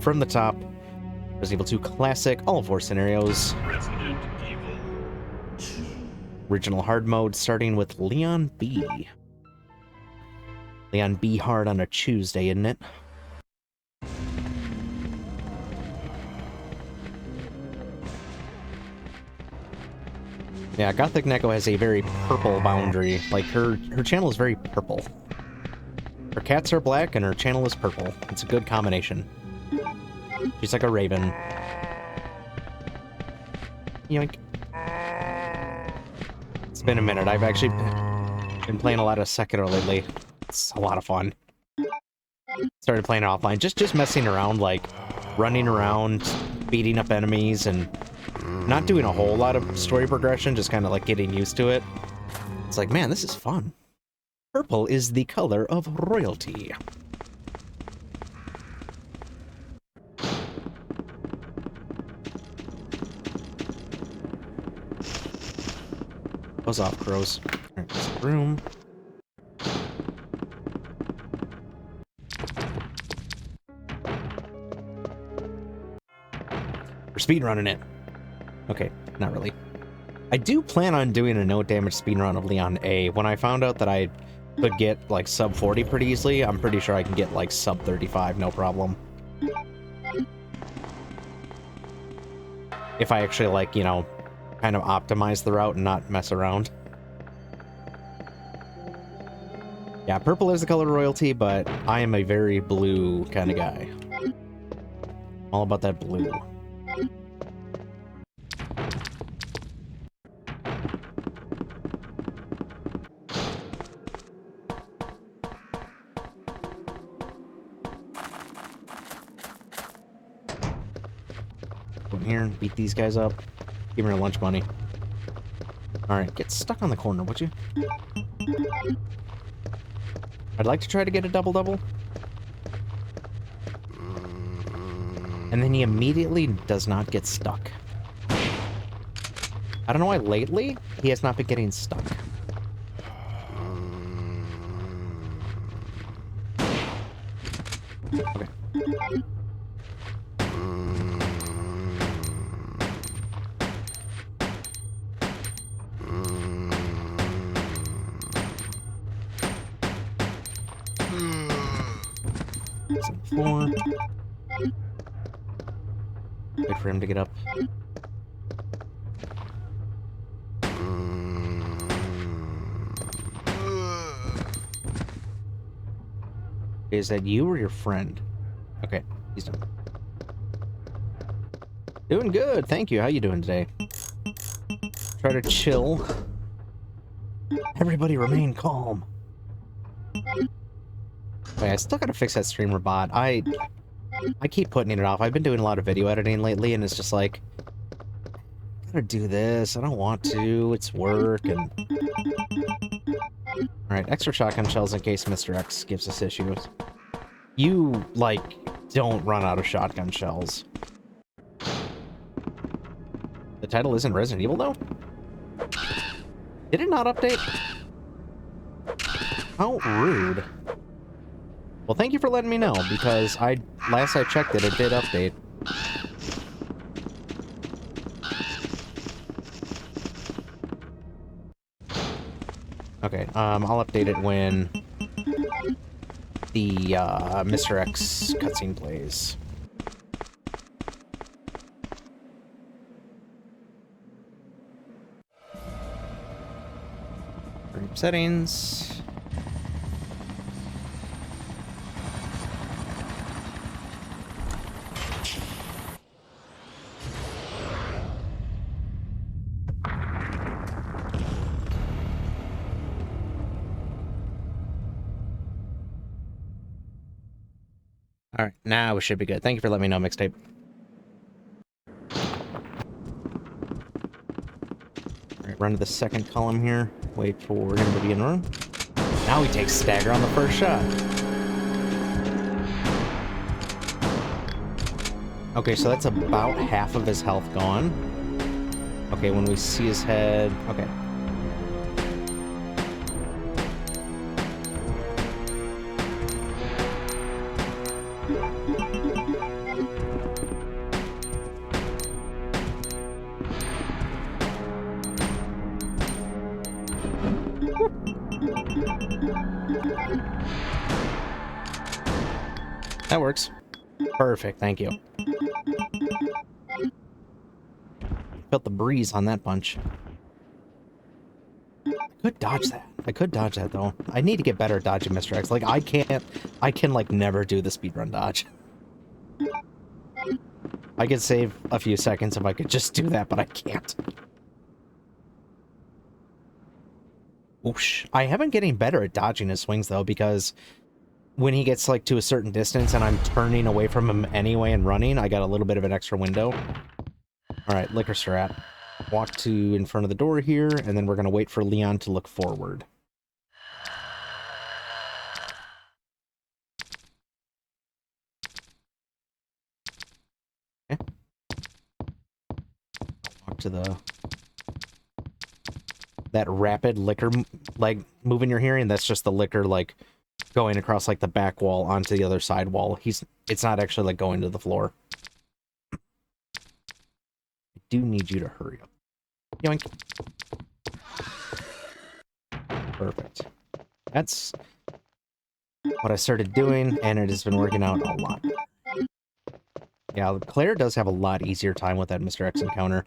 from the top. Resident Evil 2 Classic, all 4 scenarios. Resident Evil 2. Original hard mode, starting with Leon B. Leon B hard on a Tuesday, isn't it? Yeah, Gothic Neko has a very purple boundary. Like, her channel is very purple. Her cats are black and her channel is purple. It's a good combination. She's like a raven. Yoink. It's been a minute. I've actually been playing a lot of Sekiro lately. It's a lot of fun. Started playing it offline. Just messing around, like, running around, beating up enemies, and not doing a whole lot of story progression, just kind of, like, getting used to it. It's like, man, this is fun. Purple is the color of royalty. Buzz off, crows. Alright, there's a room. We're speedrunning it. Okay, not really. I do plan on doing a no damage speedrun of Leon A. When I found out that I could get, like, sub 40 pretty easily, I'm pretty sure I can get, like, sub 35, no problem. If I actually, like, you know, kind of optimize the route and not mess around. Yeah, purple is the color of royalty, but I am a very blue kind of guy. All about that blue. Go in here and beat these guys up. Give me your lunch money. Alright, get stuck on the corner, would you? I'd like to try to get a double-double. And then he immediately does not get stuck. I don't know why lately he has not been getting stuck. Okay. Floor. Wait for him to get up. Is that you or your friend? Okay, he's done. Doing good, thank you. How you doing today? Try to chill. Everybody remain calm. Wait, I still gotta fix that streamer bot. I keep putting it off. I've been doing a lot of video editing lately, and it's just like, I gotta do this. I don't want to. It's work, and... Alright, extra shotgun shells in case Mr. X gives us issues. You, like, don't run out of shotgun shells. The title isn't Resident Evil, though? Did it not update? How rude. Well, thank you for letting me know, because last I checked it did update. Okay, I'll update it when the Mr. X cutscene plays. Group settings. Alright, now we should be good. Thank you for letting me know, Mixtape. Alright, run to the second column here. Wait for him to be in the room. Now he takes stagger on the first shot. Okay, so that's about half of his health gone. Okay, when we see his head... Okay. That works. Perfect, thank you. Felt the breeze on that bunch. I could dodge that. I could dodge that, though. I need to get better at dodging Mr. X. Like, I can, like, never do the speedrun dodge. I could save a few seconds if I could just do that, but I can't. Whoosh. I have been getting better at dodging his swings, though, because when he gets, like, to a certain distance and I'm turning away from him anyway and running, I got a little bit of an extra window. Alright, liquor strat. Walk to in front of the door here, and then we're going to wait for Leon to look forward. Okay. Walk to that rapid liquor, like, moving you're hearing, that's just the liquor, like, going across, like, the back wall onto the other side wall. It's not actually, like, going to the floor. I do need you to hurry up. Yoink. Perfect. That's what I started doing, and it has been working out a lot. Yeah, Claire does have a lot easier time with that Mr. X encounter.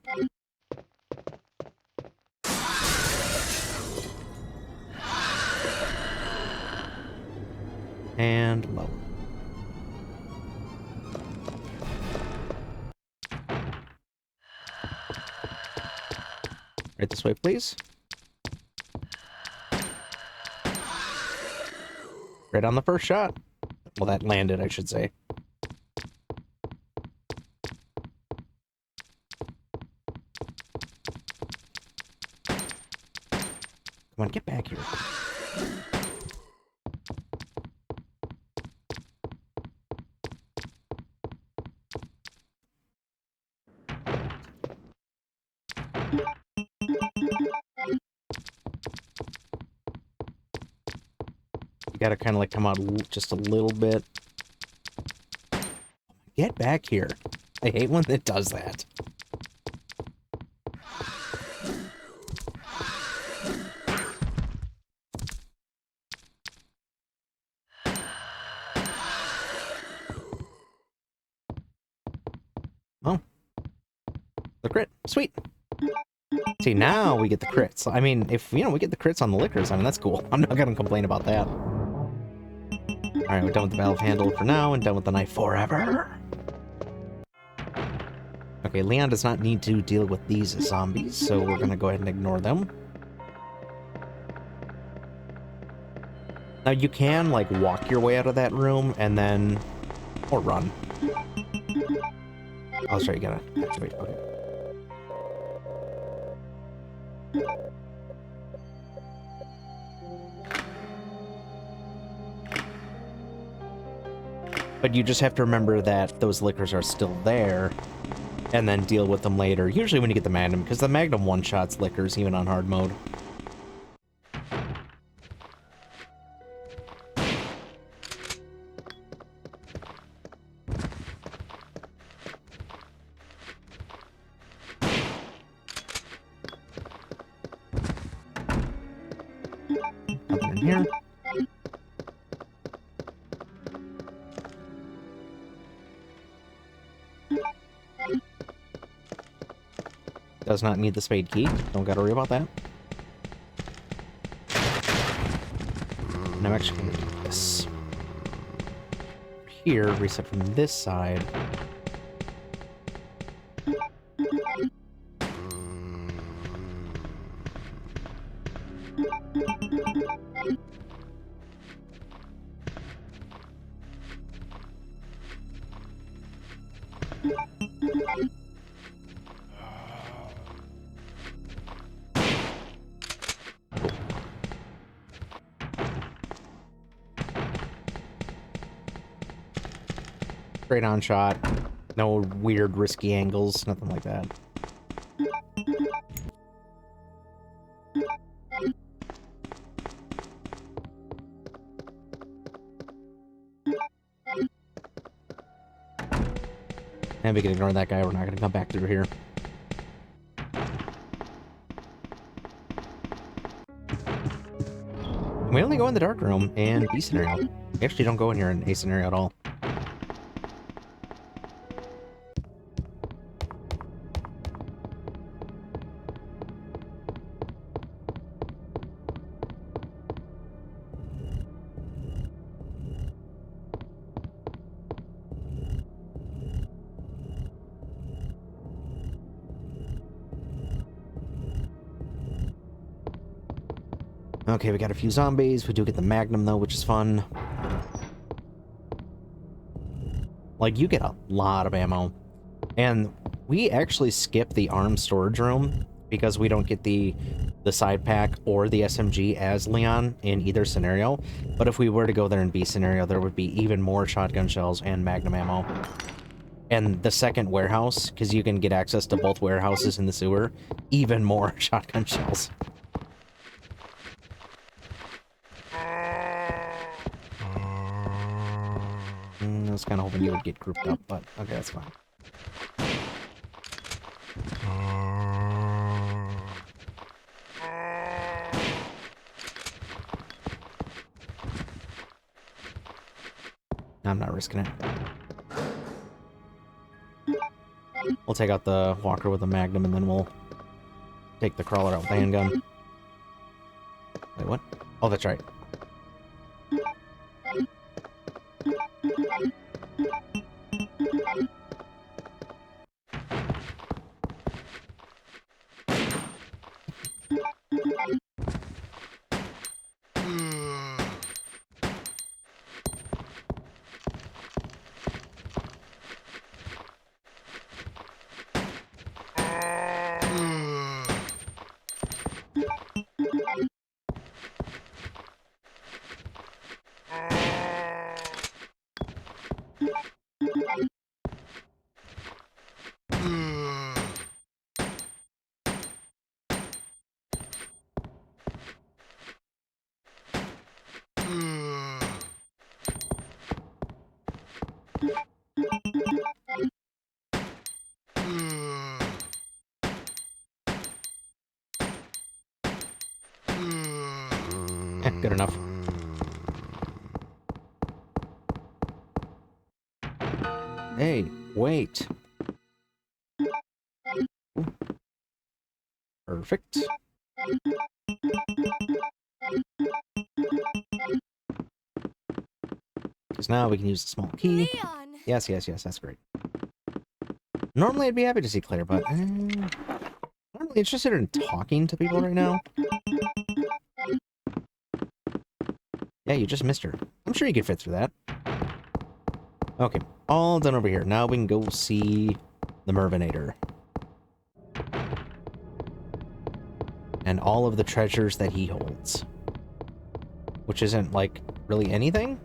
And lower. Right this way, please. Right on the first shot. Well, that landed, I should say. Come on, get back here. Gotta kind of like come out just a little bit. Get back here. I hate when it does that. Oh. The crit. Sweet. See, now we get the crits. I mean, if, you know, we get the crits on the liquors, I mean, that's cool. I'm not gonna complain about that. Alright, we're done with the valve handle for now, and done with the knife forever. Okay, Leon does not need to deal with these zombies, so we're gonna go ahead and ignore them. Now, you can, like, walk your way out of that room, and then... or run. Oh, that's right, you gotta activate. Okay. But you just have to remember that those liquors are still there, and then deal with them later. Usually when you get the Magnum, because the Magnum one-shots liquors even on hard mode. Nothing in here. Does not need the spade key. Don't gotta worry about that. And I'm actually gonna do this. Here, reset from this side. Straight on shot. No weird risky angles, nothing like that. And we can ignore that guy, we're not gonna come back through here. We only go in the dark room in B scenario. We actually don't go in here in A scenario at all. Okay, we got a few zombies. We do get the Magnum, though, which is fun. Like, you get a lot of ammo. And we actually skip the arms storage room because we don't get the side pack or the SMG as Leon in either scenario. But if we were to go there in B scenario, there would be even more shotgun shells and Magnum ammo. And the second warehouse, because you can get access to both warehouses in the sewer, even more shotgun shells. I was kind of hoping you would get grouped up, but okay, that's fine. I'm not risking it. We'll take out the walker with the Magnum, and then we'll take the crawler out with the handgun. Wait, what? Oh, that's right. Good enough. Hey, wait. Perfect. Because now we can use the small key. Leon. Yes, that's great. Normally I'd be happy to see Claire, but I'm not really interested in talking to people right now. Yeah, you just missed her. I'm sure you could fit through that. Okay, all done over here. Now we can go see the Mervinator. And all of the treasures that he holds. Which isn't, like, really anything?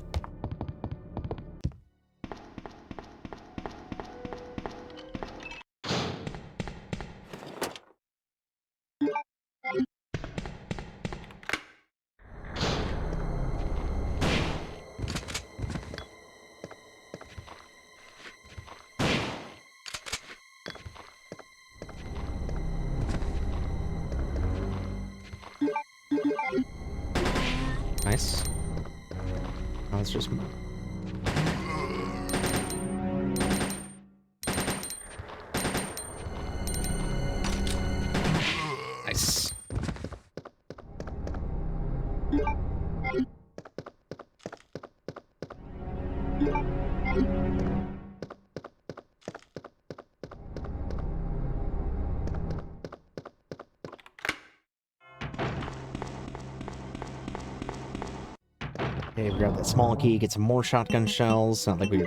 Nice. Now let's just... Nice. Okay, we grab that small key, get some more shotgun shells. Not like we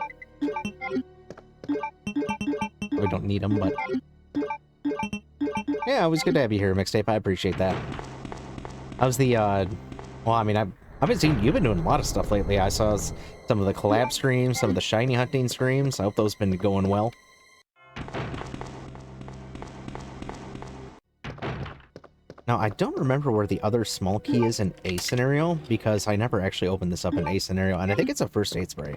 don't need them, but... Yeah, it was good to have you here, Mixtape. I appreciate that. How's the, well, I mean, I've been seeing... You've been doing a lot of stuff lately. I saw some of the collab streams, some of the shiny hunting streams. I hope those have been going well. Now, I don't remember where the other small key is in A scenario, because I never actually opened this up in A scenario, and I think it's a first aid spray.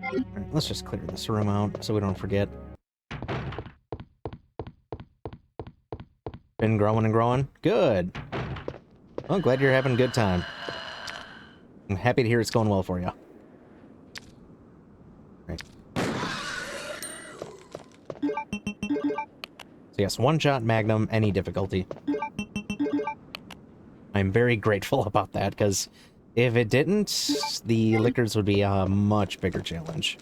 Alright, let's just clear this room out so we don't forget. Been growing and growing? Good. Well, I'm glad you're having a good time. I'm happy to hear it's going well for you. Right. So yes, one-shot Magnum, any difficulty. I'm very grateful about that, because if it didn't, the liquors would be a much bigger challenge.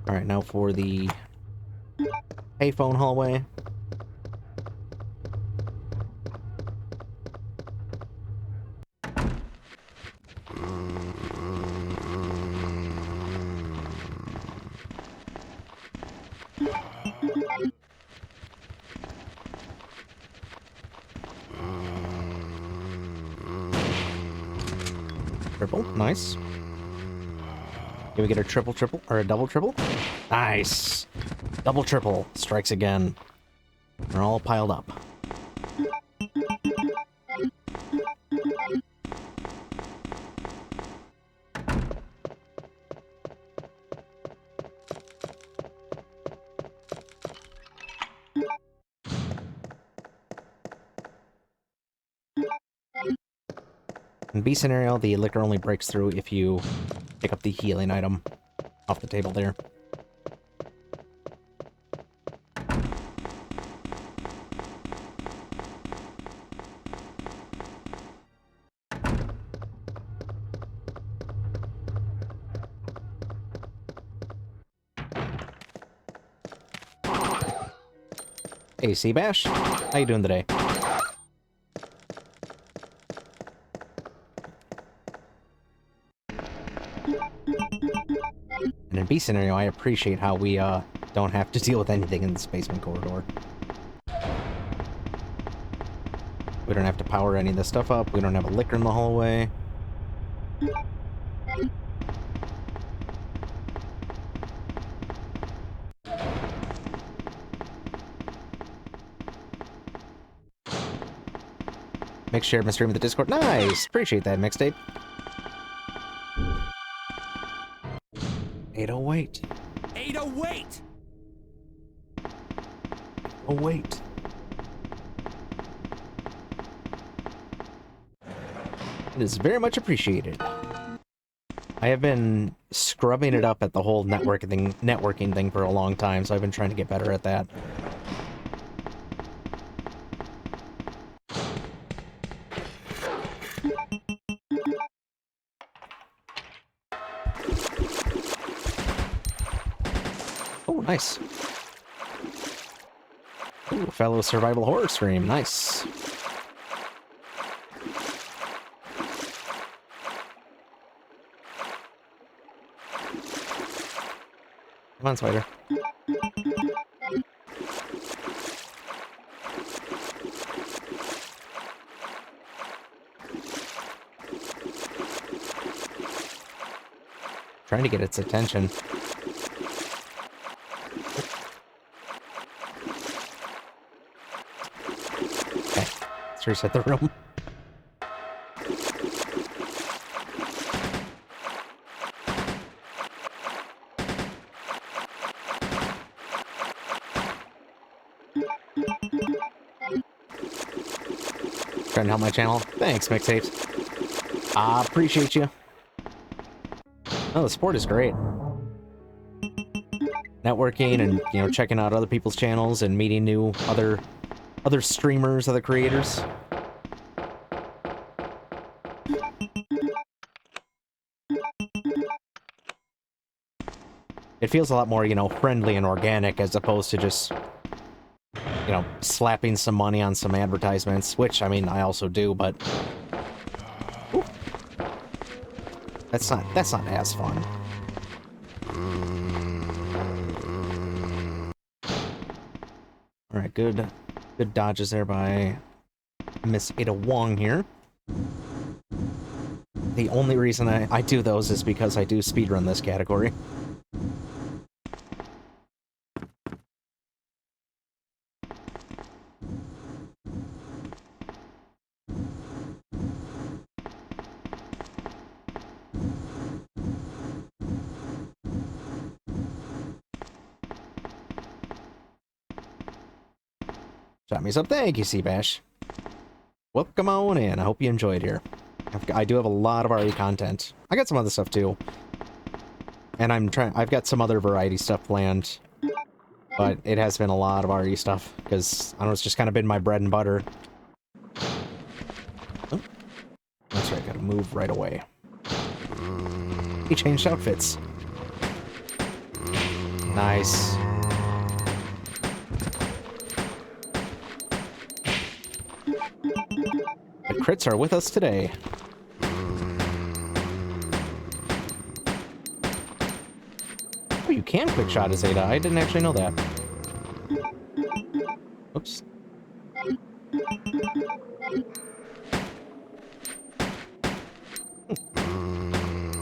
Alright, now for the payphone hallway. Triple, nice. Can we get a triple or a double triple? Nice! Double triple strikes again. They're all piled up. In B scenario, the liquor only breaks through if you pick up the healing item off the table there. Hey, Seabash. How you doing today? And in B scenario, I appreciate how we don't have to deal with anything in this basement corridor. We don't have to power any of this stuff up. We don't have a liquor in the hallway. Mix share my stream with the Discord. Nice! Appreciate that, mixtape. 808. 808! Oh, wait. It is very much appreciated. I have been scrubbing it up at the whole networking thing for a long time, so I've been trying to get better at that. Oh, nice. Ooh, fellow survival horror stream. Nice. Come on, spider. Trying to get its attention. Okay, let's reset the room. Trying to help my channel. Thanks, mixtapes. Appreciate you. Oh, the sport is great. Networking and, you know, checking out other people's channels and meeting new other streamers, other creators. It feels a lot more, you know, friendly and organic as opposed to just, you know, slapping some money on some advertisements, which, I mean, I also do, but ooh, that's not as fun. All right, good dodges there by Miss Ada Wong here. The only reason I do those is because I do speedrun this category. Shot me some. Thank you, Seabash. Welcome on in. I hope you enjoyed here. I do have a lot of RE content. I got some other stuff too. And I've got some other variety stuff planned. But it has been a lot of RE stuff, because, I don't know, it's just kind of been my bread and butter. Oh, that's right, gotta move right away. He changed outfits. Nice. The crits are with us today. Oh, you can quick shot as Zeta. I didn't actually know that. Oops.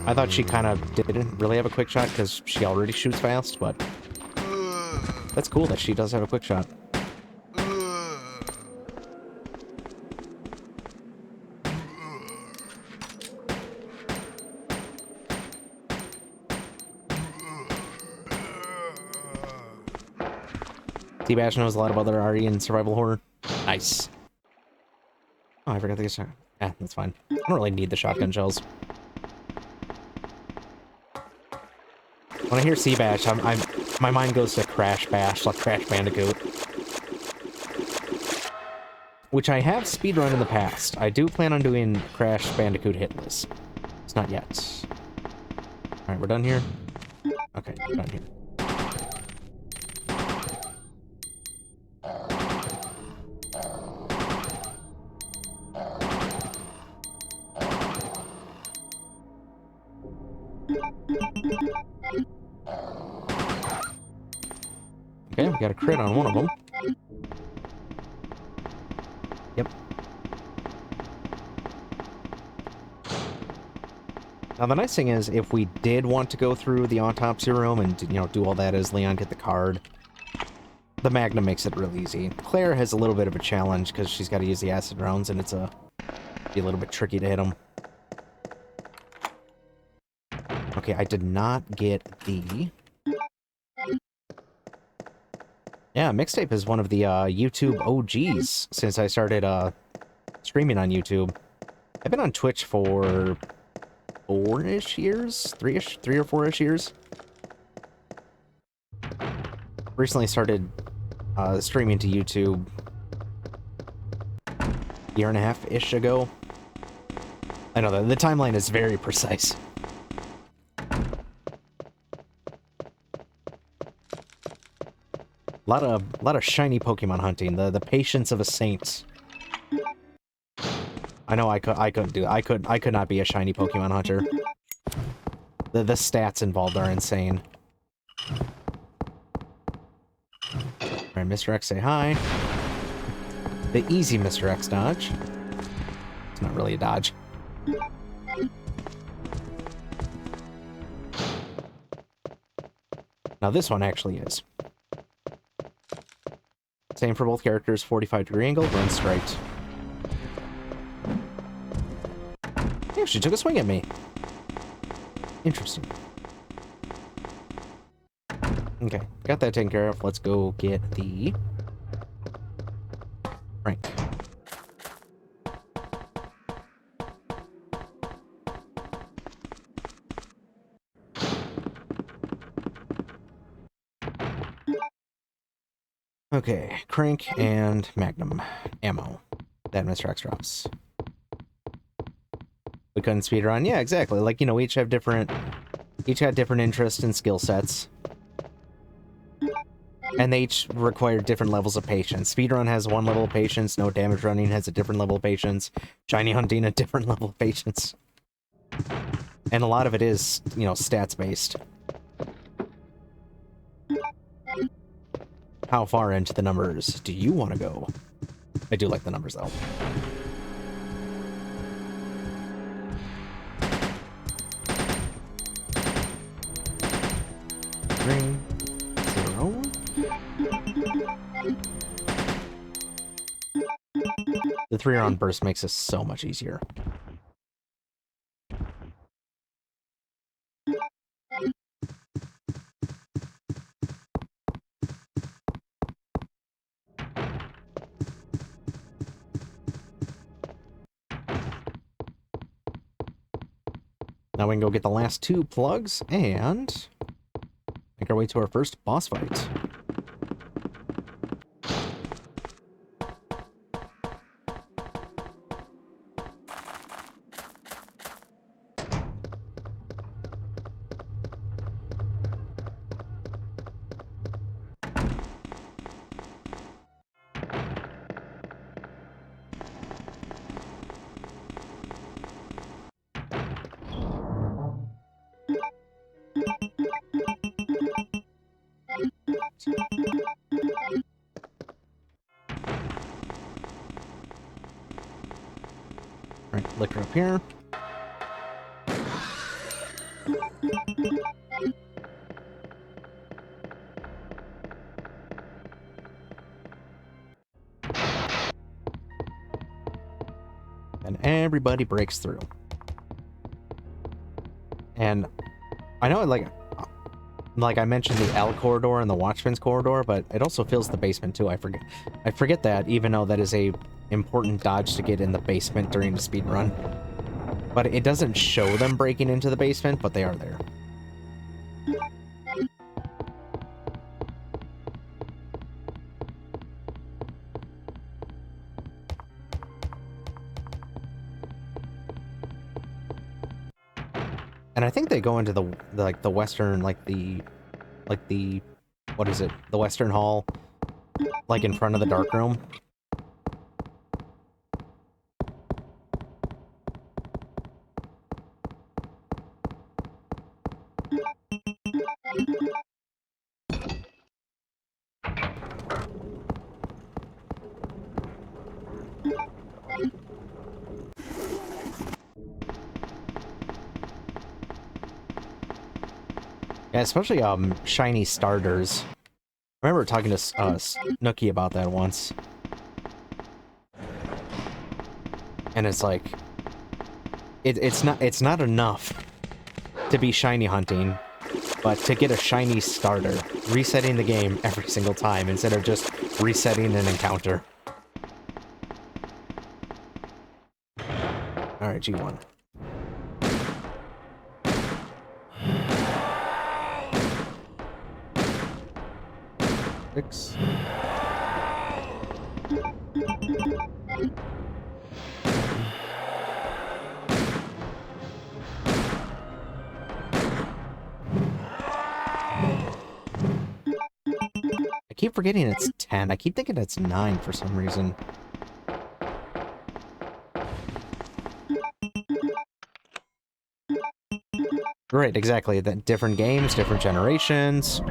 I thought she kind of didn't really have a quick shot because she already shoots fast, but that's cool that she does have a quick shot. T-Bash knows a lot of other RE and survival horror. Nice. Oh, I forgot to get shot. Yeah, that's fine. I don't really need the shotgun shells. When I hear Seabash, my mind goes to Crash Bash, like Crash Bandicoot. Which I have speedrun in the past. I do plan on doing Crash Bandicoot hitless. It's not yet. Alright, we're done here? Okay, we're done here. Okay, we got a crit on one of them. Yep. Now, the nice thing is, if we did want to go through the autopsy room and, you know, do all that as Leon get the card, the Magnum makes it real easy. Claire has a little bit of a challenge because she's got to use the acid rounds, and it's be a little bit tricky to hit them. Okay, I did not get the... Yeah, Mixtape is one of the YouTube OGs since I started streaming on YouTube. I've been on Twitch for 4-ish years? 3 or 4-ish years? Recently started streaming to YouTube a year and a half-ish ago. I know that the timeline is very precise. A lot of shiny Pokemon hunting. The patience of a saint. I know I couldn't do it. I could not be a shiny Pokemon hunter. The stats involved are insane. Alright, Mr. X, say hi. The easy Mr. X dodge. It's not really a dodge. Now this one actually is. Same for both characters, 45-degree angle, run straight. Yeah, she took a swing at me. Interesting. Okay, got that taken care of. Let's go get the... Frank. Okay, Crank and Magnum ammo. That Mr. X drops. We couldn't speedrun. Yeah, exactly. Like, you know, we each got different interests and skill sets. And they each require different levels of patience. Speedrun has one level of patience, no damage running has a different level of patience, shiny hunting a different level of patience. And a lot of it is, you know, stats based. How far into the numbers do you want to go? I do like the numbers, though. Ring 0. The 3-round burst makes this so much easier. Now we can go get the last 2 plugs and make our way to our first boss fight. Alright, liquor up here. And everybody breaks through. And I know, like I mentioned the L corridor and the Watchman's corridor, but it also fills the basement too. I forget that, even though that is a important dodge to get in the basement during the speed run. But it doesn't show them breaking into the basement, but they are there. And I think they go into the western, what is it? The western hall, like in front of the dark room. Yeah, especially shiny starters. I remember talking to Snooky about that once. And it's like it's not enough to be shiny hunting, but to get a shiny starter, resetting the game every single time instead of just resetting an encounter. Alright, G1. Six. I keep forgetting it's 10. I keep thinking it's 9 for some reason. Right, exactly. That different games, different generations.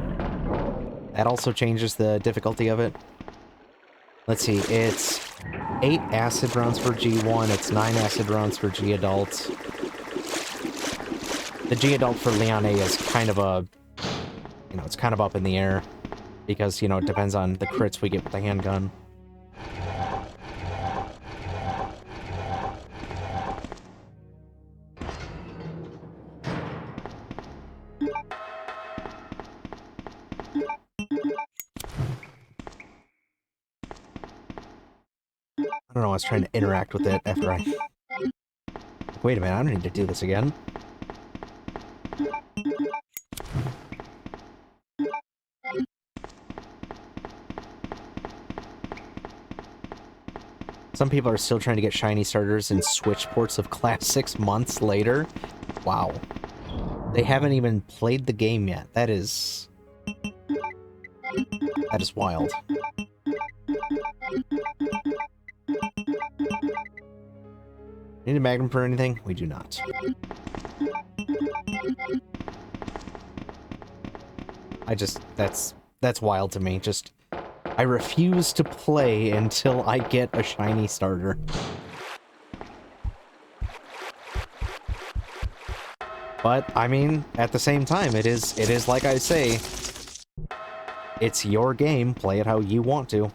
That also changes the difficulty of it. Let's see, it's 8 acid rounds for G1, it's 9 acid rounds for G Adult. The G Adult for Leon A is kind of a, it's kind of up in the air. Because, it depends on the crits we get with the handgun. I don't know, I was trying to interact with it after I... Wait a minute, I don't need to do this again. Some people are still trying to get shiny starters in Switch ports of Class 6 months later. Wow. They haven't even played the game yet. That is wild. Need a Magnum for anything? We do not. That's wild to me. I refuse to play until I get a shiny starter. But, I mean, at the same time, it is like I say, it's your game, play it how you want to.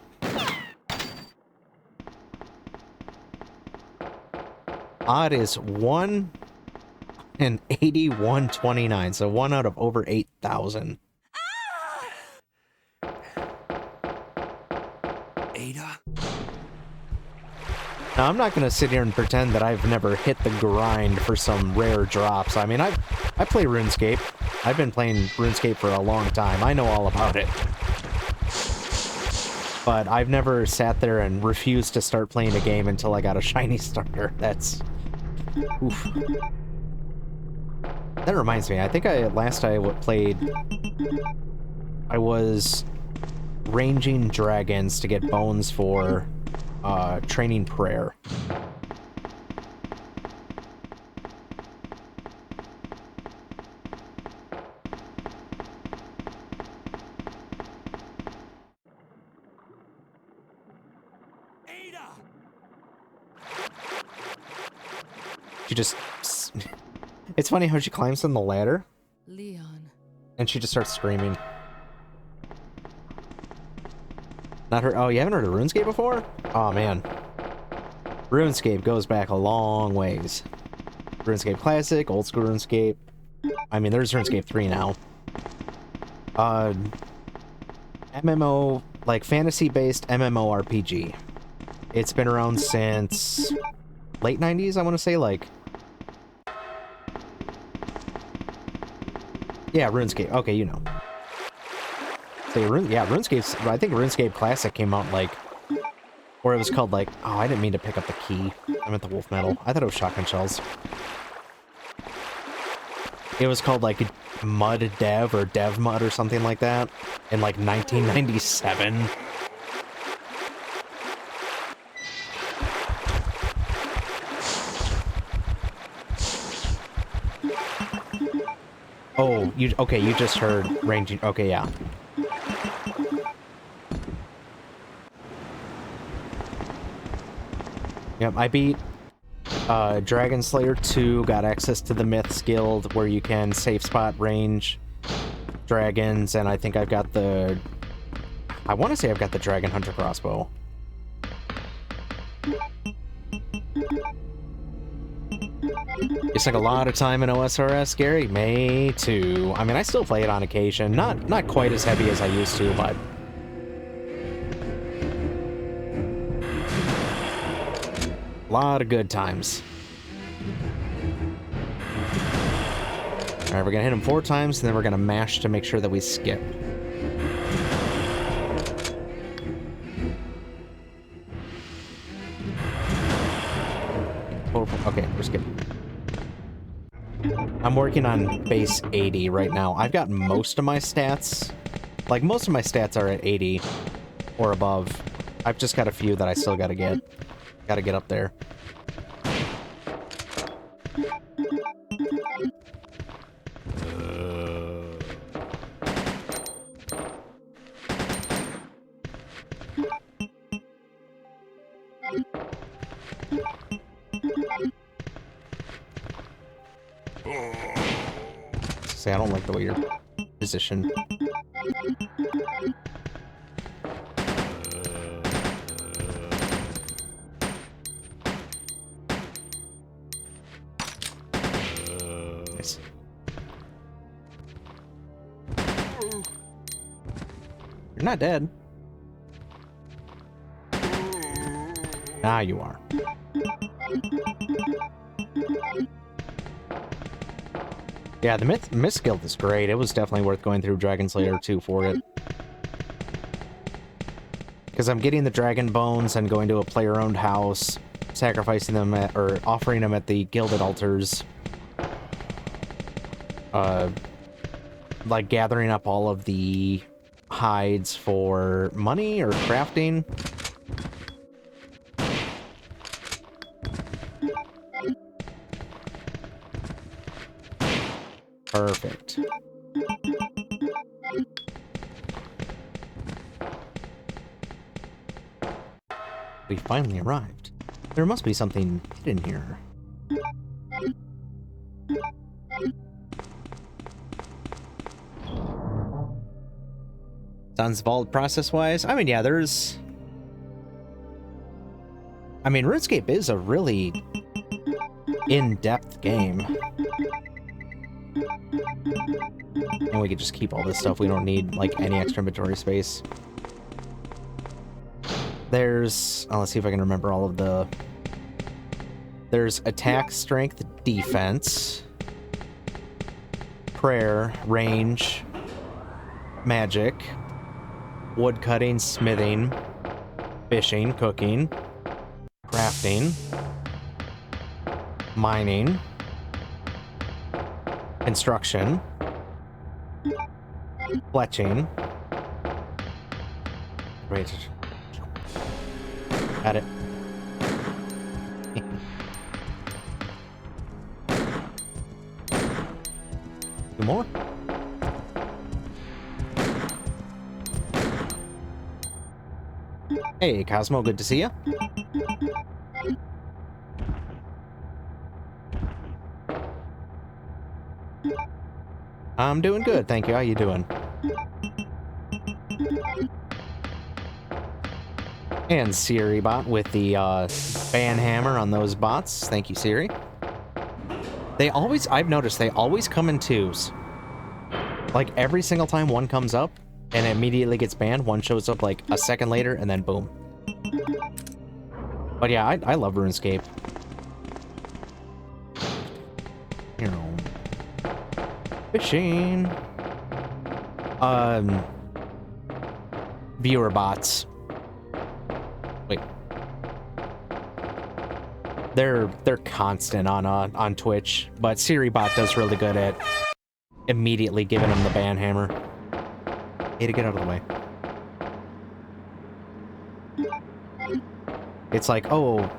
Odd is 1 and 8129, so 1 out of over 8,000. Ada? Now, I'm not gonna sit here and pretend that I've never hit the grind for some rare drops. I mean, I play RuneScape. I've been playing RuneScape for a long time. I know all about it. But I've never sat there and refused to start playing a game until I got a shiny starter. That's... oof. That reminds me, I think last I played... I was ranging dragons to get bones for training prayer. She just... It's funny how she climbs on the ladder. Leon. And she just starts screaming. Not her... Oh, you haven't heard of RuneScape before? Oh, man. RuneScape goes back a long ways. RuneScape Classic, old school RuneScape. I mean, there's RuneScape 3 now. MMO, like fantasy-based MMORPG. It's been around since late 90s, I want to say, like... Yeah, RuneScape. Okay, you know. So, yeah, RuneScape's... I think RuneScape Classic came out, like... Or it was called, like... Oh, I didn't mean to pick up the key. I meant the wolf metal. I thought it was shotgun shells. It was called, like, Mud Dev or Dev Mud or something like that. In, like, 1997. Oh, okay, you just heard ranging. Okay, yeah. Yep, I beat Dragon Slayer 2, got access to the Myths Guild where you can safe spot range dragons, and I think I've got the... I want to say I've got the Dragon Hunter crossbow. It's like a lot of time in OSRS, Gary. Me too. I mean, I still play it on occasion. Not quite as heavy as I used to, but... a lot of good times. Alright, we're gonna hit him 4 times, and then we're gonna mash to make sure that we skip. Okay, we're skipping. I'm working on base 80 right now. I've got most of my stats. Like, most of my stats are at 80 or above. I've just got a few that I still gotta get. Gotta get up there. Say, I don't like the way you're positioned. Nice. You're not dead. Now you are. Yeah, the Myths Guild is great. It was definitely worth going through Dragon Slayer 2 for it. Because I'm getting the dragon bones and going to a player-owned house, sacrificing them at, or offering them at the gilded altars. Like gathering up all of the hides for money or crafting. Perfect. We finally arrived. There must be something hidden here. Sounds involved process-wise. I mean, yeah, there's... I mean, RuneScape is a really in-depth game. And we could just keep all this stuff. We don't need, like, any extra inventory space. There's... Oh, let's see if I can remember all of the There's attack, strength, defense, prayer, range, magic, wood cutting, smithing, fishing, cooking, crafting, mining, construction, fletching. Wait. Got it. Two more. Hey, Cosmo, good to see you. I'm doing good, thank you. How you doing? And Siri bot with the ban hammer on those bots. Thank you, Siri. They always, I've noticed, they always come in twos. Like every single time one comes up and it immediately gets banned, one shows up like a second later and then boom. But yeah, I love RuneScape. You know. Fishing. Viewer bots. Wait. They're constant on Twitch, but Siri bot does really good at immediately giving them the ban hammer. Hey, to get out of the way. It's like, oh,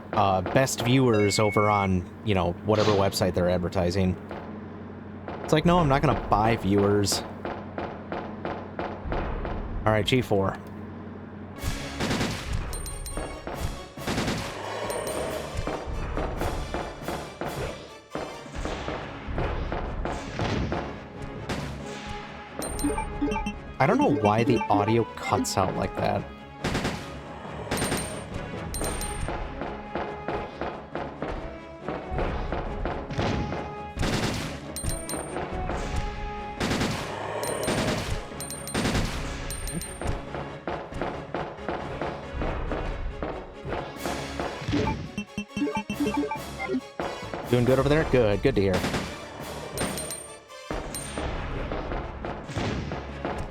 best viewers over on, you know, whatever website they're advertising. It's like, no, I'm not gonna buy viewers. Alright, G4. I don't know why the audio cuts out like that. Doing good over there? Good, good to hear.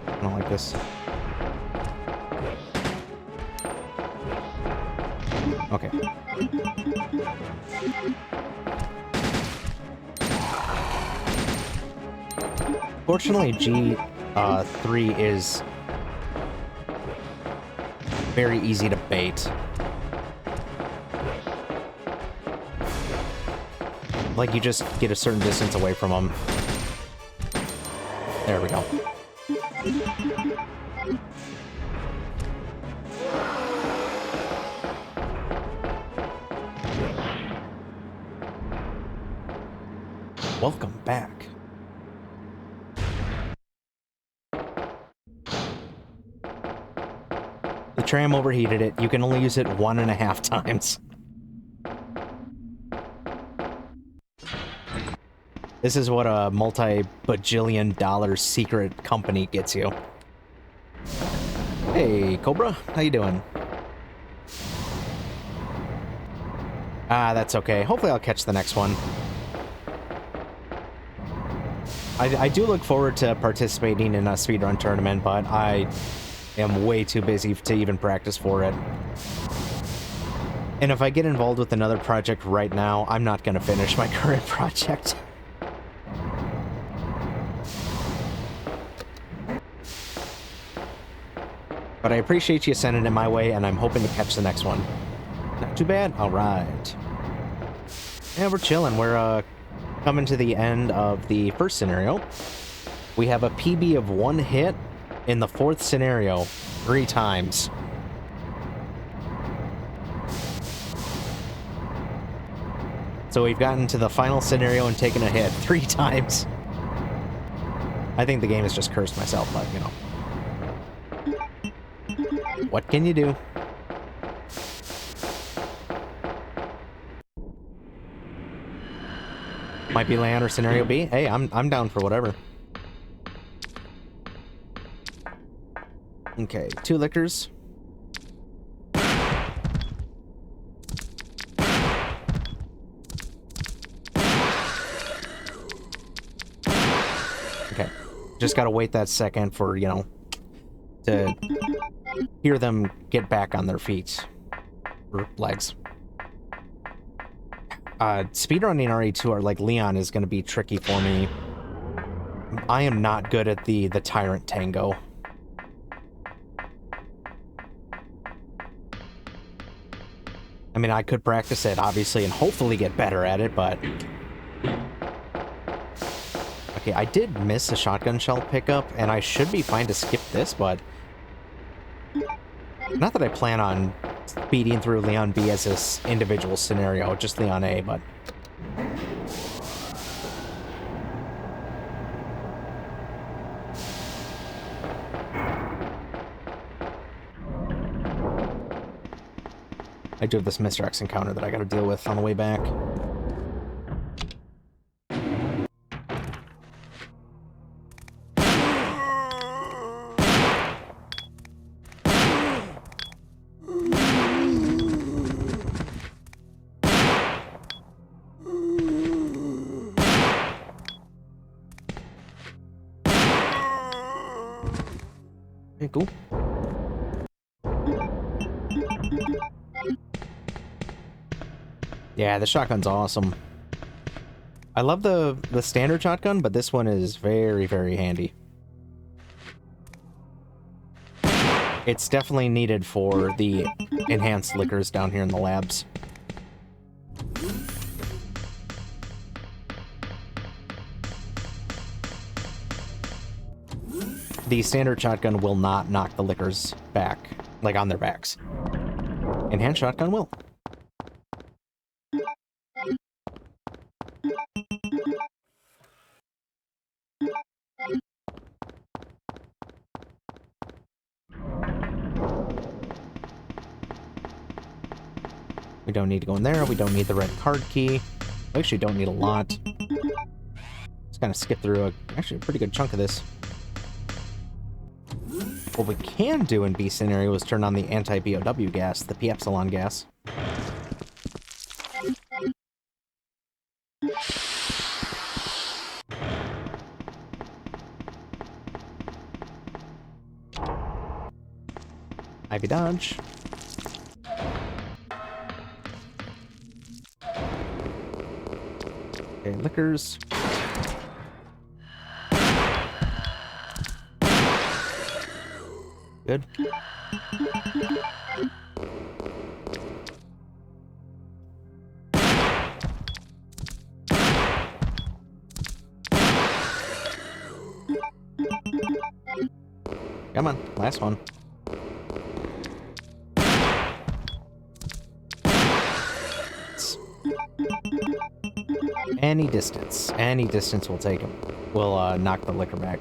I don't like this. Okay. Fortunately, G3 is very easy to bait. Like, you just get a certain distance away from them. There we go. Welcome back. The tram overheated it. You can only use it 1.5 times. This is what a multi-bajillion-dollar secret company gets you. Hey, Cobra, how you doing? Ah, that's okay. Hopefully I'll catch the next one. I do look forward to participating in a speedrun tournament, but I am way too busy to even practice for it. And if I get involved with another project right now, I'm not going to finish my current project. But I appreciate you sending it my way, and I'm hoping to catch the next one. Not too bad? Alright. Yeah, we're chilling. We're coming to the end of the first scenario. We have a PB of 1 hit in the 4th scenario 3 times. So we've gotten to the final scenario and taken a hit 3 times. I think the game has just cursed myself, but, you know. What can you do? Might be land or scenario B. Hey, I'm down for whatever. Okay, 2 liquors. Just gotta wait that second for, you know, to hear them get back on their feet. Or legs. Speedrunning RE2 or like Leon is gonna be tricky for me. I am not good at the Tyrant Tango. I mean, I could practice it, obviously, and hopefully get better at it, but... Okay, I did miss a shotgun shell pickup, and I should be fine to skip this, but... Not that I plan on speeding through Leon B as this individual scenario, just Leon A, but... I do have this Mr. X encounter that I gotta deal with on the way back. Okay, cool. Yeah, the shotgun's awesome. I love the standard shotgun, but this one is very, very handy. It's definitely needed for the enhanced liquors down here in the labs. The standard shotgun will not knock the liquors back, like on their backs. Enhanced shotgun will. We don't need to go in there. We don't need the red card key. We actually don't need a lot. Just kind of skip through actually a pretty good chunk of this. What we can do in B scenario is turn on the anti-BOW gas, the P-Epsilon gas. Ivy dodge. Okay, liquors. Good. Come on, last one. Any distance will take him. We'll knock the liquor back.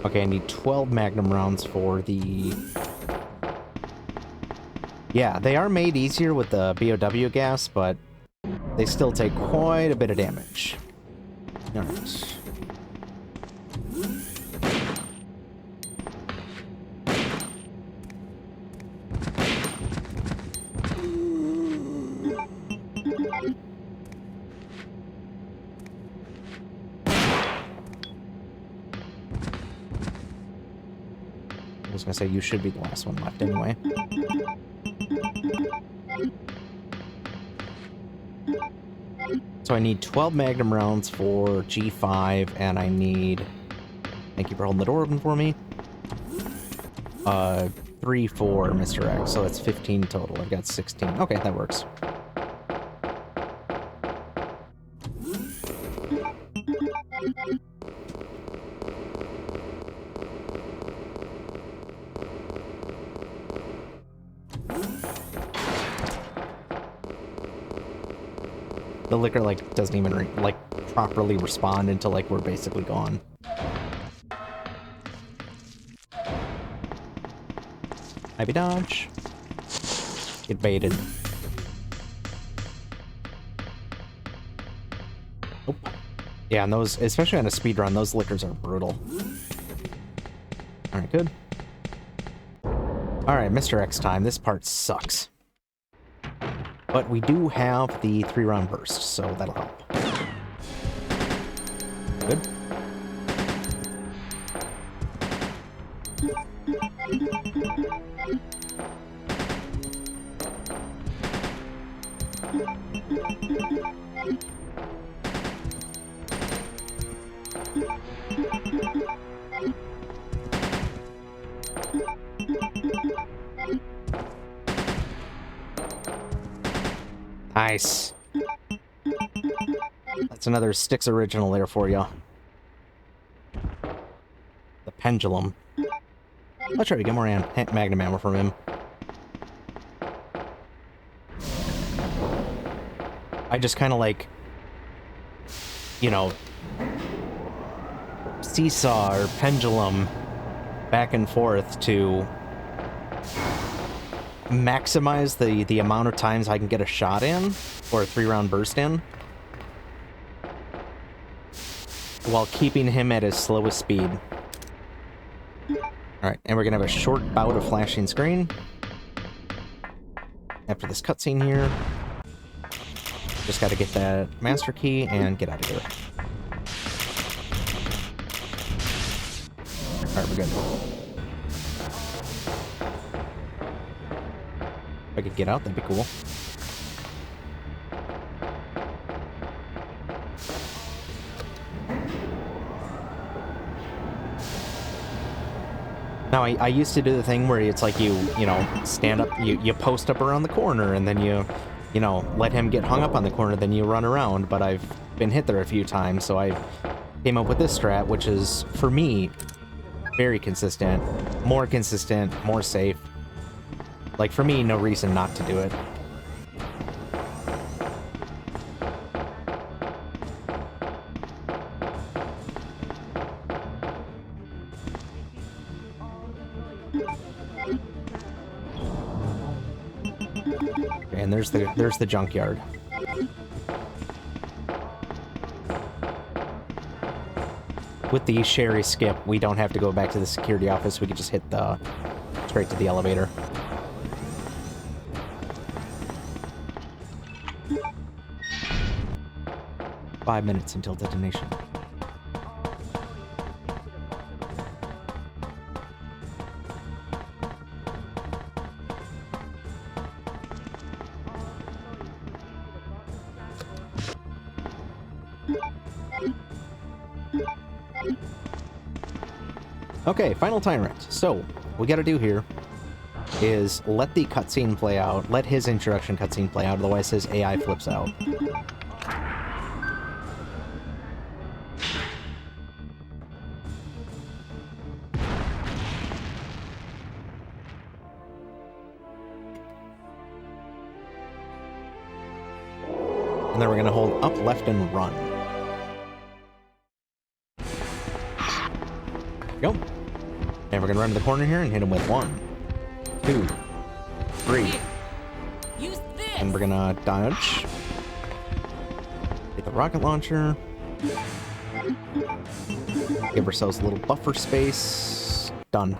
Okay, I need 12 Magnum rounds for the... Yeah, they are made easier with the BOW gas, but they still take quite a bit of damage. Alright. I was gonna say, you should be the last one left anyway. So I need 12 Magnum rounds for G5, and I need... Thank you for holding the door open for me. 3 for Mr. X, so that's 15 total. I've got 16. Okay, that works. The liquor, like, doesn't even, properly respond until, like, we're basically gone. Ivy dodge. Get baited. Nope. Yeah, and those, especially on a speed run, those liquors are brutal. Alright, good. Alright, Mr. X time. This part sucks. But we do have the 3-round burst, so that'll help. Good. Nice. That's another Styx original there for you. The pendulum. I'll try to get more magnum ammo from him. I just kind of like, you know, seesaw or pendulum back and forth to maximize the amount of times I can get a shot in, or a 3-round burst in, while keeping him at his slowest speed. Alright, and we're gonna have a short bout of flashing screen after this cutscene here. Just gotta get that master key and get out of here. Alright, we're good. If I could get out, that'd be cool. Now, I used to do the thing where it's like you know, stand up, you post up around the corner, and then you know, let him get hung up on the corner, then you run around, but I've been hit there a few times, so I came up with this strat, which is, for me, very consistent, more safe. Like, for me, no reason not to do it. Okay, and there's the junkyard. With the Sherry skip, we don't have to go back to the security office. We could just hit straight to the elevator. Five minutes until detonation. Okay, final tyrant. So, what we gotta do here is let the cutscene play out, let his introduction cutscene play out, otherwise his AI flips out. And then we're gonna hold up, left, and run. Go. And we're gonna run to the corner here and hit him with 1, 2, 3. And we're gonna dodge. Get the rocket launcher. Give ourselves a little buffer space. Done.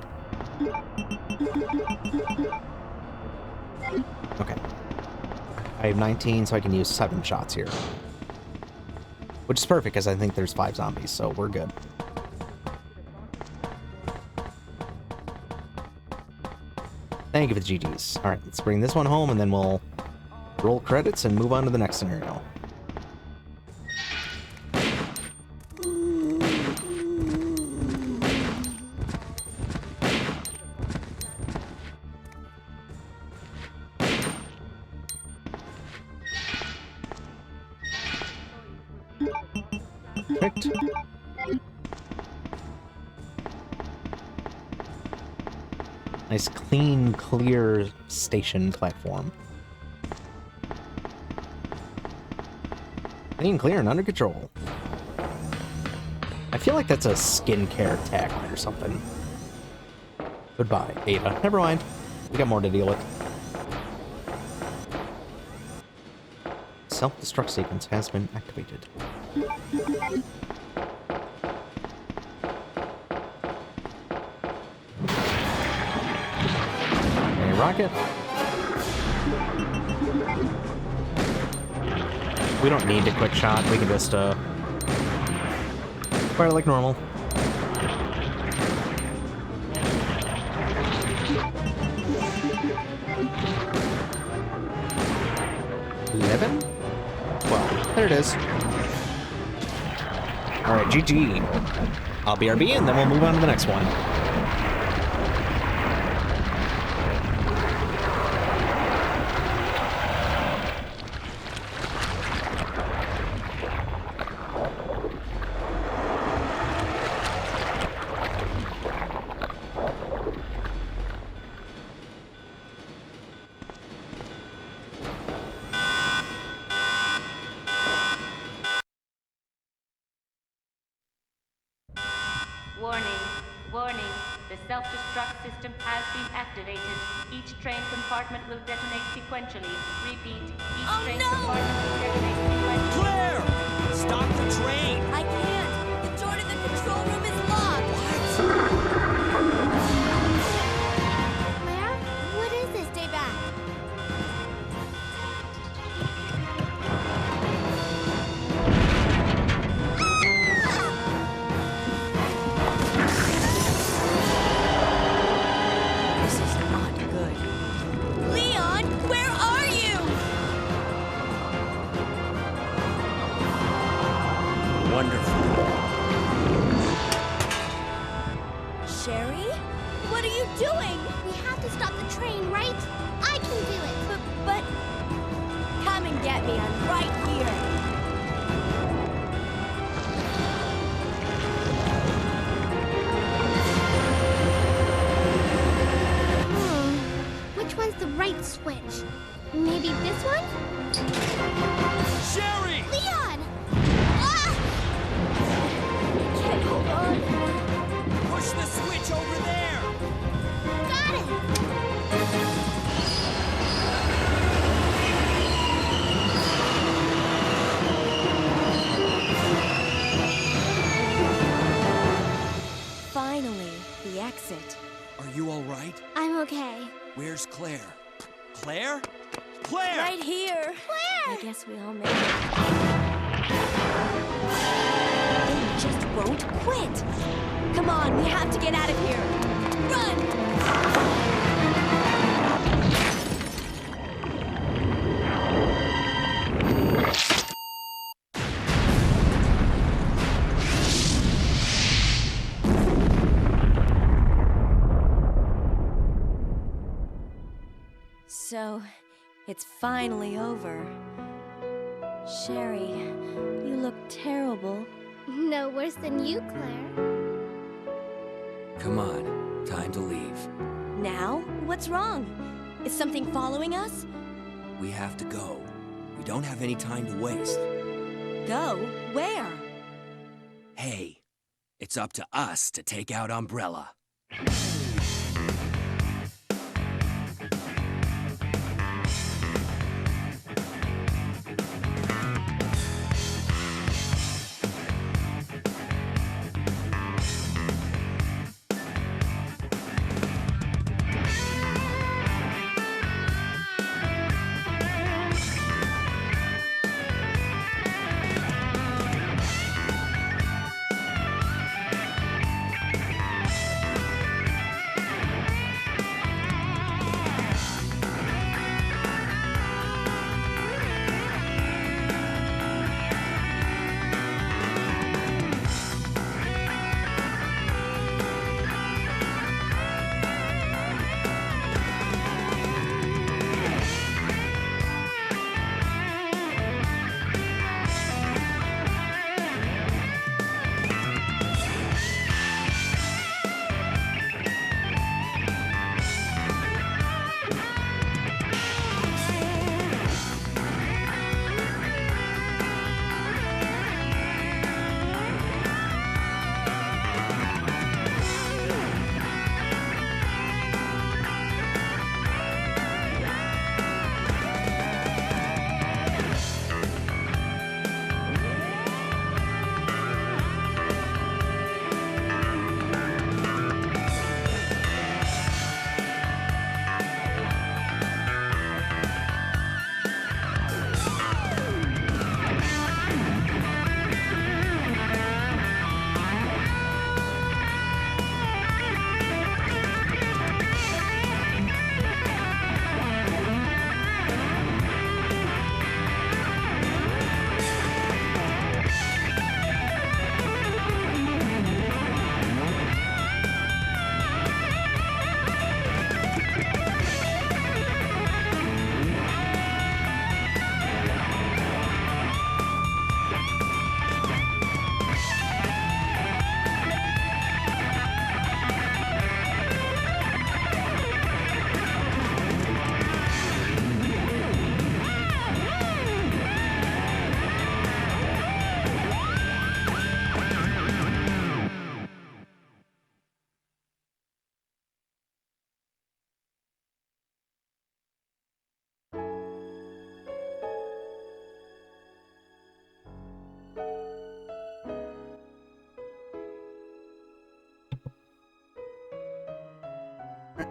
Okay. I have 19, so I can use 7 shots here. Which is perfect, because I think there's 5 zombies, so we're good. Thank you for the GGs. Alright, let's bring this one home, and then we'll roll credits and move on to the next scenario. Perfect. Nice, clean, clear station platform. Clean, clear, and under control. I feel like that's a skincare tagline or something. Goodbye, Ada. Never mind. We got more to deal with. Self-destruct sequence has been activated. Rocket. We don't need to quick shot. We can just fire like normal. Well, there it is. All right, GG. I'll BRB, and then we'll move on to the next one. Warning, warning. The self-destruct system has been activated. Each train compartment will detonate sequentially. Repeat, each train compartment will detonate sequentially. Claire! Stop the train! I can't. The door to the control room is locked. Claire? What is this? Stay back. This is not good. Leon, where are you? Wonderful. Sherry? What are you doing? We have to stop the train, right? I can do it. But come and get me. I'm right here. Which one's the right switch? Maybe this one? Sherry! Leon! Ah! I can't hold on. Push the switch over there! Got it! Finally, the exit. Are you all right? I'm okay. Where's Claire? Claire? Claire! Right here. Claire! I guess we all made it. They just won't quit. Come on, we have to get out of here. Run! So, it's finally over. Sherry, you look terrible. No worse than you, Claire. Come on, time to leave. Now? What's wrong? Is something following us? We have to go. We don't have any time to waste. Go? Where? Hey, it's up to us to take out Umbrella.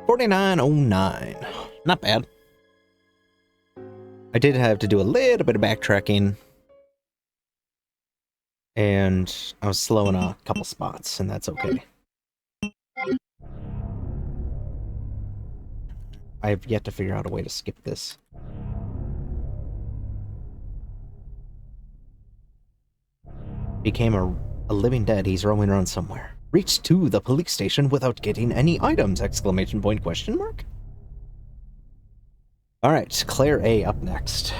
4909. Not bad. I did have to do a little bit of backtracking. And I was slow in a couple spots, and that's okay. I have yet to figure out a way to skip this. Became a living dead. He's roaming around somewhere. Reached to the police station without getting any items! Exclamation point, question mark? Alright, Claire A up next.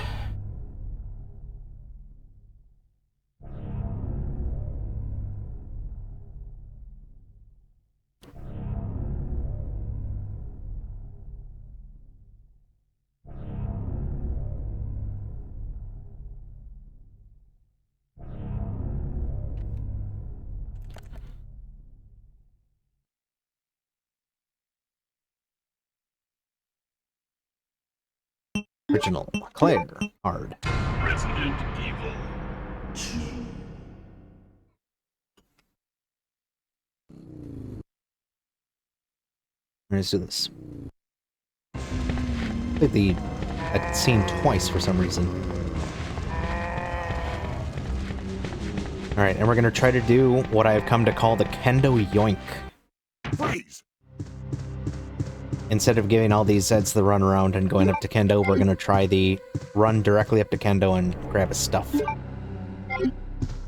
Original, Claire, hard. Resident Evil 2. Let's do this. Played that scene twice for some reason. Alright, and we're gonna try to do what I have come to call the Kendo Yoink. Freeze! Instead of giving all these Zeds the run around and going up to Kendo, we're gonna try the run directly up to Kendo and grab his stuff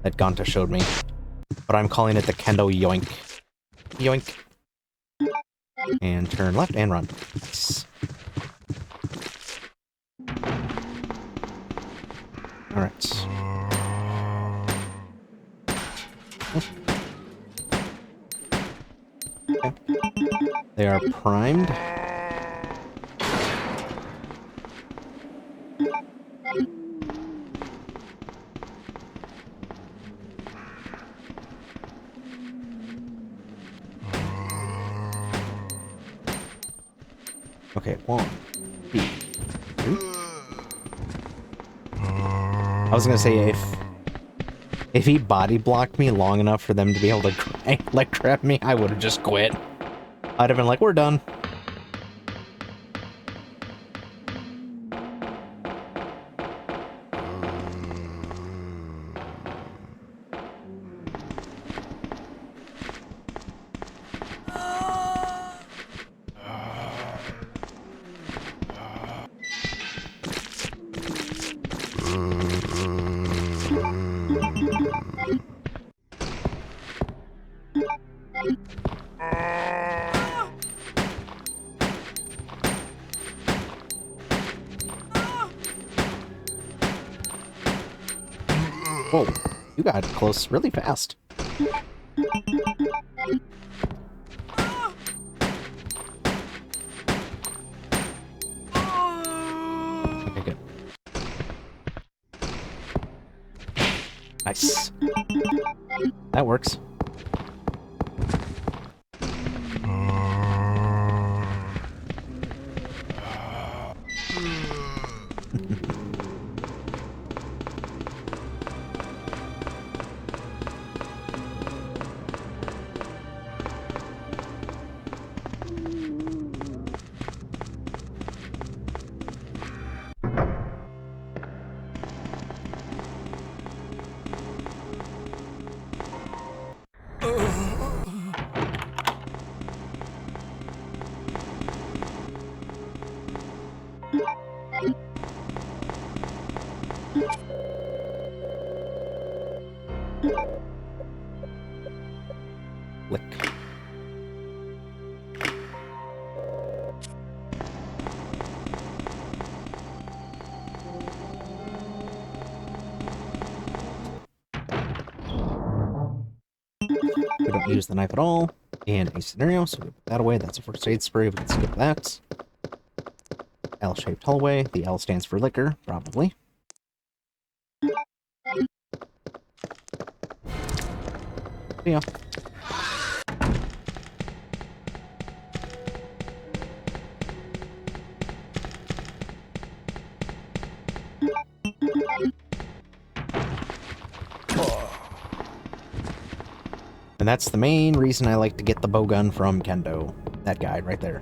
that Gonta showed me. But I'm calling it the Kendo Yoink. Yoink. And turn left and run. Nice. Alright. Okay. They are primed. Okay, 1, 2, 3. I was gonna say if he body blocked me long enough for them to be able to like grab me, I would have just quit. I'd have been like, we're done. Whoa, you got close really fast. Okay, good. Nice. That works. Lick. We don't use the knife at all in a scenario, so we put that away. That's a first aid spray. We can skip that. L-shaped hallway. The L stands for liquor, probably. Yeah. And that's the main reason I like to get the bow gun from Kendo. That guy right there.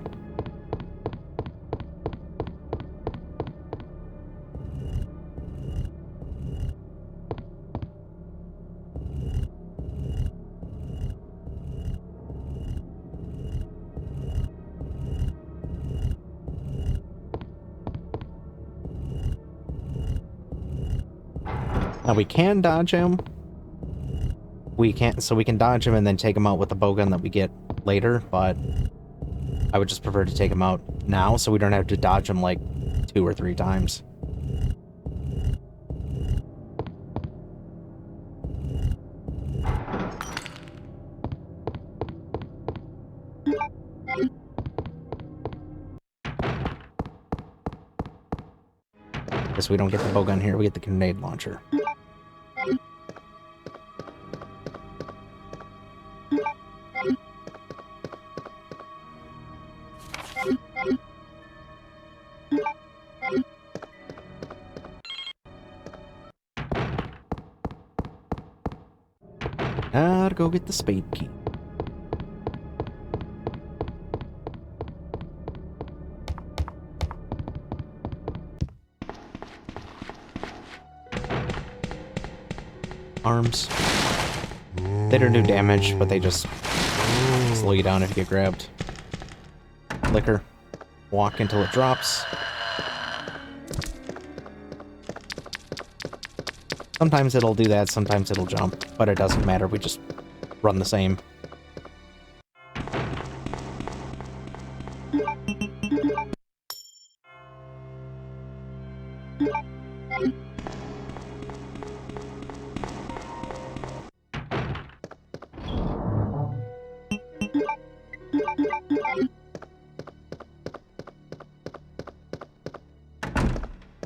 Now we can dodge him. We can't, so we can dodge him and then take him out with the bowgun that we get later, but I would just prefer to take him out now so we don't have to dodge him like 2 or 3 times. Guess we don't get the bowgun here, we get the grenade launcher. Gotta go get the spade key. Arms. They don't do damage, but they just slow you down if you get grabbed. Liquor. Walk until it drops. Sometimes it'll do that, sometimes it'll jump, but it doesn't matter, we just run the same.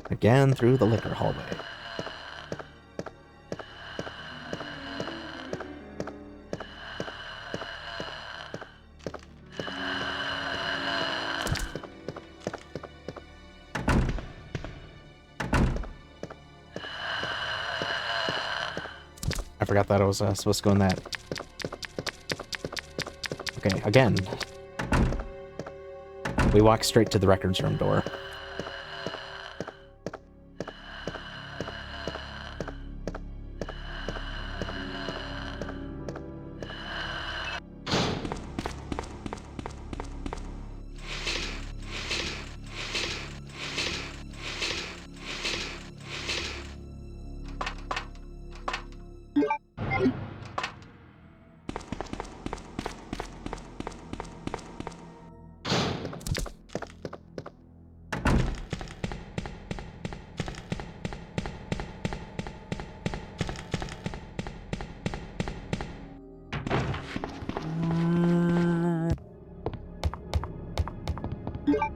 Again through the liquor hallway. I forgot that I was supposed to go in that. Okay, again. We walk straight to the records room door.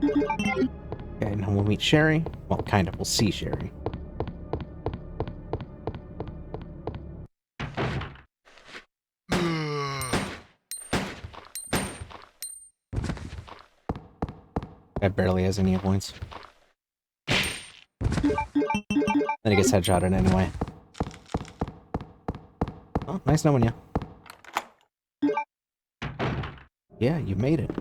Okay, now we'll meet Sherry. Well, kind of. We'll see Sherry. That barely has any points. Then he gets headshotted anyway. Oh, nice knowing you. Yeah, you made it.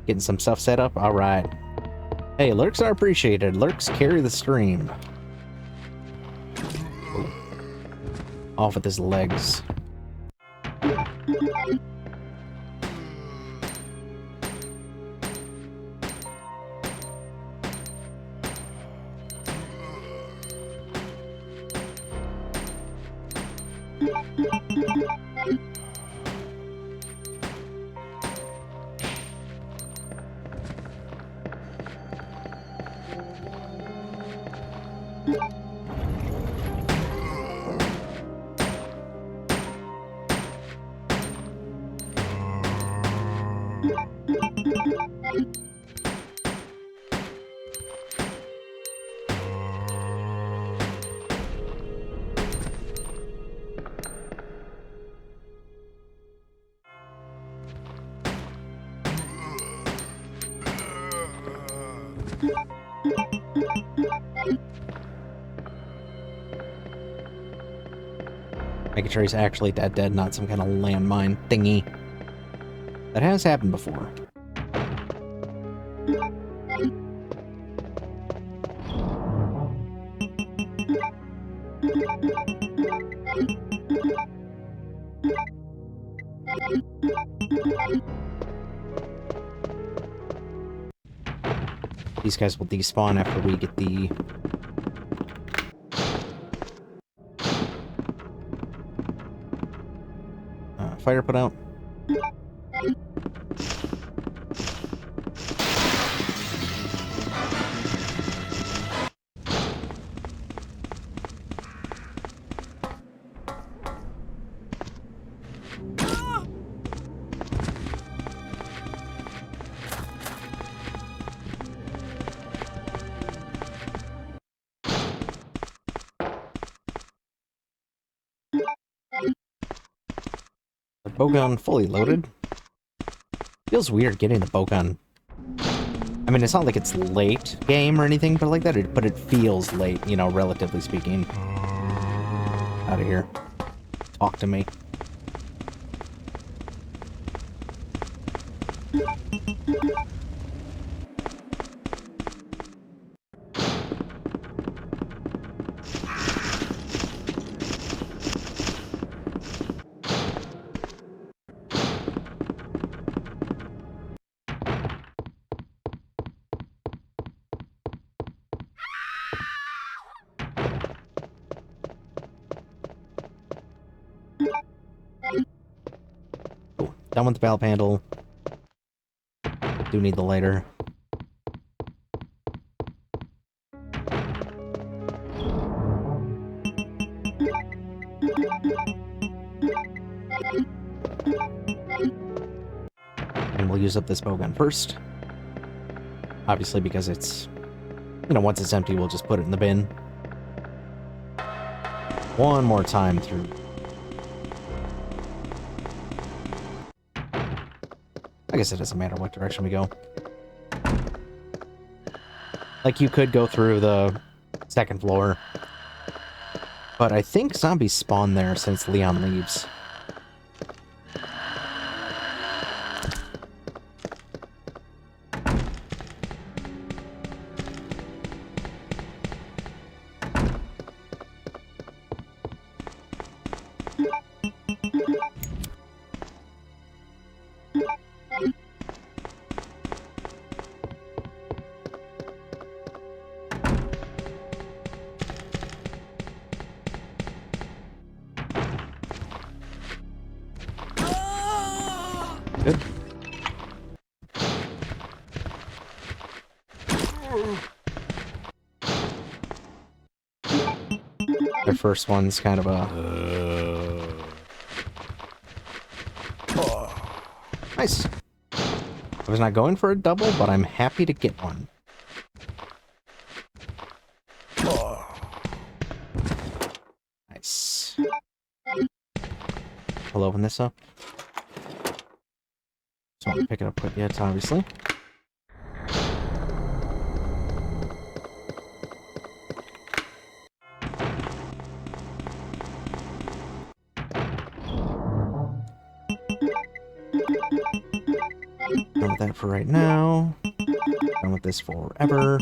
Getting some stuff set up? Alright. Hey, lurks are appreciated. Lurks carry the stream. Ooh. Off with his legs. Making sure he's actually dead, not some kind of landmine thingy. That has happened before. These guys will despawn after we get the... fire put out. The bowgun fully loaded. Feels weird getting the bowgun. I mean, it's not like it's late game or anything, but like that. But it feels late, you know, relatively speaking. Out of here. Talk to me. Done with the valve handle. Do need the lighter. And we'll use up this bowgun first. Obviously, because it's, you know, once it's empty, we'll just put it in the bin. One more time through. I guess it doesn't matter what direction we go. Like, you could go through the second floor. But I think zombies spawn there since Leon leaves. Good. Their first one's kind of a... Nice. I was not going for a double, but I'm happy to get one. Nice. I'll open this up. Just want to pick it up quick yet, obviously. Done with that for right now. Done with this forever.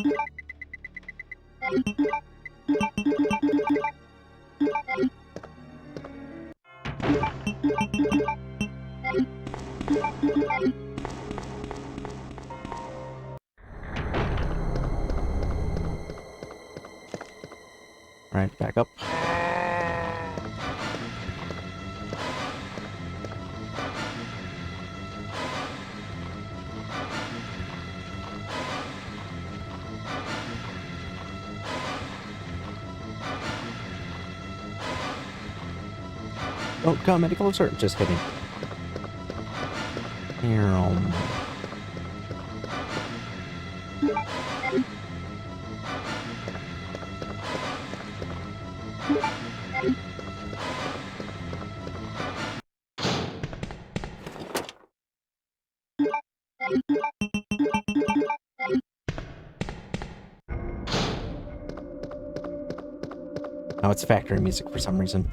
Alright, back up. Don't come any closer. Just kidding. Here. Now it's factory music for some reason.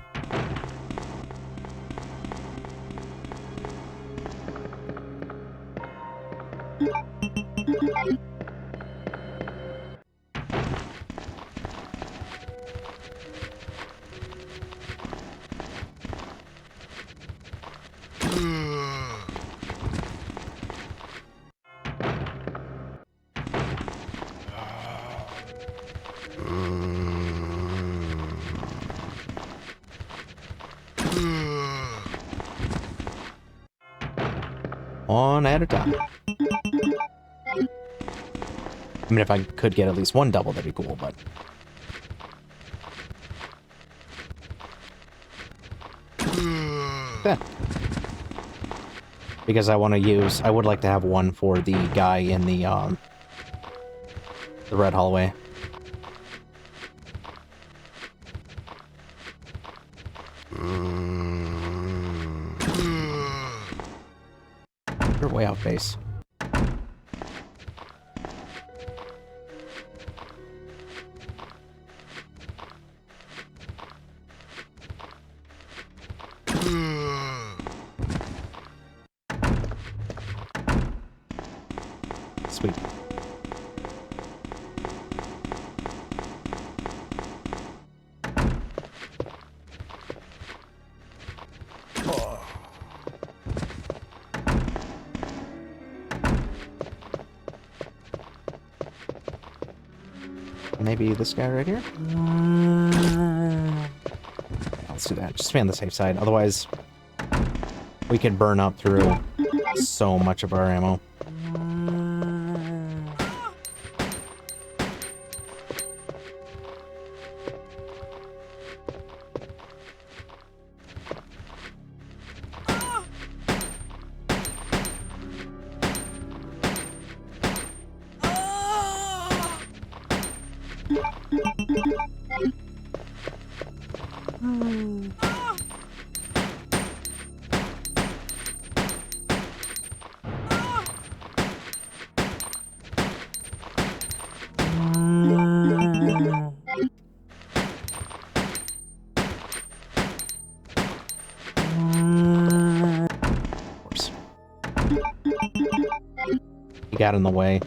One at a time. I mean, if I could get at least one double, that'd be cool, but... Yeah. Because I want to use... I would like to have one for the guy in the red hallway. You're way off base. Sweet. Maybe this guy right here? Let's do that. Just be on the safe side. Otherwise, we could burn up through so much of our ammo. He got in the way.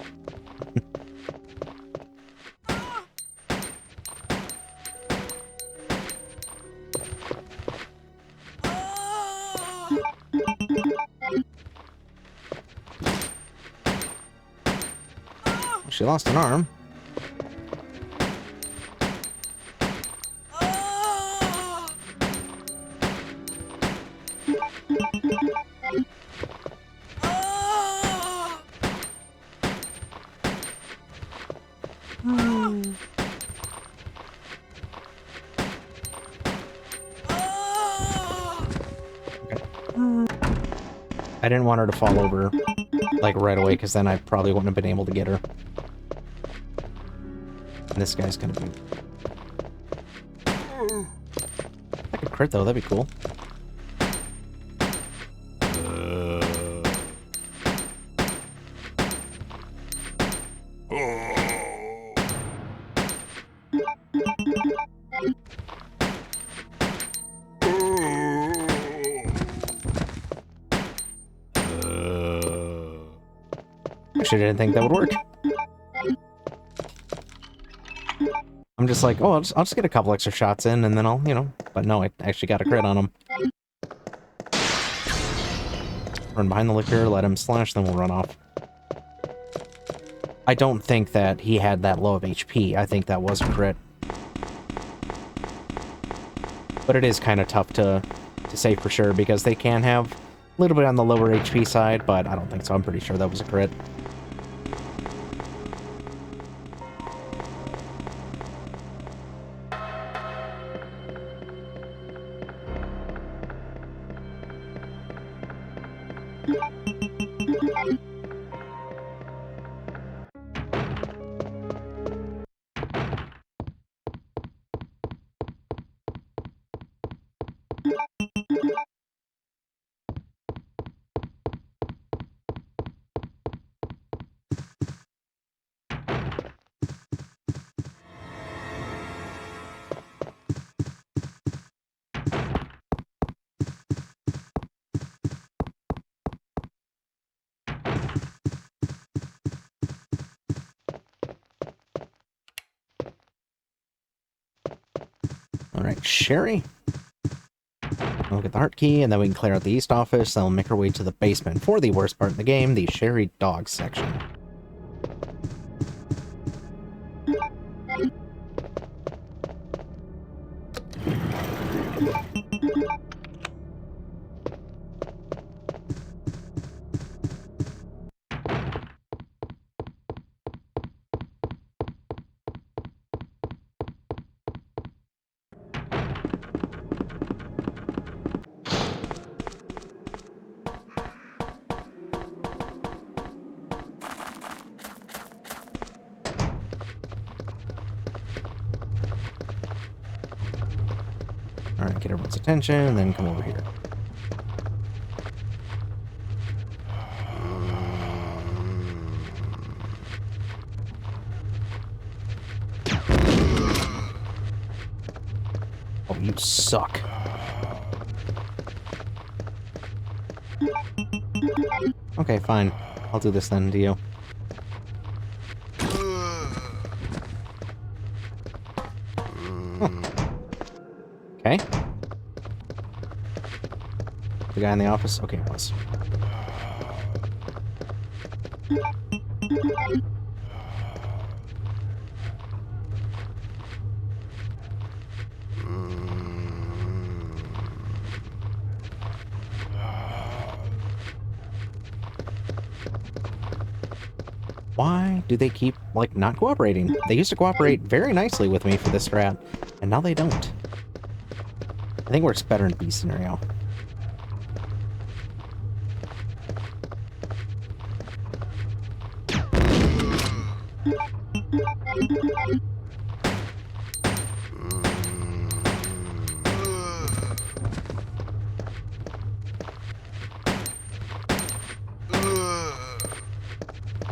She lost an arm. I didn't want her to fall over, like, right away, because then I probably wouldn't have been able to get her. And this guy's gonna be... I could crit, though. That'd be cool. Actually, I didn't think that would work. I'm just like, oh, I'll just get a couple extra shots in, and then I'll, you know... But no, I actually got a crit on him. Run behind the liquor, let him slash, then we'll run off. I don't think that he had that low of HP. I think that was a crit. But it is kind of tough to say for sure, because they can have a little bit on the lower HP side, but I don't think so. I'm pretty sure that was a crit. Alright, Sherry. We'll get the heart key, and then we can clear out the east office, and we'll make our way to the basement for the worst part of the game, the Sherry dog section. get everyone's attention, and then come over here. Oh, you suck. Okay, fine. I'll do this then to you. Huh. Okay. The guy in the office? Okay, it was. Why do they keep, like, not cooperating? They used to cooperate very nicely with me for this strat, and now they don't. I think it works better in B scenario.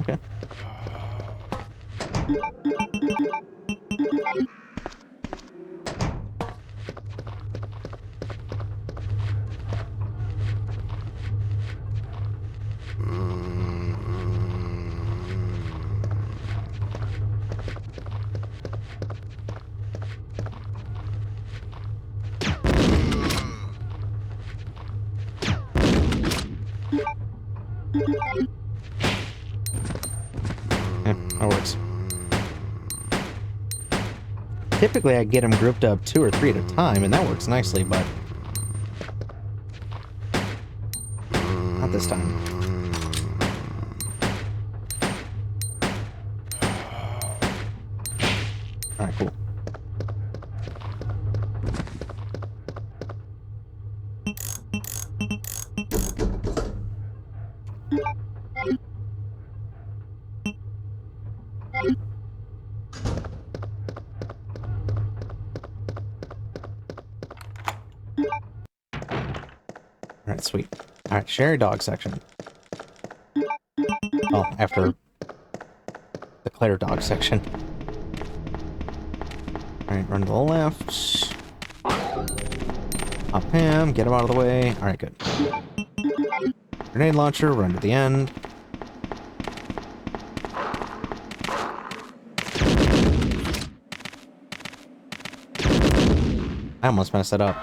Okay. Yeah, that works. Typically, I get them grouped up 2 or 3 at a time, and that works nicely, but not this time. Alright, cool. Alright, sweet. Alright, share dog section. Oh, after the Claire dog section. Alright, run to the left. Up him, get him out of the way. Alright, good. Grenade launcher, run to the end. I almost messed it up.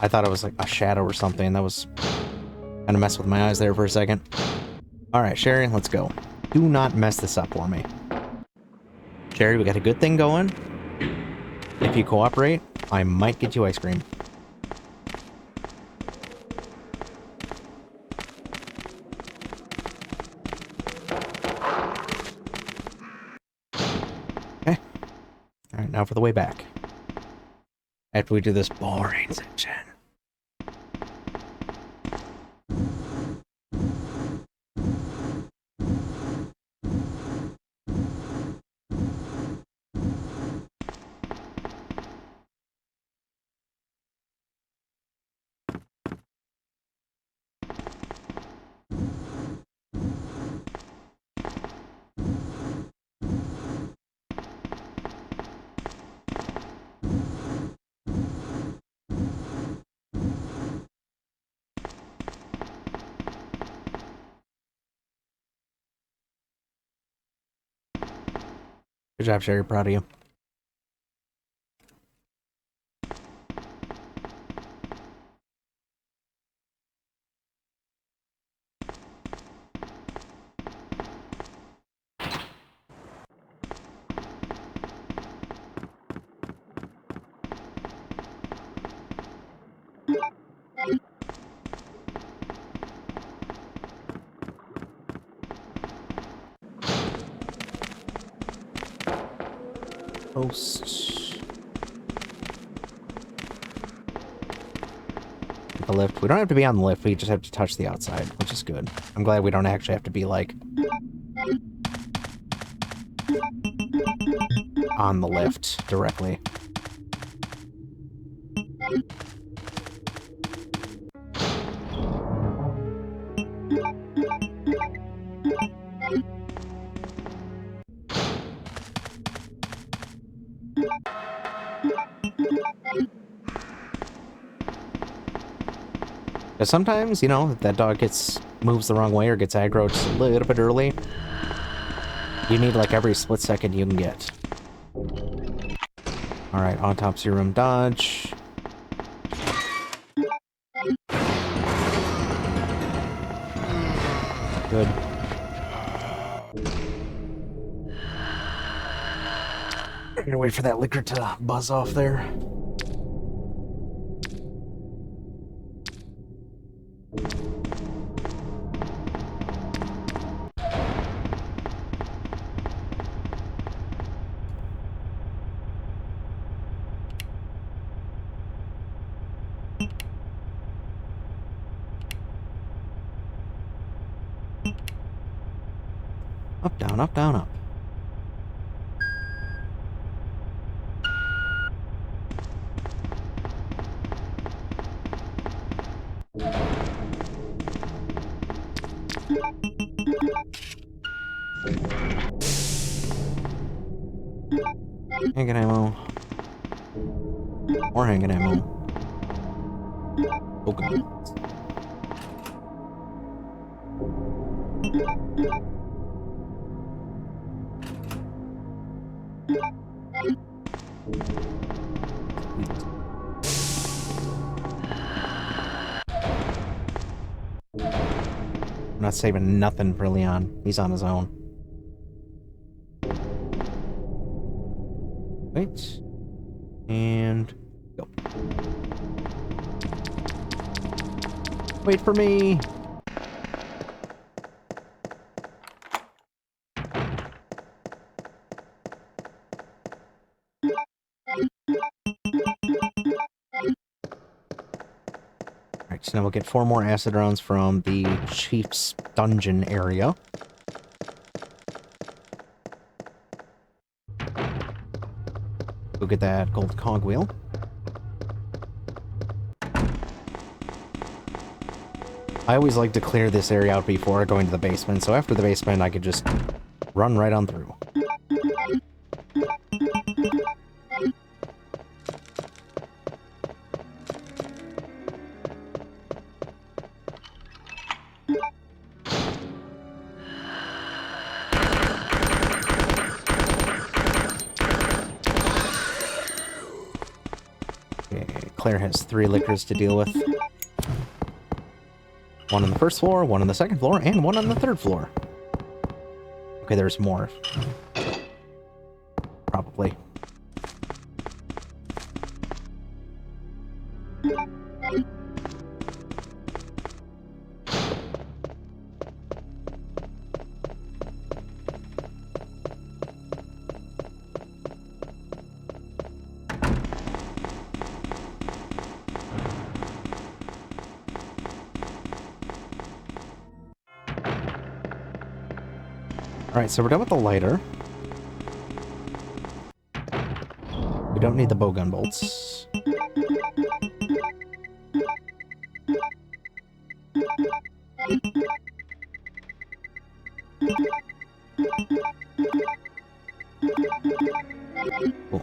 I thought it was like a shadow or something. That was kind of messed with my eyes there for a second. Alright, Sherry, let's go. Do not mess this up for me. Sherry, we got a good thing going. If you cooperate, I might get you ice cream. Okay. Alright, now for the way back. After we do this boring section. Good job, Sherry. Proud of you. Post. The lift. We don't have to be on the lift, we just have to touch the outside, which is good. I'm glad we don't actually have to be, like, on the lift directly. But sometimes, you know, if that dog moves the wrong way or gets aggro just a little bit early, you need like every split second you can get. Alright, autopsy room dodge. Good. I'm gonna wait for that liquor to buzz off there. Up, down, up, down, up. Hanging ammo. More hanging ammo. Okay. I'm not saving nothing for Leon. He's on his own. Wait. And go. Wait for me. Alright, so now we'll get 4 more acid rounds from the Chief's dungeon area. Go get that gold cogwheel. I always like to clear this area out before going to the basement, so after the basement I could just run right on through. Claire has 3 liquors to deal with. 1 on the first floor, 1 on the second floor, and 1 on the third floor. Okay, there's more. Probably. Alright, so we're done with the lighter. We don't need the bowgun bolts. Cool.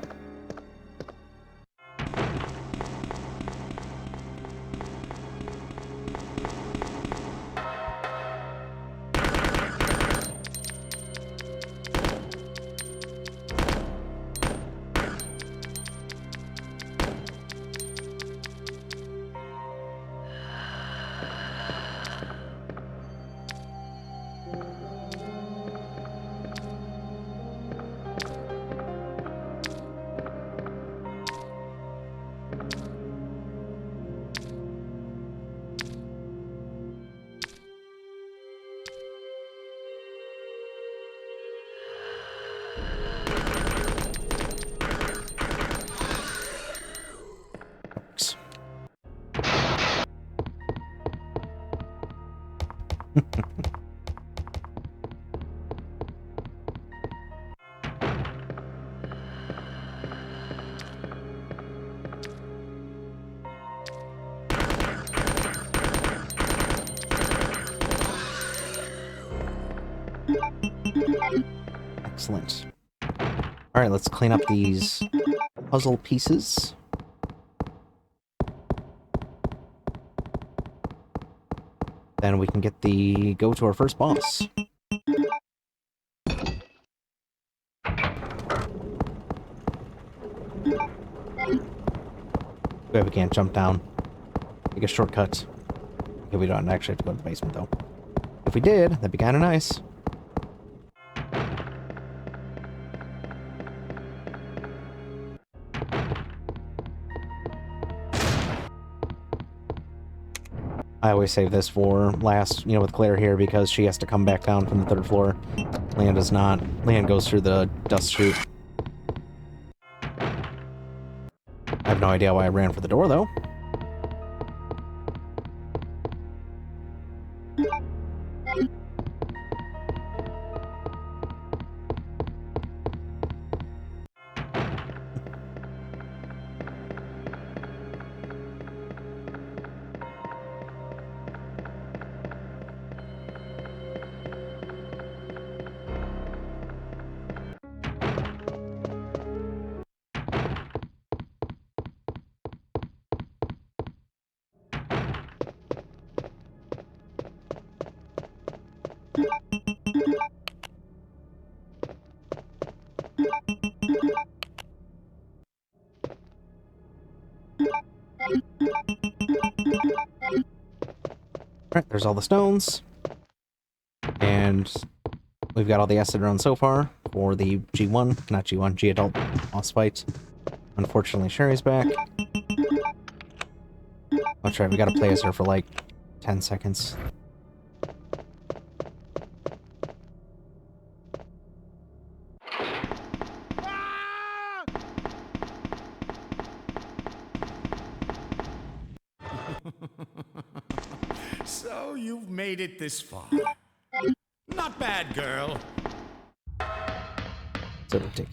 Excellent. Alright, let's clean up these puzzle pieces. then we can go to our first boss. We can't jump down. Take a shortcut. Okay, we don't actually have to go to the basement, though. If we did, that'd be kind of nice. I always save this for last, you know, with Claire here, because she has to come back down from the 3rd floor. Leanne does not. Leanne goes through the dust chute. I have no idea why I ran for the door, though. Alright, there's all the stones. And we've got all the acid rounds so far for the G1, not G1, G-Adult boss fight. Unfortunately, Sherry's back. That's right, we gotta play as her for like 10 seconds. So you've made it this far. Not bad, girl. So ridiculous.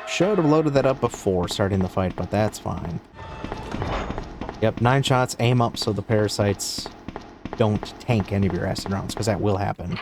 Should have loaded that up before starting the fight, but that's fine. Yep, 9 shots, aim up so the parasites don't tank any of your acid rounds, because that will happen.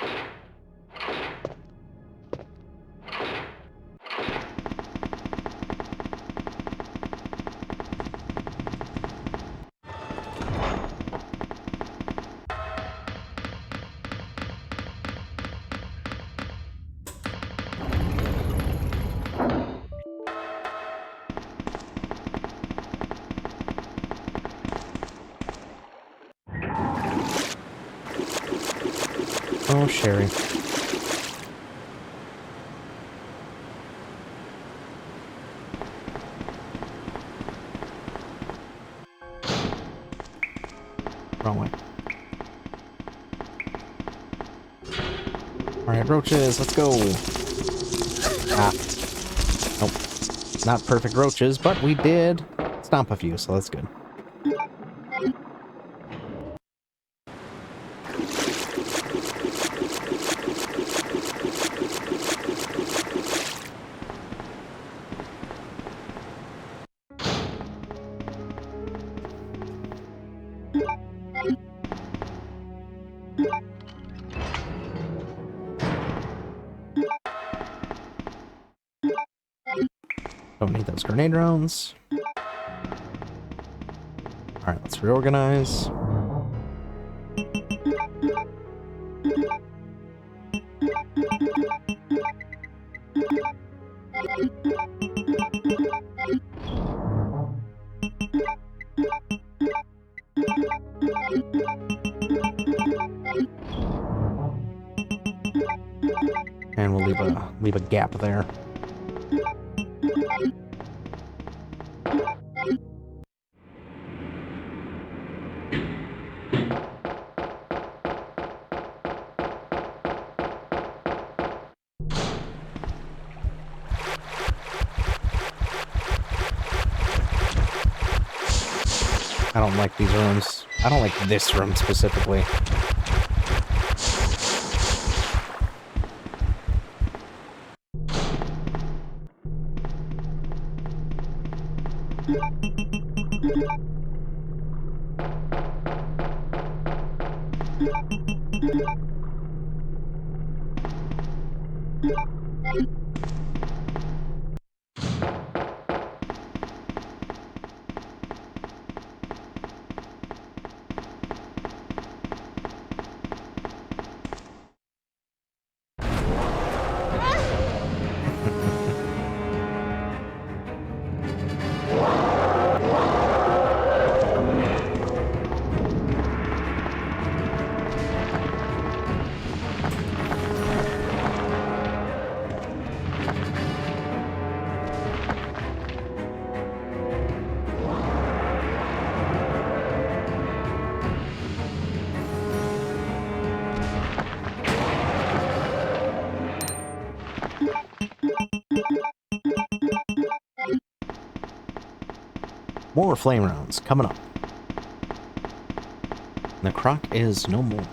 Oh, Sherry. Wrong way. Alright, roaches, let's go. Ah. Nope. Not perfect roaches, but we did stomp a few, so that's good. Don't need those grenade rounds. Alright, let's reorganize. And we'll leave a gap there. I don't like these rooms. I don't like this room specifically. More flame rounds coming up. And the croc is no more.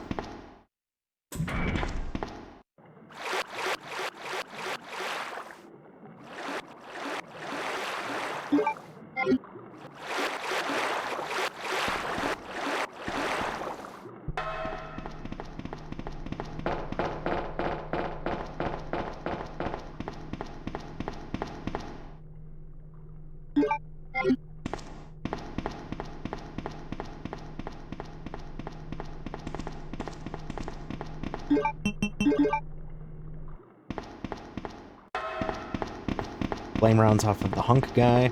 Flame rounds off of the hunk guy.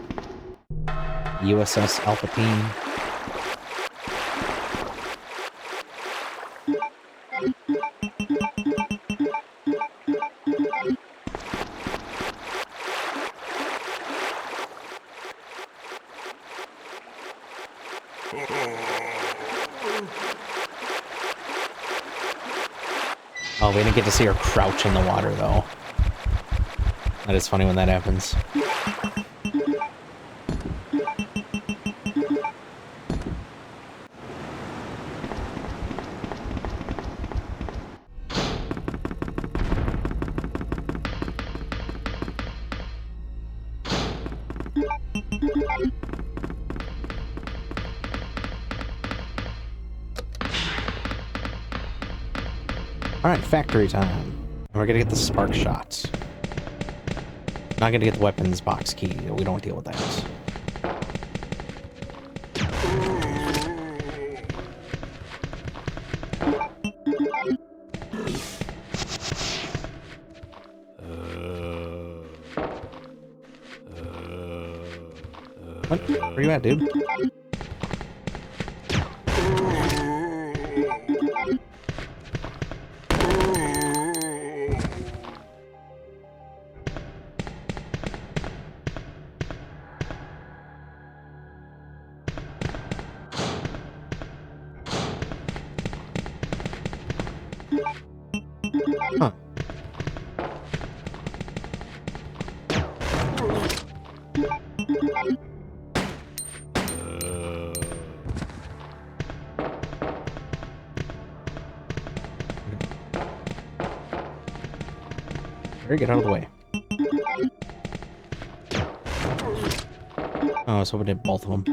USS Alphatine. Oh, we didn't get to see her crouch in the water, though. That is funny when that happens. Alright, factory time. We're gonna get the spark shots. Not gonna get the weapons box key. We don't deal with that. What? Where you at, dude? Huh. Very get out of the way. Oh, so we did both of them.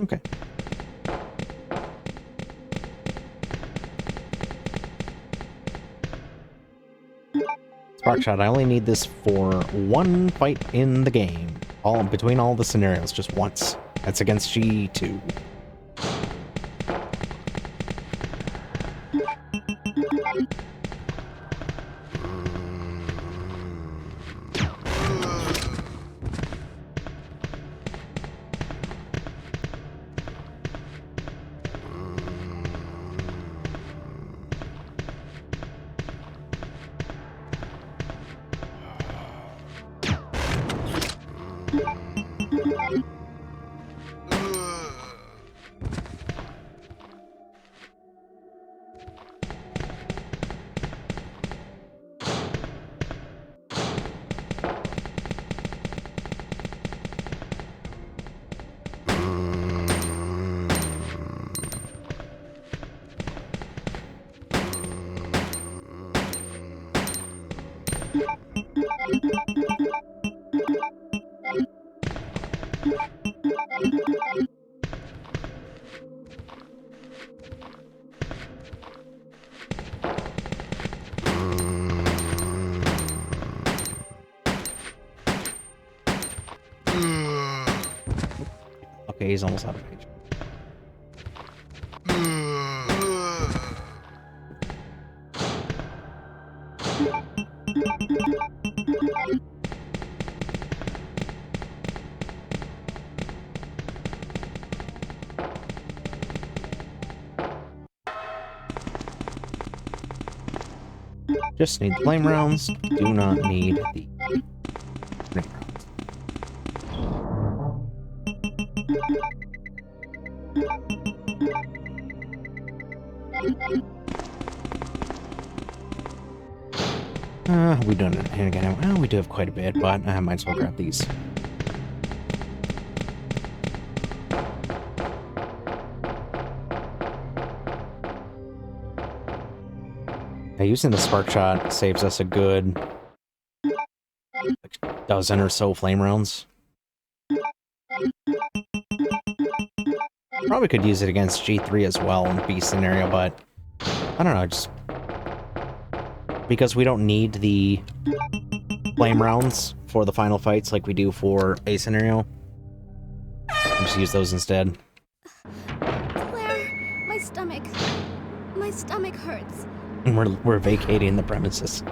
Okay. Spark shot, I only need this for one fight in the game. Between all the scenarios, just once. That's against G2. Okay, he's almost out of range. Just need the flame rounds. Do not need the grenade rounds. We don't again. Well, we do have quite a bit, but I might as well grab these. Using the spark shot saves us a good like, dozen or so flame rounds. Probably could use it against G3 as well in B scenario, but I don't know, just because we don't need the flame rounds for the final fights like we do for A scenario. I'll just use those instead. Claire, my stomach hurts. And we're vacating the premises.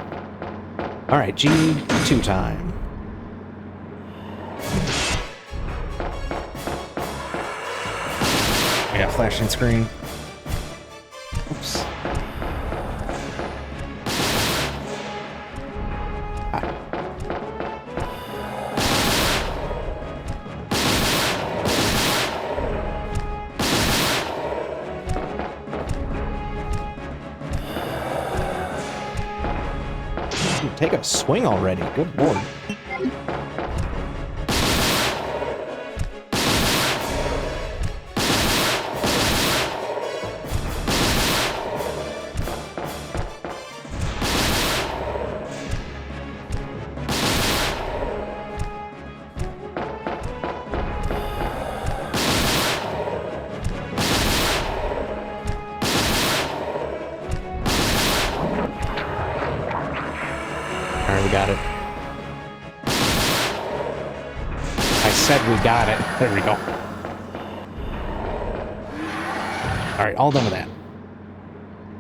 Alright, G2 time. I got flashing screen. Oops. Take a swing already. Good lord. Got it. I said we got it. There we go. Alright, all done with that.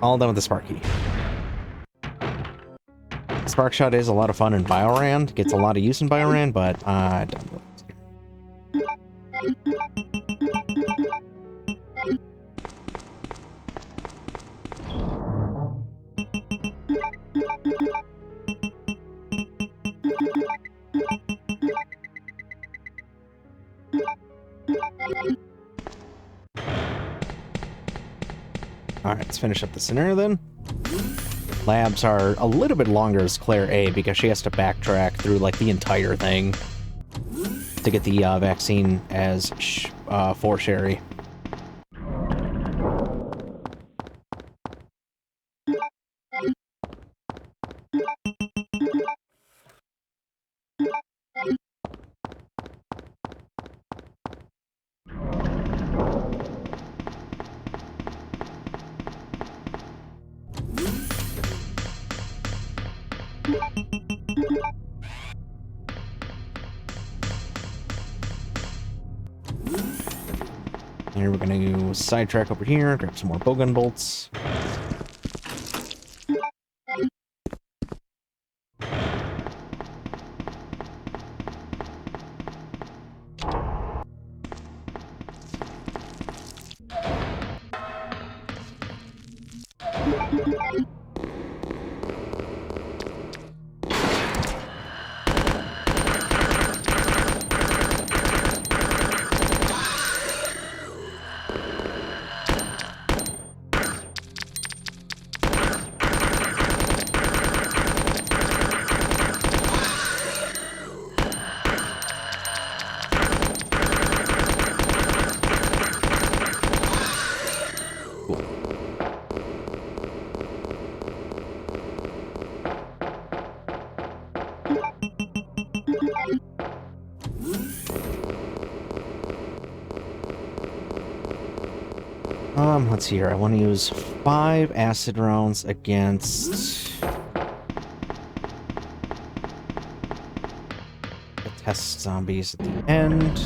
All done with the Sparky. Spark Shot is a lot of fun in Biorand. Gets a lot of use in Biorand, but I don't know. Alright, let's finish up the scenario then. Labs are a little bit longer as Claire A because she has to backtrack through like the entire thing to get the vaccine as for Sherry. Here we're gonna go sidetrack over here, grab some more bowgun bolts. Let's see here. I want to use 5 acid rounds against the test zombies at the end.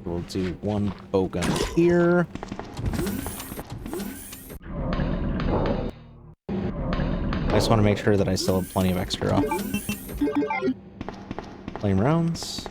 We'll do 1 bowgun here. I just want to make sure that I still have plenty of extra flame rounds.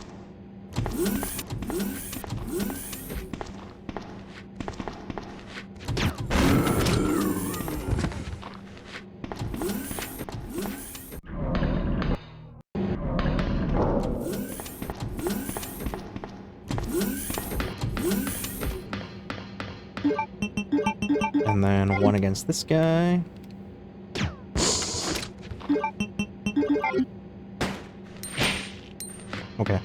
And then 1 against this guy. Okay.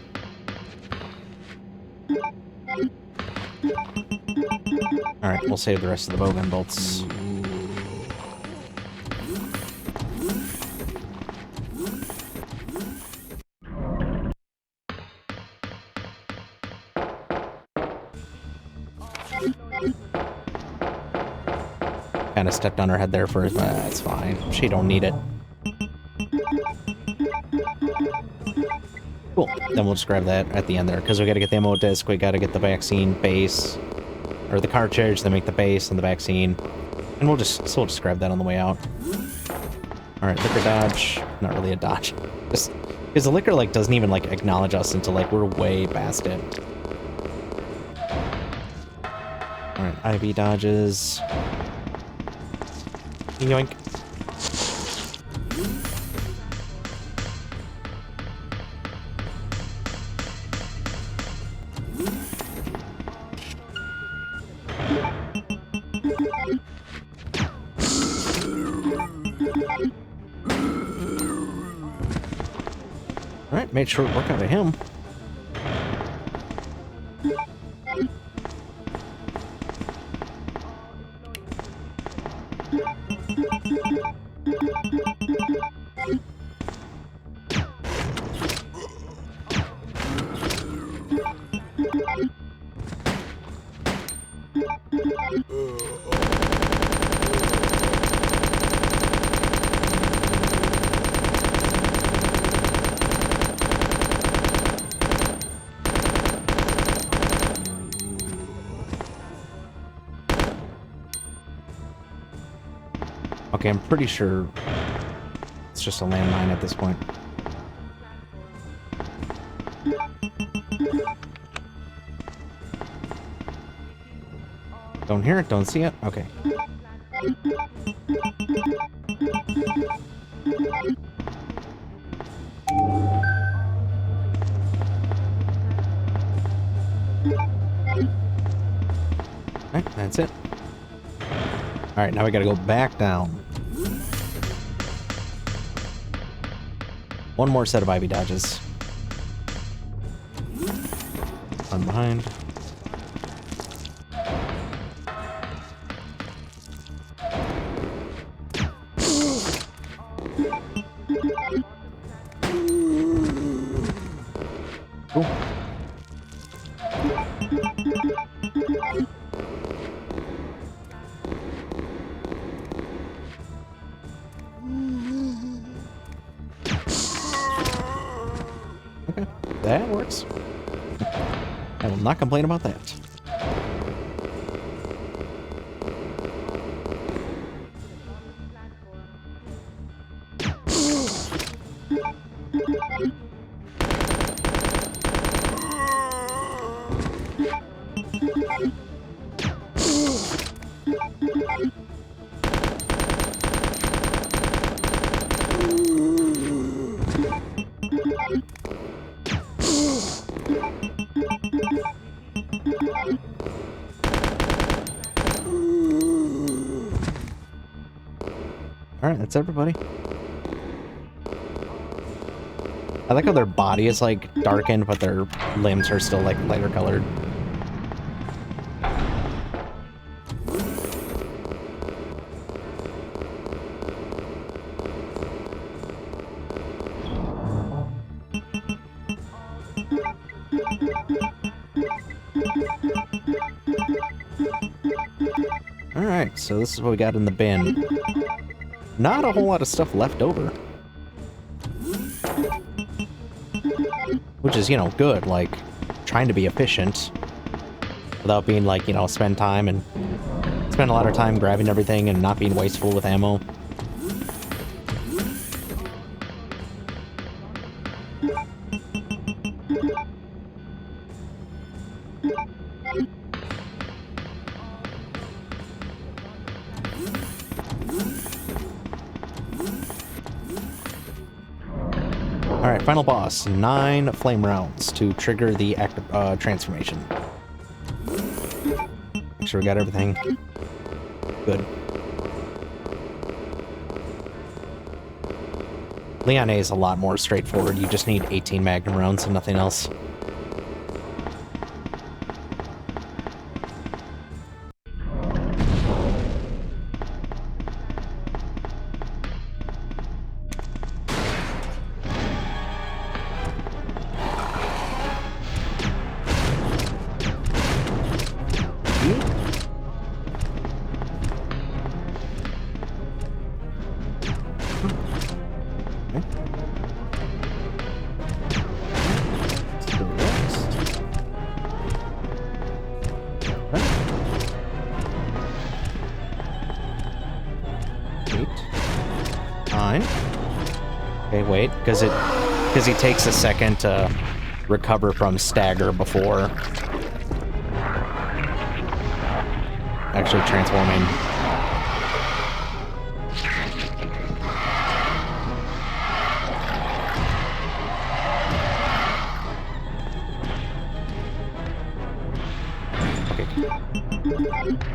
Alright, we'll save the rest of the bowgun bolts. Kind of stepped on her head there first, but that's fine. She don't need it. Cool. Then we'll just grab that at the end there, because we gotta get the ammo disc, we gotta get the vaccine base, or the cartridge, then make the base and the vaccine, and we'll just grab that on the way out. All right, liquor dodge. Not really a dodge, just because the liquor like doesn't even like acknowledge us until like we're way past it. All right, IV dodges. Yoink. Alright, made short work out of him. Okay, I'm pretty sure it's just a landmine at this point. Don't hear it, don't see it? Okay. Alright, that's it. Alright, now we gotta go back down. 1 more set of IV dodges. Run behind. Cool. Okay, that works. I will not complain about that. Alright, that's everybody. I like how their body is like darkened, but their limbs are still like lighter colored. Alright, so this is what we got in the bin. Not a whole lot of stuff left over. Which is, you know, good, like, trying to be efficient. Without being like, you know, spend a lot of time grabbing everything and not being wasteful with ammo. Alright, final boss. 9 flame rounds to trigger the active transformation. Make sure we got everything. Good. Leon A is a lot more straightforward. You just need 18 magnum rounds and nothing else. Okay, wait, because he takes a second to recover from stagger before actually transforming. Okay.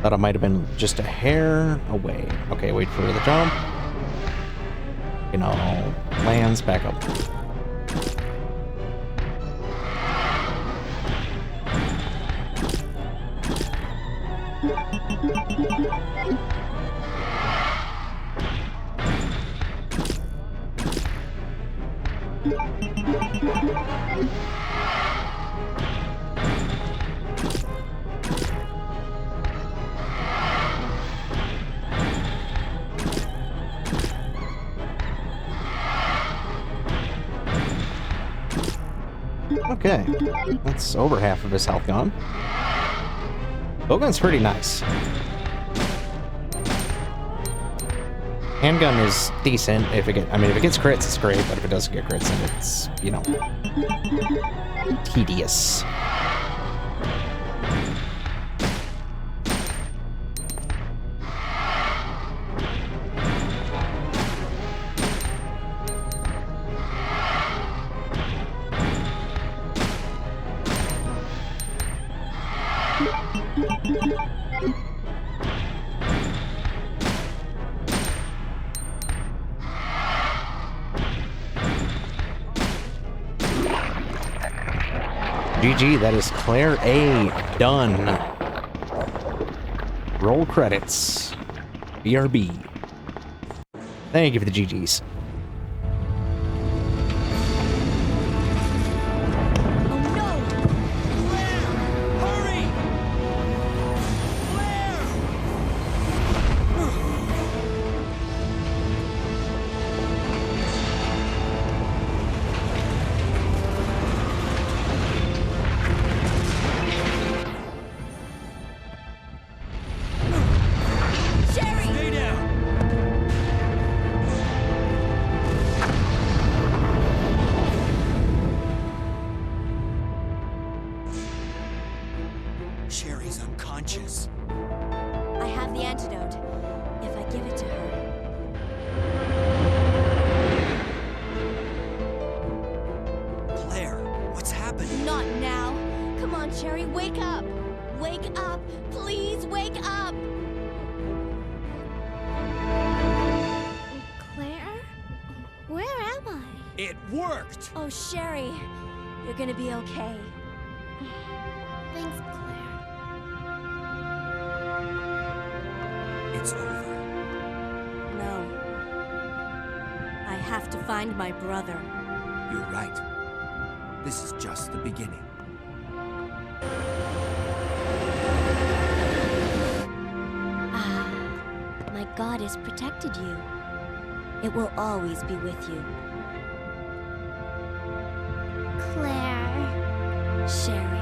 Thought it might have been just a hair away. Okay, wait for the jump. You know, lands back up. Okay, that's over half of his health gone. Bowgun's pretty nice. Handgun is decent if it if it gets crits, it's great, but if it doesn't get crits, then it's, you know, tedious. GG, that is Claire A. done. Roll credits. BRB. Thank you for the GGs. Sherry's unconscious. I have the antidote, if I give it to her. Claire, what's happening? Not now. Come on, Sherry, wake up. Wake up. Please wake up. Claire? Where am I? It worked! Oh, Sherry, you're gonna be okay. Thanks, Claire. It's over. No. I have to find my brother. You're right. This is just the beginning. Ah. My goddess protected you. It will always be with you. Claire. Sherry.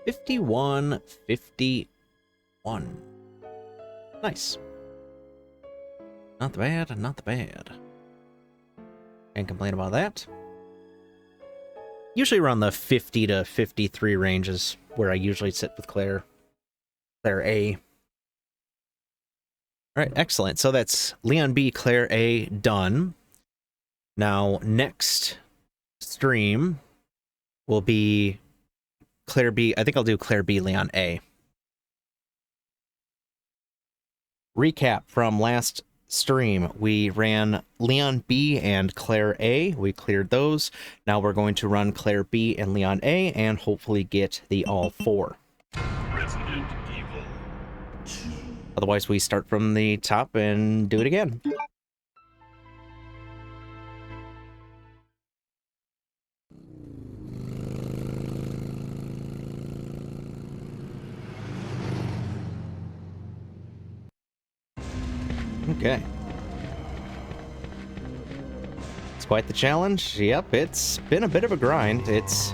$51.51. Nice. Not bad, not bad. Can't complain about that. Usually around the 50 to 53 ranges where I usually sit with Claire. Claire A. Alright, excellent. So that's Leon B, Claire A done. Now, next stream will be Claire B. I think I'll do Claire B, Leon A. Recap from last stream. We ran Leon B and Claire A. We cleared those. Now we're going to run Claire B and Leon A and hopefully get the all four. Resident Evil 2. Otherwise, we start from the top and do it again. Okay. It's quite the challenge. Yep, it's been a bit of a grind. It's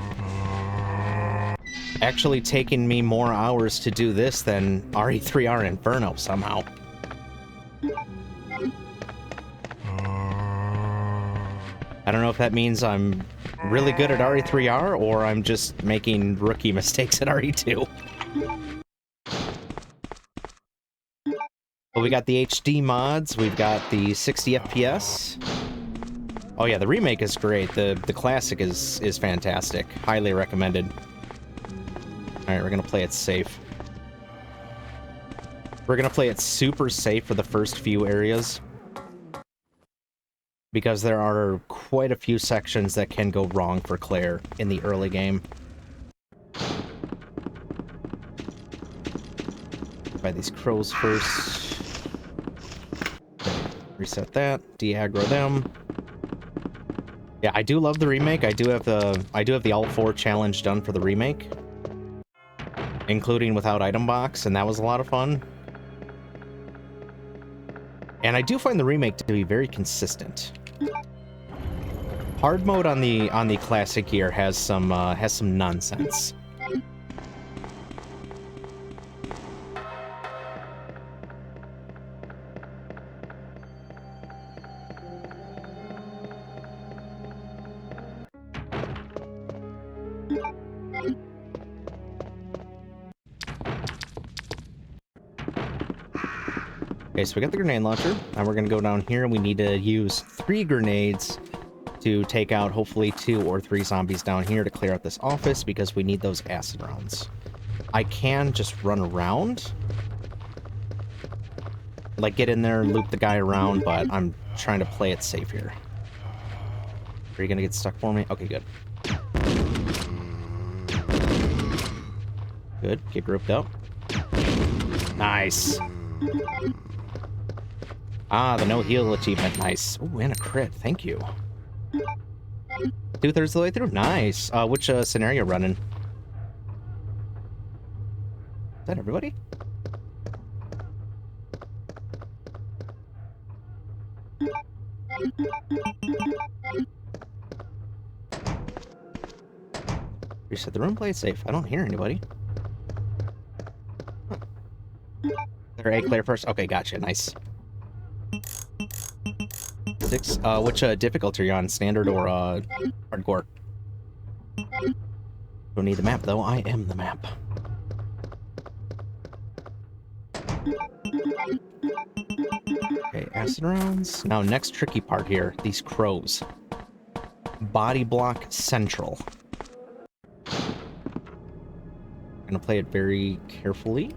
actually taken me more hours to do this than RE3R Inferno somehow. I don't know if that means I'm really good at RE3R or I'm just making rookie mistakes at RE2. But we got the HD mods, we've got the 60 FPS. Oh yeah, the remake is great. The classic is fantastic. Highly recommended. Alright, we're gonna play it safe. We're gonna play it super safe for the first few areas, because there are quite a few sections that can go wrong for Claire in the early game. Buy these crows first. Reset that. De-aggro them. Yeah, I do love the remake. I do have the all 4 challenge done for the remake, including without item box, and that was a lot of fun. And I do find the remake to be very consistent. Hard mode on the classic gear has some nonsense. Okay, so we got the grenade launcher. Now we're gonna go down here and we need to use 3 grenades to take out hopefully 2 or 3 zombies down here to clear out this office, because we need those acid rounds. I can just run around, like get in there and loop the guy around, but I'm trying to play it safe here. Are you gonna get stuck for me? Okay, good. Good, get grouped up. Nice. Ah, the no heal achievement, nice. Ooh, and a crit, thank you. 2/3 of the way through, nice. Which scenario running? Is that everybody? Reset the room, play it safe. I don't hear anybody. Huh. They're A Claire first. Okay, gotcha, nice. 6. Which difficulty are you on? Standard or hardcore? Don't need the map though. I am the map. Okay, acid rounds. Now, next tricky part here. These crows. Body block central. Gonna play it very carefully.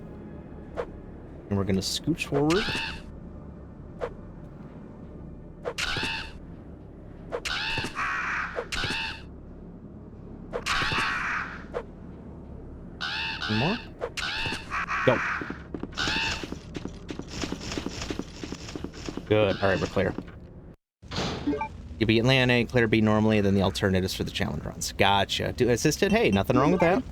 And we're gonna scooch forward. More. Go. Good. All right, we're clear. You beat land A, clear B normally, then the alternatives for the challenge runs. Gotcha. Do assisted? Hey, nothing wrong with that.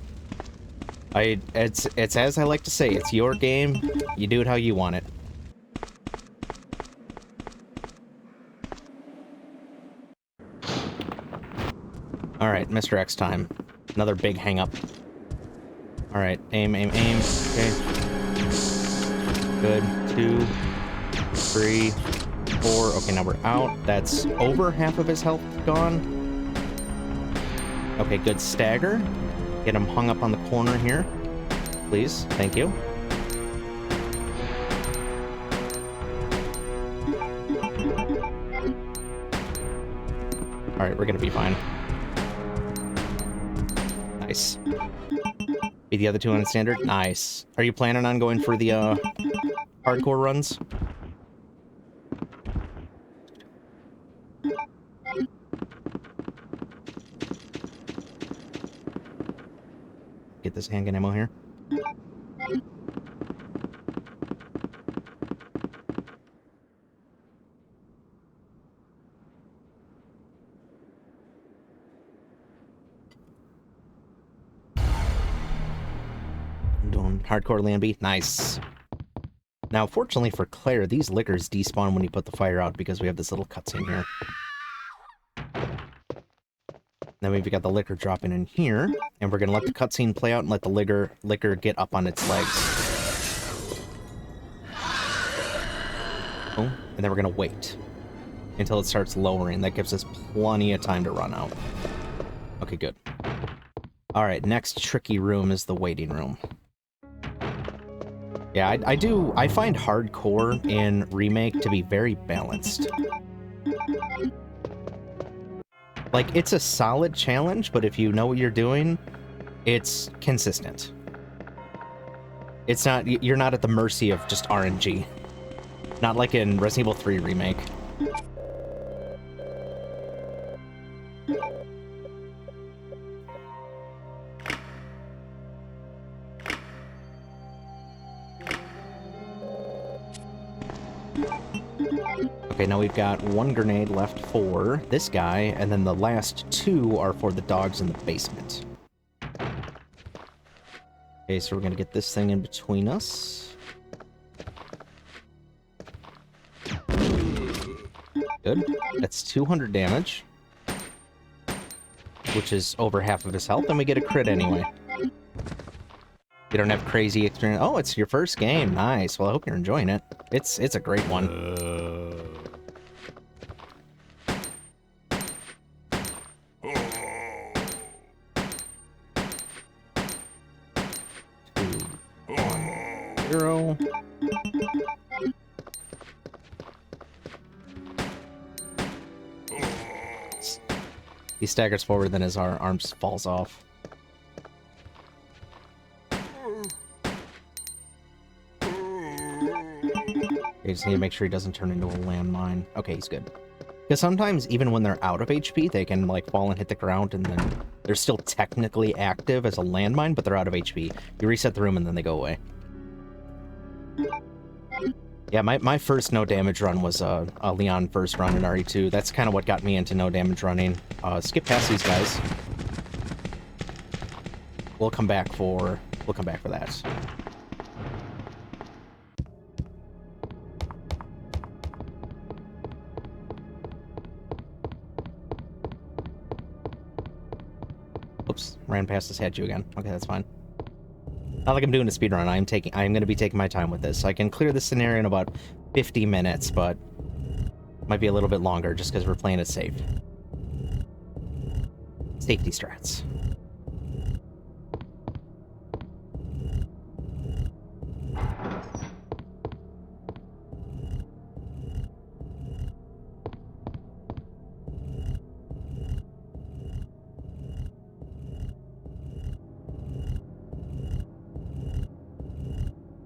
It's as I like to say, it's your game. You do it how you want it. All right, Mr. X time. Another big hang up. All right, aim, aim, aim. Okay. Good. 2, 3, 4. Okay, now we're out. That's over half of his health gone. Okay, good. Stagger. Get him hung up on the corner here. Please. Thank you. All right, we're gonna be fine. Nice. Be the other 2 on standard? Nice. Are you planning on going for the hardcore runs? Get this handgun ammo here. Hardcore land B. Nice. Now, fortunately for Claire, these liquors despawn when you put the fire out because we have this little cutscene here. Then we've got the liquor dropping in here, and we're gonna let the cutscene play out and let the liquor get up on its legs. Oh, and then we're gonna wait until it starts lowering. That gives us plenty of time to run out. Okay, good. All right, next tricky room is the waiting room. Yeah, I find hardcore in Remake to be very balanced. Like, it's a solid challenge, but if you know what you're doing, it's consistent. It's not, you're not at the mercy of just RNG. Not like in Resident Evil 3 Remake. Okay, now we've got one grenade left for this guy, and then the last two are for the dogs in the basement. Okay, so we're gonna get this thing in between us. Good. That's 200 damage, which is over half of his health, and we get a crit anyway. You don't have crazy experience. Oh, it's your first game. Nice. Well, I hope you're enjoying it. It's a great one. Zero. He staggers forward, then his arms falls off. You just need to make sure he doesn't turn into a landmine. Okay, he's good. Because sometimes, even when they're out of HP, they can, like, fall and hit the ground, and then they're still technically active as a landmine, but they're out of HP. You reset the room, and then they go away. Yeah, my first no damage run was a Leon first run in RE2. That's kind of what got me into no damage running. Skip past these guys. We'll come back for that. Oops, ran past his statue again. Okay, that's fine. Not like I'm doing a speedrun. I'm going to be taking my time with this. I can clear this scenario in about 50 minutes, but might be a little bit longer just because we're playing it safe. Safety strats.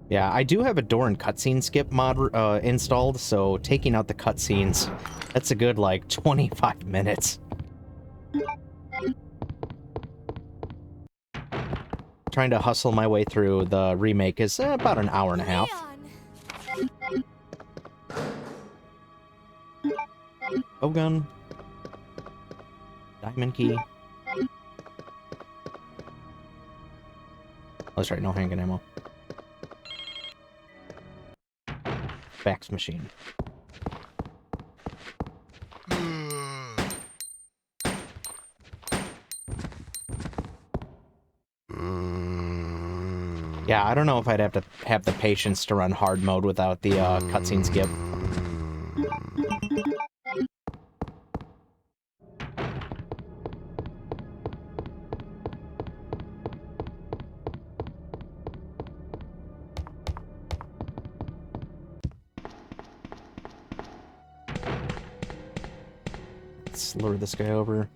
Yeah, I do have a door and cutscene skip mod installed, so taking out the cutscenes, that's a good, like, 25 minutes. Trying to hustle my way through the remake is about an hour and a half. Bowgun. Diamond key. Oh, that's right, no handgun ammo. Fax machine. Yeah, I don't know if I'd have to have the patience to run hard mode without the cutscene skip. Let's lure this guy over.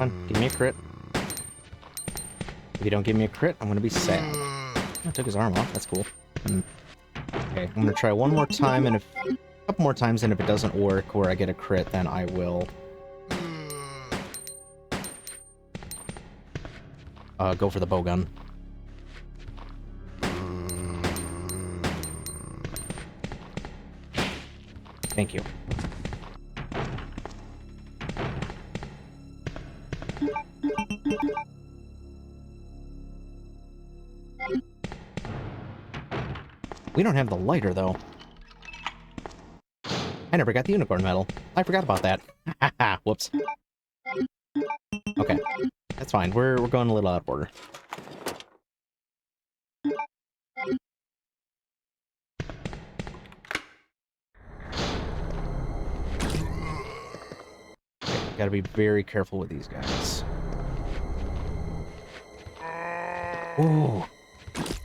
Come on, give me a crit. If you don't give me a crit, I'm gonna be sad. I took his arm off, that's cool. Okay, I'm gonna try one more time, and if a couple more times, and if it doesn't work where I get a crit, then I will go for the bowgun. Thank you. We don't have the lighter, though. I never got the unicorn medal. I forgot about that. Haha, whoops. Okay, that's fine. We're going a little out of order. Okay, gotta be very careful with these guys. Ooh.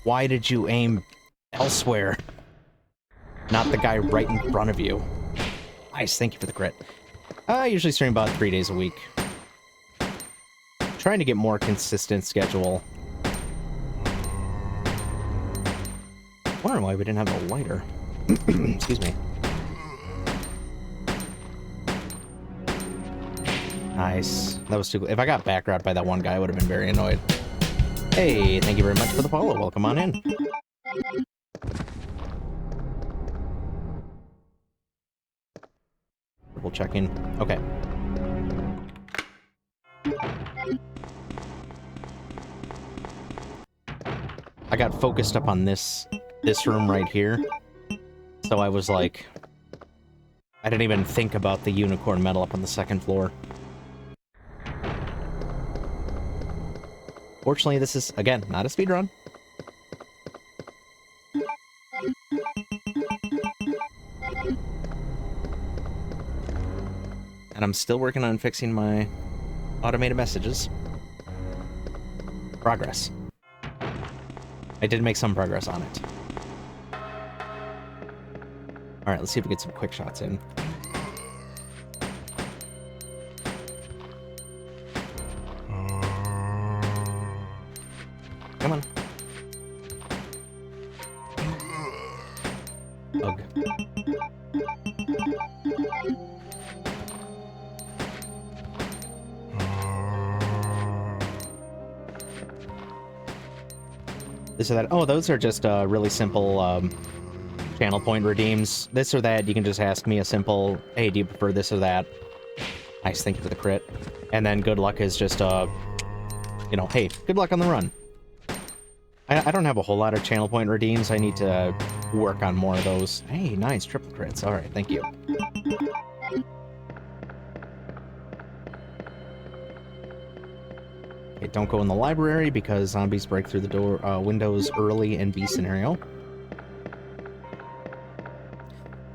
Why did you aim elsewhere? Not the guy right in front of you. Nice, thank you for the crit. I usually stream about 3 days a week. Trying to get more consistent schedule. Wondering why we didn't have a lighter. Excuse me. Nice. That was too cool. If I got background by that one guy, I would have been very annoyed. Hey, thank you very much for the follow. Welcome on in. Triple checking. Okay. I got focused up on this room right here. So I was like, I didn't even think about the unicorn medal up on the second floor. Fortunately, this is, again, not a speedrun. And I'm still working on fixing my automated messages. Progress. I did make some progress on it. Alright, let's see if we get some quick shots in. Come on. Ugh. This or that. Oh, those are just really simple channel point redeems. This or that, you can just ask me a simple, hey, do you prefer this or that? Nice, thank you for the crit. And then good luck is just, you know, hey, good luck on the run. I don't have a whole lot of channel point redeems. I need to work on more of those. Hey, nice, triple crits. All right, thank you. Okay, don't go in the library because zombies break through the door windows early in B scenario.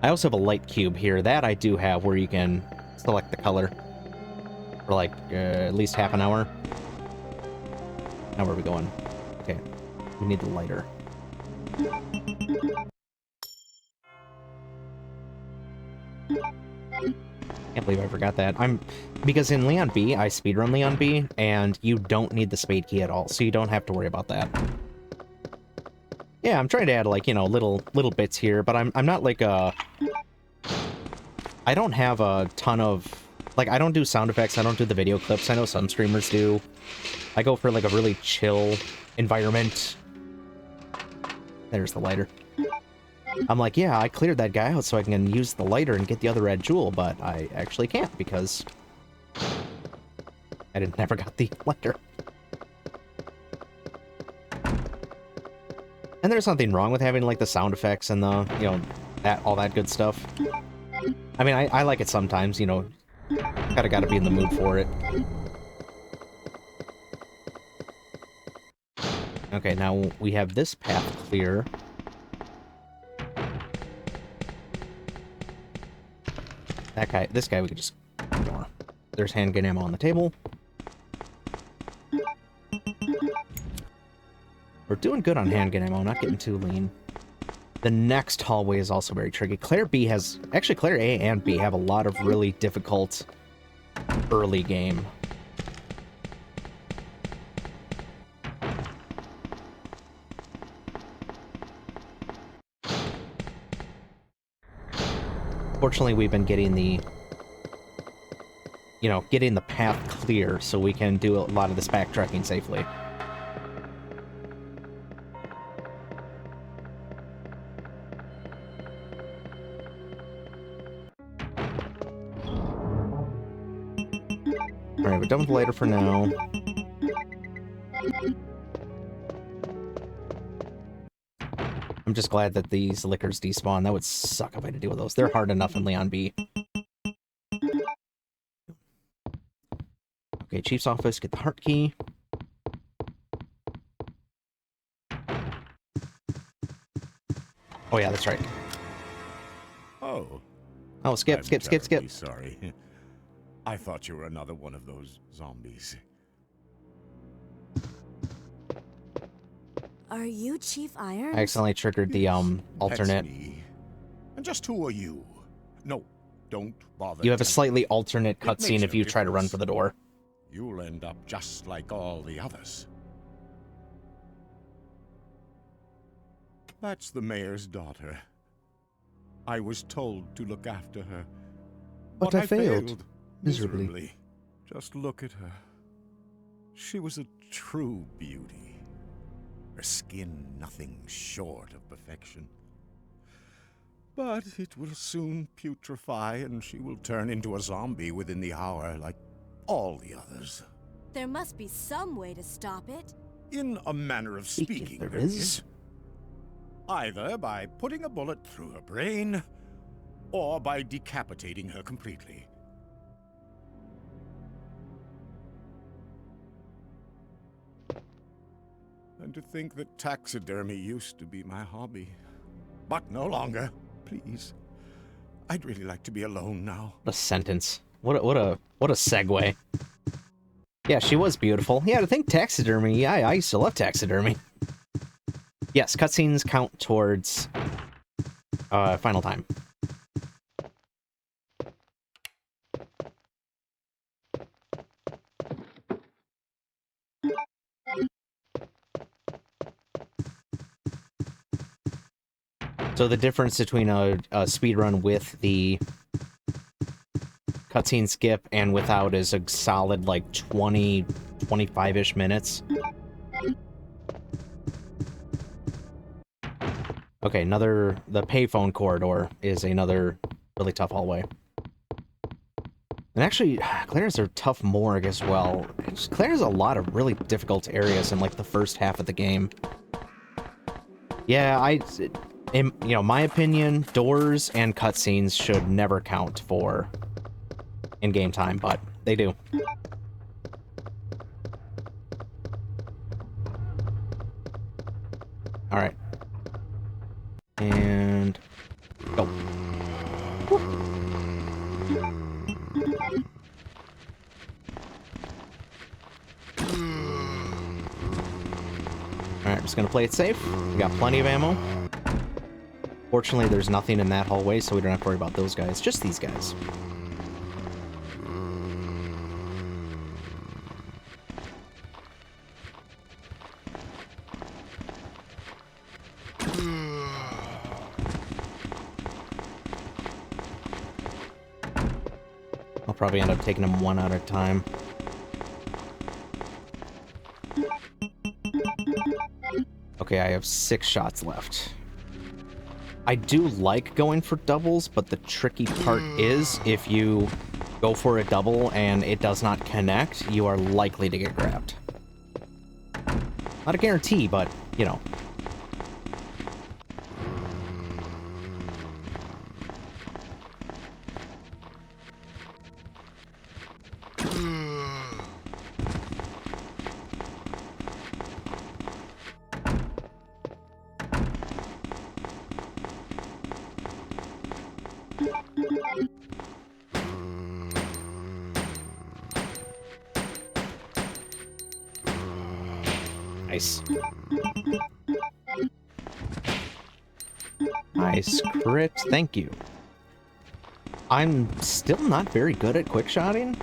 I also have a light cube here. That I do have where you can select the color for like at least half an hour. Now where are we going? Okay, we need the lighter. Can't believe I forgot that. Because in Leon B, I speedrun Leon B, and you don't need the spade key at all, so you don't have to worry about that. Yeah, I'm trying to add, like, you know, little bits here, but I'm not like a... I don't have a ton of... Like, I don't do sound effects, I don't do the video clips. I know some streamers do. I go for, like, a really chill environment. There's the lighter. I'm like, yeah, I cleared that guy out so I can use the lighter and get the other red jewel, but I actually can't because I never got the lighter. And there's nothing wrong with having, like, the sound effects and the, you know, all that good stuff. I mean, I like it sometimes, you know, gotta be in the mood for it. Okay, now we have this path clear. This guy we could just ignore. There's handgun ammo on the table. We're doing good on handgun ammo, not getting too lean. The next hallway is also very tricky. Claire B has... Actually, Claire A and B have a lot of really difficult early game. Fortunately, we've been getting the... You know, getting the path clear so we can do a lot of this backtracking safely. Alright, we're done with the lighter for now. I'm just glad that these liquors despawn. That would suck if I had to deal with those. They're hard enough in Leon B. Okay, Chief's office, get the heart key. Oh yeah, that's right. Oh. Oh, skip. Sorry. I thought you were another one of those zombies. Are you Chief Irons? I accidentally triggered the alternate. That's me. And just who are you? No, don't bother. You have a telling slightly me. alternate It makes cutscene if no you try to run difference. for the door. You'll end up just like all the others. That's the mayor's daughter. I was told to look after her. But I failed. Miserably. Miserably. Just look at her. She was a true beauty. Her skin nothing short of perfection. But it will soon putrefy, and she will turn into a zombie within the hour, like all the others. There must be some way to stop it. In a manner of speaking, there there is. is. Either by putting a bullet through her brain, or by decapitating her completely. And to think that taxidermy used to be my hobby. But no longer. Please. I'd really like to be alone now. What a sentence. What a segue. Yeah, she was beautiful. Yeah, to think taxidermy. Yeah, I used to love taxidermy. Yes, cutscenes count towards final time. So the difference between a speedrun with the cutscene skip and without is a solid, like, 20, 25-ish minutes. Okay, the payphone corridor is another really tough hallway. And actually, Claire's a tough morgue as well. Claire's a lot of really difficult areas in, like, the first half of the game. Yeah, in, you know, my opinion, doors and cutscenes should never count for in-game time, but they do. Alright. And... go. Alright, just gonna play it safe. We got plenty of ammo. Fortunately, there's nothing in that hallway, so we don't have to worry about those guys. Just these guys. I'll probably end up taking them one at a time. Okay, I have 6 shots left. I do like going for doubles, but the tricky part is if you go for a double and it does not connect, you are likely to get grabbed. Not a guarantee, but, you know. Nice. Nice crit, thank you. I'm still not very good at quickshotting.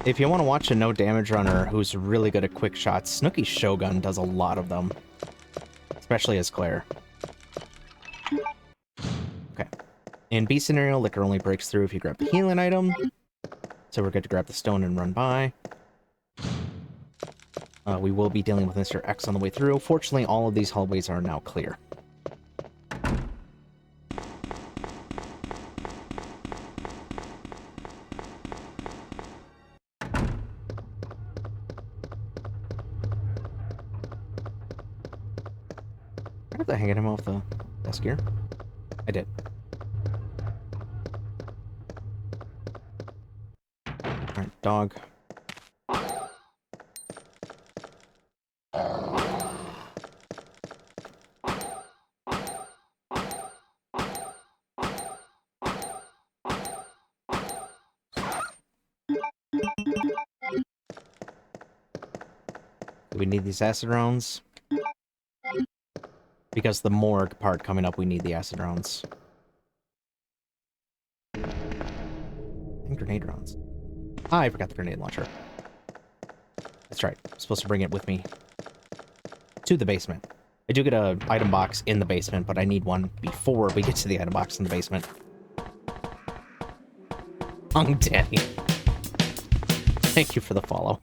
If you want to watch a no damage runner who's really good at quick shots, SnookyShogun does a lot of them. Especially as Claire. Okay. In B scenario, liquor only breaks through if you grab the healing item. So we're good to grab the stone and run by. We will be dealing with Mr. X on the way through. Fortunately, all of these hallways are now clear. I got the hang of him off the desk here. I did. Alright, dog. Do we need these acid rounds? Because the morgue part coming up, we need the acid rounds. And grenade rounds. Ah, I forgot the grenade launcher. That's right. I'm supposed to bring it with me to the basement. I do get a item box in the basement, but I need one before we get to the item box in the basement. Ung Daddy. Thank you for the follow.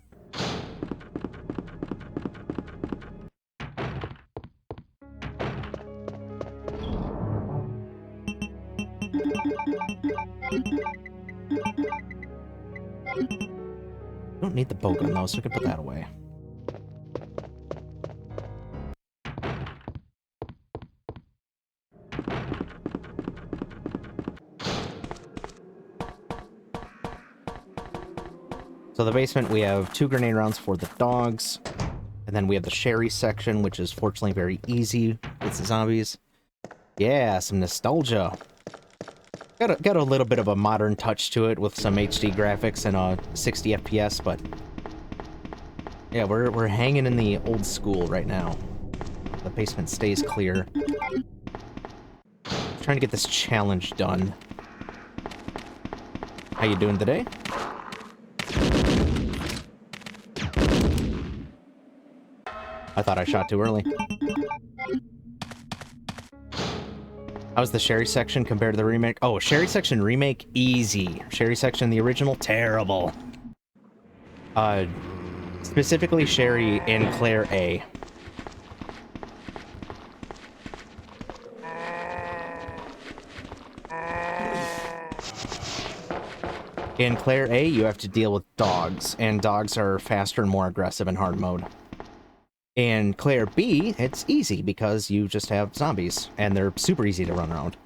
Don't need the bow gun though, so we can put that away. So the basement, we have 2 grenade rounds for the dogs, and then we have the Sherry section, which is fortunately very easy. It's the zombies. Yeah, some nostalgia. Got a little bit of a modern touch to it with some HD graphics and 60 FPS, but yeah, we're hanging in the old school right now. The basement stays clear. Trying to get this challenge done. How you doing today? I thought I shot too early. How's the Sherry section compared to the remake? Oh, Sherry section remake, easy. Sherry section, the original, terrible. Specifically Sherry and Claire A. In Claire A, you have to deal with dogs, and dogs are faster and more aggressive in hard mode. In Claire B, it's easy because you just have zombies, and they're super easy to run around.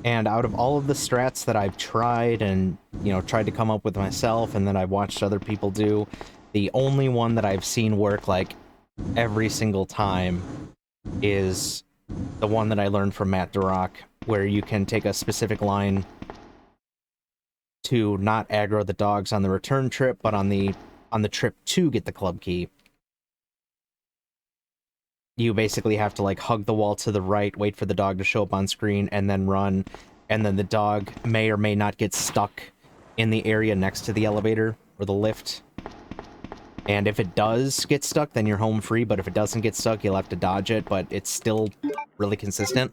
And out of all of the strats that I've tried and, you know, tried to come up with myself and then I've watched other people do, the only one that I've seen work, like, every single time is the one that I learned from MattDaRoc, where you can take a specific line to not aggro the dogs on the return trip, but on the trip to get the club key. You basically have to, like, hug the wall to the right, wait for the dog to show up on screen, and then run, and then the dog may or may not get stuck in the area next to the elevator or the lift. And if it does get stuck, then you're home free, but if it doesn't get stuck, you'll have to dodge it, but it's still really consistent.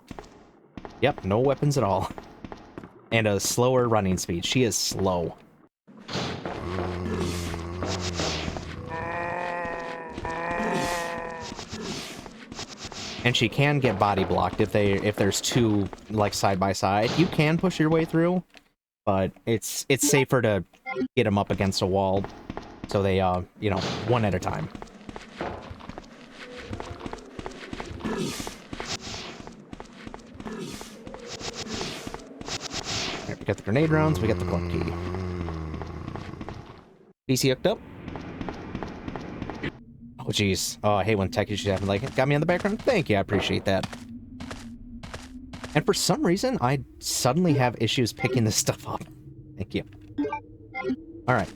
Yep, no weapons at all. And a slower running speed. She is slow. And she can get body blocked if there's two, like, side by side. You can push your way through, but it's safer to get them up against a wall. So they, you know, one at a time. Alright, we got the grenade rounds, we got the club key. PC hooked up. Oh, jeez. Oh, I hate when tech issues happen. Like, got me on the background? Thank you, I appreciate that. And for some reason, I suddenly have issues picking this stuff up. Thank you. Alright.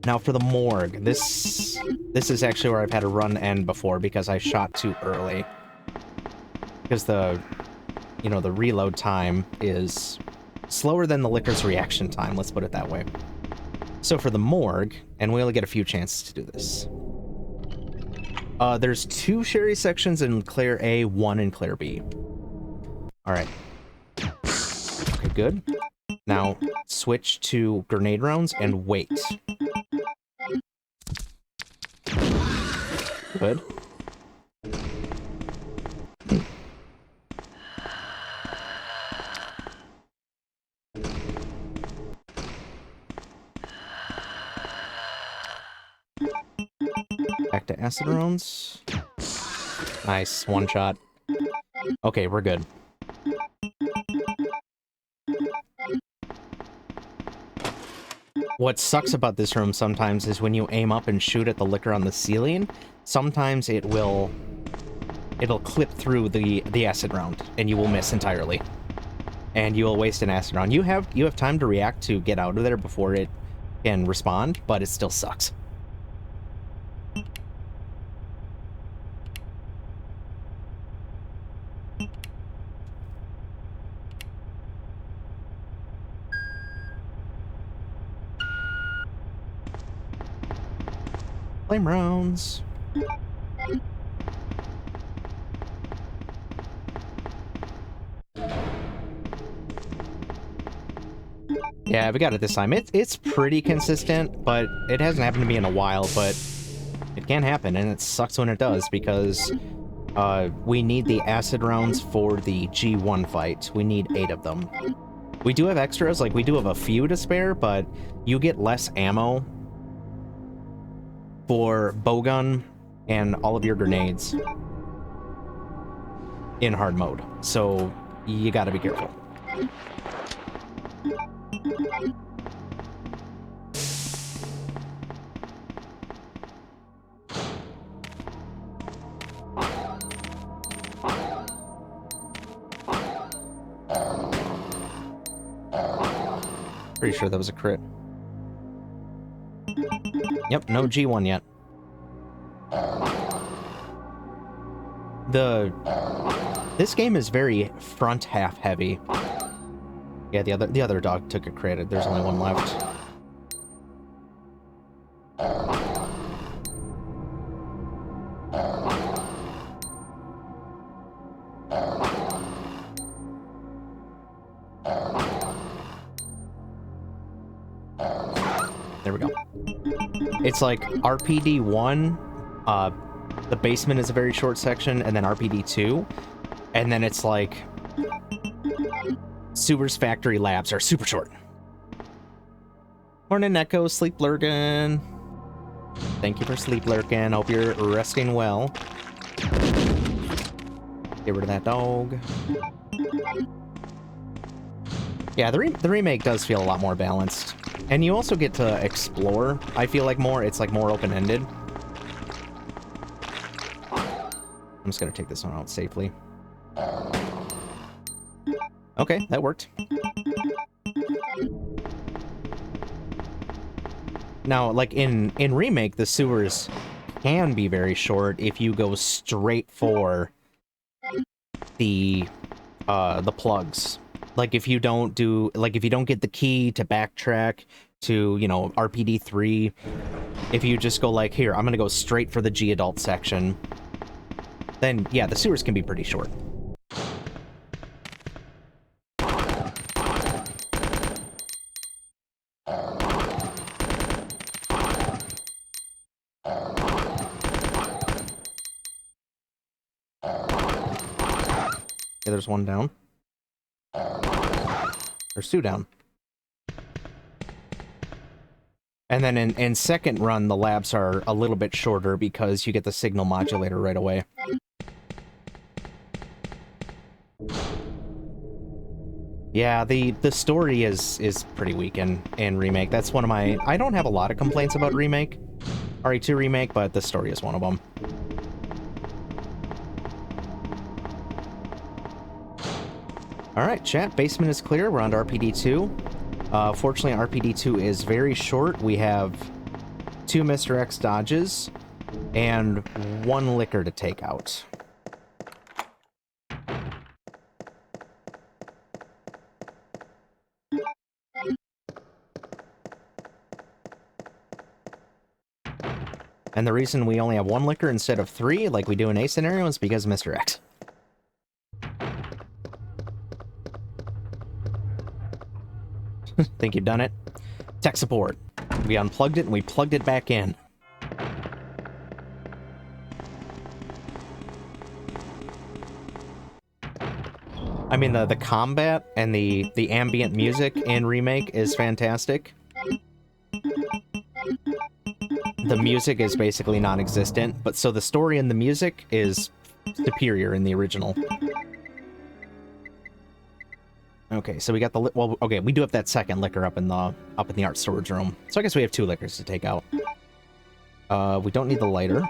Now for the morgue, this is actually where I've had a run end before because I shot too early. Because the, you know, the reload time is slower than the liquor's reaction time, let's put it that way. So for the morgue, and we only get a few chances to do this. There's 2 Sherry sections in Claire A, 1 in Claire B. Alright. Okay, good. Now, switch to grenade rounds and wait. Good. Back to acid rounds. Nice, one shot. Okay, we're good. What sucks about this room sometimes is when you aim up and shoot at the liquor on the ceiling, sometimes it will it'll clip through the acid round, and you will miss entirely. And you will waste an acid round. You have time to react to get out of there before it can respond, but it still sucks. Flame rounds. Yeah, we got it this time. It's pretty consistent, but it hasn't happened to me in a while, but it can happen, and it sucks when it does, because we need the acid rounds for the G1 fight. We need 8 of them. We do have extras, like we do have a few to spare, but you get less ammo for bowgun and all of your grenades in hard mode, so you gotta be careful. Pretty sure that was a crit. Yep, no G1 yet. This game is very front half heavy. Yeah, the other dog took a crit. There's only one left. There we go. It's like RPD 1, the basement is a very short section, and then RPD 2, and then it's like Sewer's factory labs are super short. Morning, Echo, sleep lurkin. Thank you for sleep lurkin. Hope you're resting well. Get rid of that dog. Yeah, the remake does feel a lot more balanced. And you also get to explore, I feel like, more. It's like more open-ended. I'm just gonna take this one out safely. Okay, that worked. Now, like in Remake, the sewers can be very short if you go straight for the plugs. Like if you don't get the key to backtrack to, you know, RPD 3, if you just go like, here, I'm gonna go straight for the G adult section, then yeah, the sewers can be pretty short. Yeah, there's one down. There's 2 down. And then in second run, the labs are a little bit shorter because you get the signal modulator right away. Yeah, the story is pretty weak in Remake. That's one of my... I don't have a lot of complaints about Remake. RE2 Remake, but the story is one of them. Alright, chat, basement is clear. We're on to RPD2. Fortunately, RPD2 is very short. We have 2 Mr. X dodges and 1 liquor to take out. And the reason we only have 1 liquor instead of 3, like we do in A scenario, is because of Mr. X. Think you've done it? Tech support. We unplugged it and we plugged it back in. I mean, the combat and the ambient music in Remake is fantastic. The music is basically non-existent, but so the story and the music is superior in the original. Okay, so we got the well. Okay, we do have that second liquor up in the art storage room. So I guess we have 2 liquors to take out. We don't need the lighter.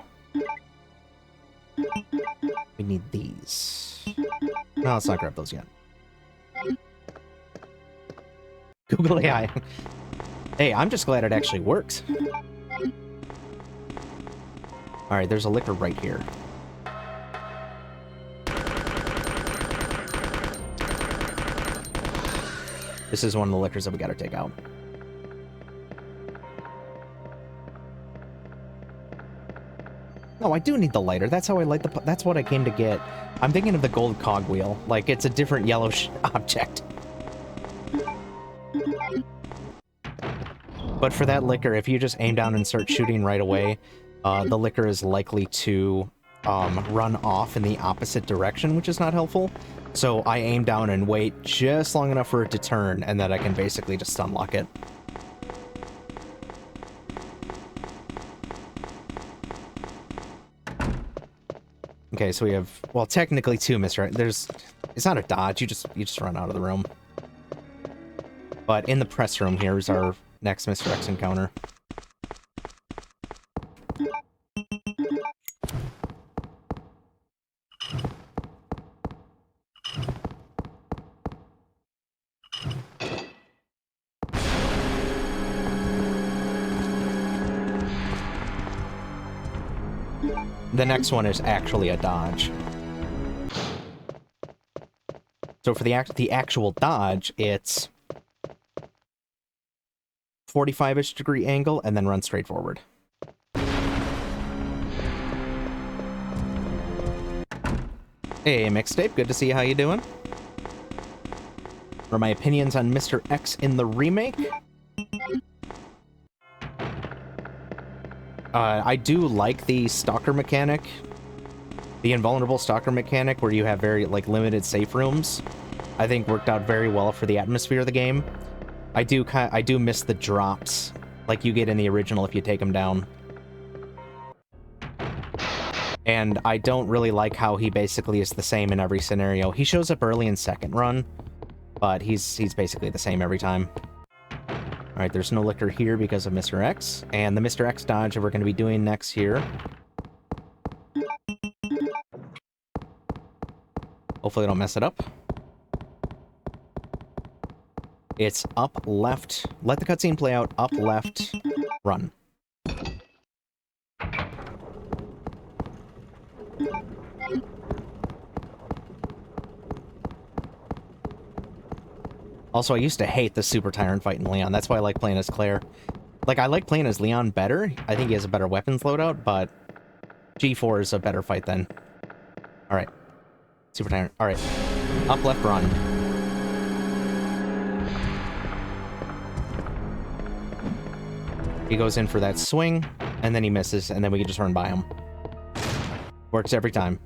We can need these. No, let's not grab those yet. Google AI. Hey, I'm just glad it actually works. Alright, there's a liquor right here. This is one of the liquors that we gotta take out. No, I do need the lighter. That's how I light the... That's what I came to get. I'm thinking of the gold cogwheel. Like, it's a different yellow object. But for that liquor, if you just aim down and start shooting right away, the liquor is likely to run off in the opposite direction, which is not helpful. So I aim down and wait just long enough for it to turn, and then I can basically just unlock it. Okay, so we have, well, technically two Mr. There's, it's not a dodge, you just run out of the room. But in the press room, here's our next Mr. X encounter. The next one is actually a dodge. So for the actual dodge, it's 45-ish degree angle and then run straight forward. Hey, Mixtape, good to see you. How you doing? What are my opinions on Mr. X in the remake? I do like the stalker mechanic, the invulnerable stalker mechanic, where you have very, like, limited safe rooms. I think worked out very well for the atmosphere of the game. I do miss the drops, like you get in the original if you take them down. And I don't really like how he basically is the same in every scenario. He shows up early in second run, but he's basically the same every time. Alright, there's no liquor here because of Mr. X. And the Mr. X dodge that we're going to be doing next here. Hopefully I don't mess it up. It's up, left. Let the cutscene play out. Up, left, run. Also, I used to hate the Super Tyrant fight in Leon. That's why I like playing as Claire. Like, I like playing as Leon better. I think he has a better weapons loadout, but G4 is a better fight then. Alright. Super Tyrant. Alright. Up, left, run. He goes in for that swing, and then he misses, and then we can just run by him. Works every time.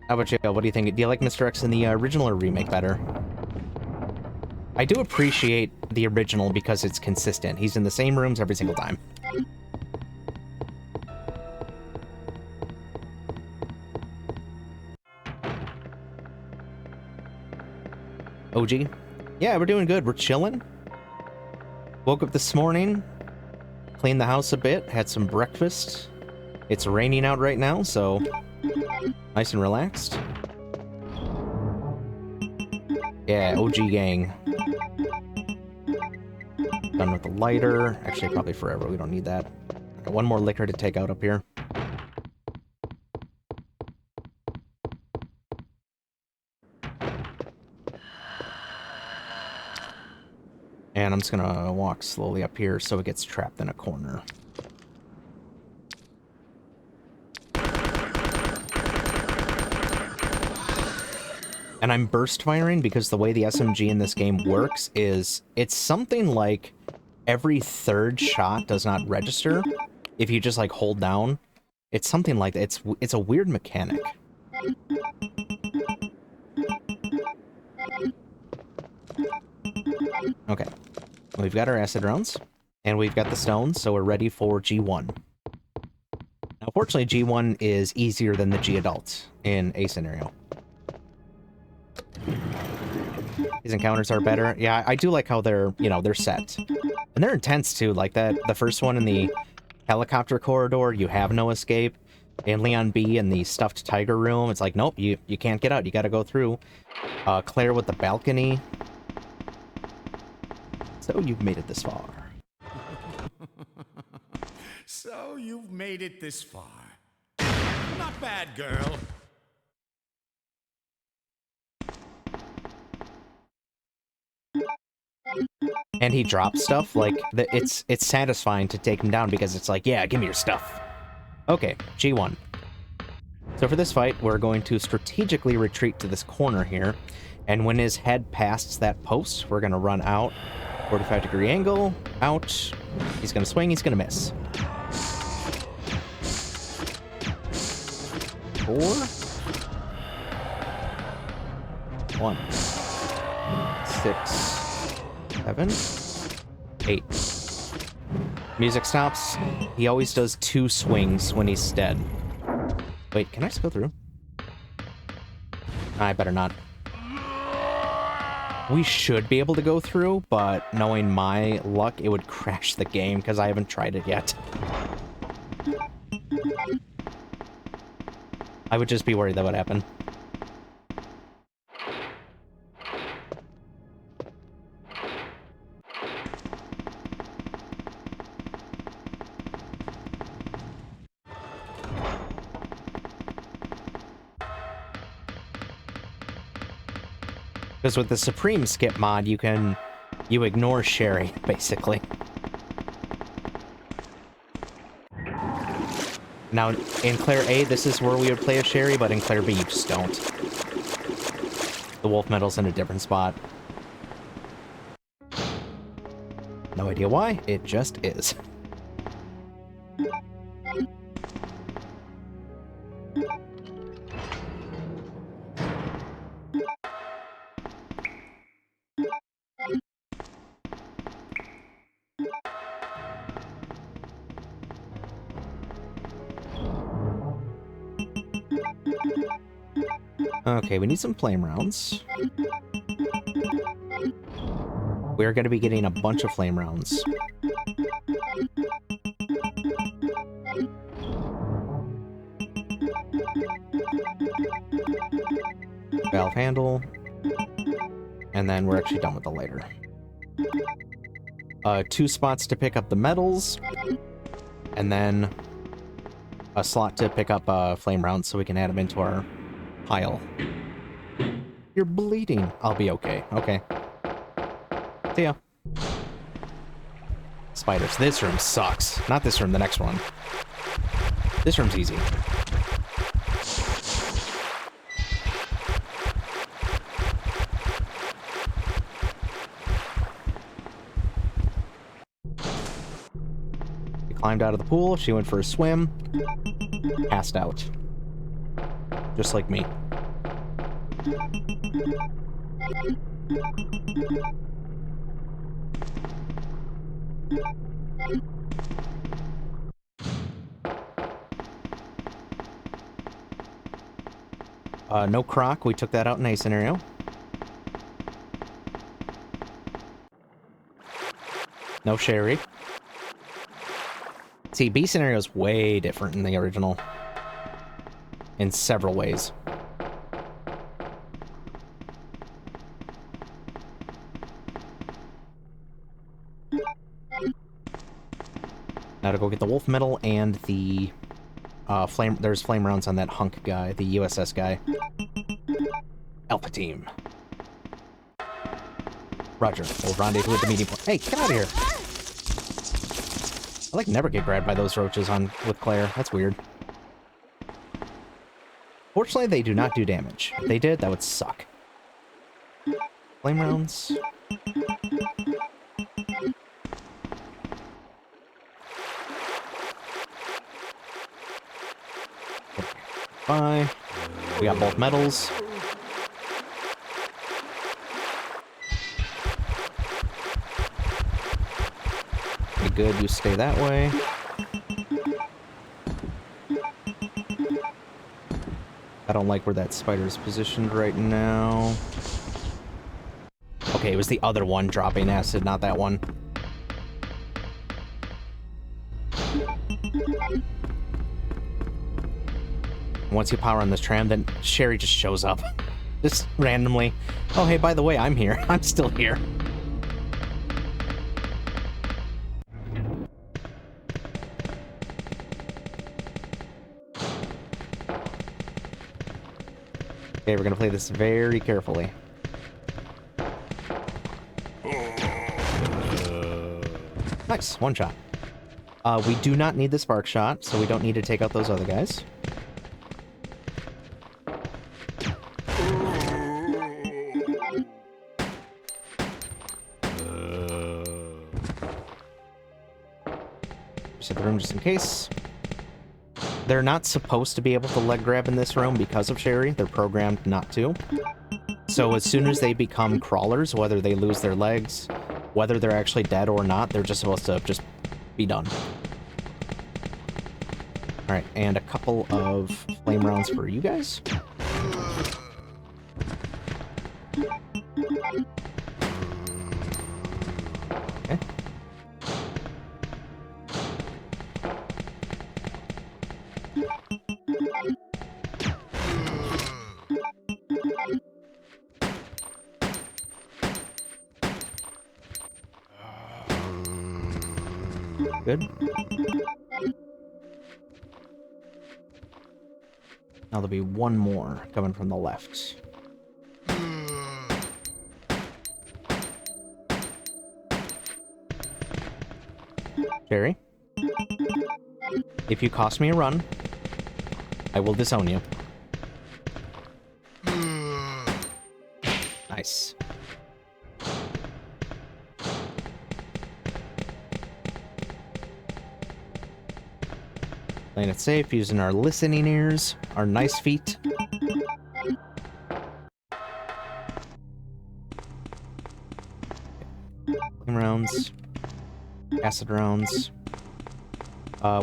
How about you? What do you think? Do you like Mr. X in the original or remake better? I do appreciate the original because it's consistent. He's in the same rooms every single time. OG? Yeah, we're doing good. We're chilling. Woke up this morning, cleaned the house a bit, had some breakfast. It's raining out right now, so nice and relaxed. Yeah, OG gang. Done with the lighter. Actually, probably forever. We don't need that. Got one more liquor to take out up here. And I'm just gonna walk slowly up here so it gets trapped in a corner. And I'm burst firing because the way the SMG in this game works is it's something like every third shot does not register if you just like hold down. It's something like that. It's a weird mechanic. Okay. We've got our acid rounds and we've got the stones, so we're ready for G1. Now, fortunately, G1 is easier than the G adult in a scenario. These encounters are better. Yeah, I do like how they're, you know, they're set. And they're intense, too. Like that, the first one in the helicopter corridor, you have no escape. And Leon B in the stuffed tiger room, it's like, nope, you can't get out. You gotta go through. Claire with the balcony. So you've made it this far. So you've made it this far. Not bad, girl. And he drops stuff, like, it's satisfying to take him down because it's like, yeah, give me your stuff. Okay, G1. So for this fight, we're going to strategically retreat to this corner here, and when his head passes that post, we're going to run out, 45-degree angle, out, he's going to swing, he's going to miss. 4, 1, 6, 7, 8. Music stops. He always does 2 swings when he's dead. Wait, can I just go through? I better not. We should be able to go through, but knowing my luck, it would crash the game because I haven't tried it yet. I would just be worried that would happen. Because with the Supreme Skip mod, you ignore Sherry, basically. Now, in Claire A, this is where we would play a Sherry, but in Claire B, you just don't. The Wolf Medal's in a different spot. No idea why, it just is. Okay, we need some flame rounds. We're going to be getting a bunch of flame rounds. Valve handle. And then we're actually done with the lighter. 2 spots to pick up the medals. And then a slot to pick up flame rounds so we can add them into our pile. You're bleeding. I'll be okay. Okay. See ya. Spiders. This room sucks. Not this room, the next one. This room's easy. She climbed out of the pool. She went for a swim. Passed out. Just like me. No croc. We took that out in A scenario. No Sherry. See, B scenario is way different than the original. In several ways. Now to go get the wolf medal and the flame. There's flame rounds on that hunk guy, the USS guy. Alpha team. Roger. We'll rendezvous at the meeting point. Hey, get out of here! I like never get grabbed by those roaches with Claire. That's weird. Fortunately, they do not do damage. If they did, that would suck. Flame rounds. Bye. We got both medals. Pretty good, you stay that way. I don't like where that spider's positioned right now. Okay, it was the other one dropping acid, not that one. Once you power on this tram, then Sherry just shows up. Just randomly. Oh, hey, by the way, I'm here. I'm still here. Okay, we're gonna play this very carefully. Nice, one shot. We do not need the spark shot, so we don't need to take out those other guys. Reset the room just in case. They're not supposed to be able to leg grab in this room because of Sherry. They're programmed not to. So as soon as they become crawlers, whether they lose their legs, whether they're actually dead or not, they're just supposed to just be done. Alright, and a couple of flame rounds for you guys. Okay. Good. Now there'll be one more coming from the left. Jerry, if you cost me a run, I will disown you. Nice. Playing it safe, using our listening ears, our nice feet. Flame rounds. Acid rounds.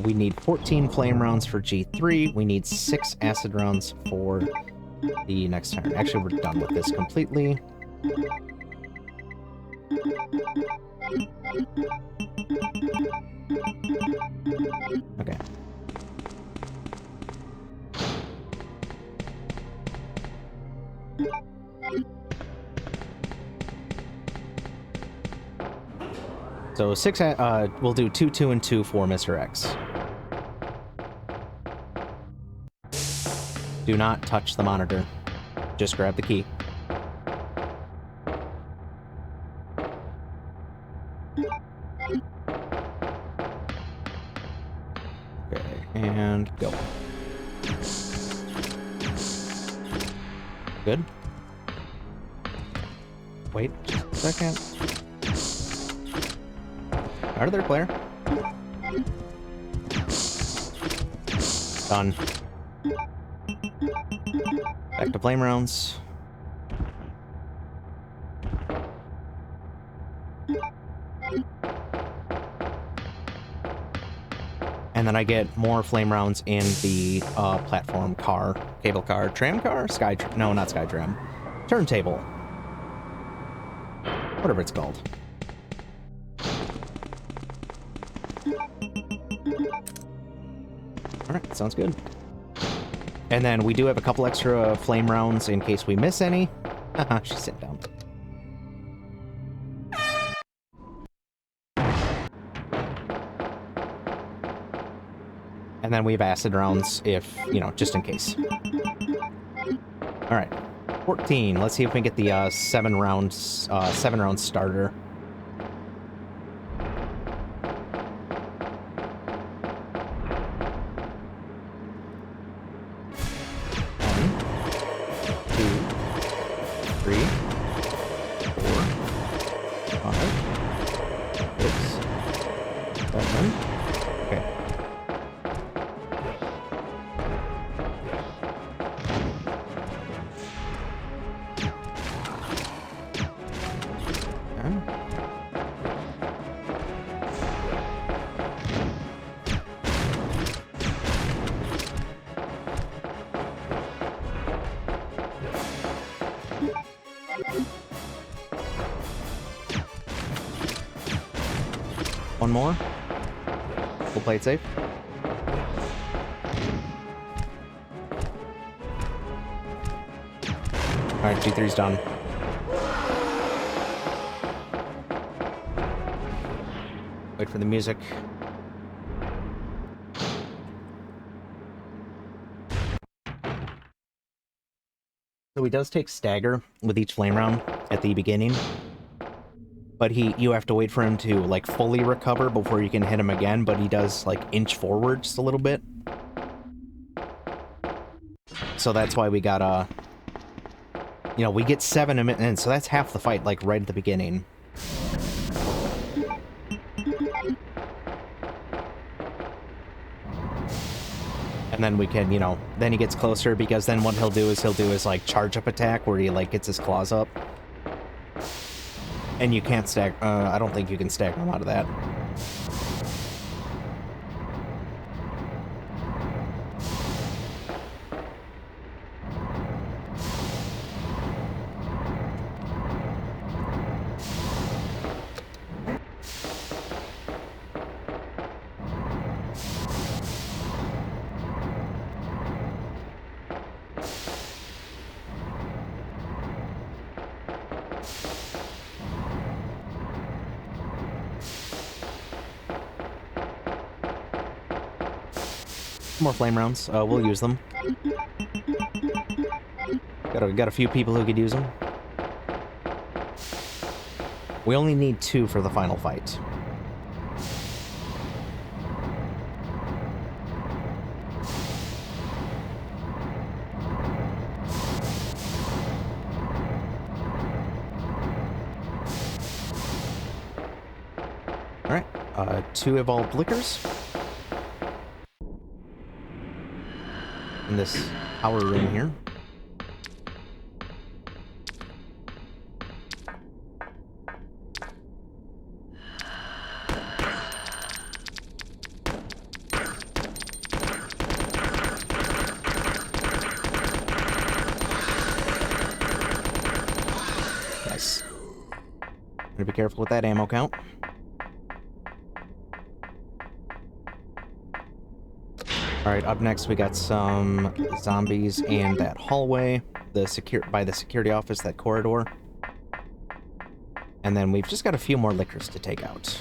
We need 14 flame rounds for G3. We need 6 acid rounds for the next turn. Actually, we're done with this completely. Okay. So 6, we'll do 2, 2, and 2 for Mr. X. Do not touch the monitor. Just grab the key. Okay, and go. Good. Wait just a second. Out of there, Claire. Done. Back to flame rounds. And then I get more flame rounds in the platform car, cable car, tram car, no, not sky tram, turntable, whatever it's called. Alright, sounds good. And then we do have a couple extra flame rounds in case we miss any. Haha, she's sitting down. And then we have acid rounds if, you know, just in case. Alright, 14. Let's see if we can get the 7-round starter. One more. We'll play it safe. Alright, G3's done. Wait for the music. So he does take stagger with each flame round at the beginning. But you have to wait for him to, like, fully recover before you can hit him again, but he does, like, inch forward just a little bit. So that's why we got, you know, we get 7 in, so that's half the fight, like, right at the beginning. And then we can, you know, then he gets closer, because then what he'll do is, like, charge-up attack, where he, like, gets his claws up. And you can't stack, I don't think you can stack him out of that. More flame rounds. We'll use them. Got a few people who could use them. We only need 2 for the final fight. Alright, 2 evolved liquors. In this power room here. Nice. Gotta be careful with that ammo count. Alright, up next we got some zombies and that hallway, by the security office, that corridor. And then we've just got a few more liquors to take out.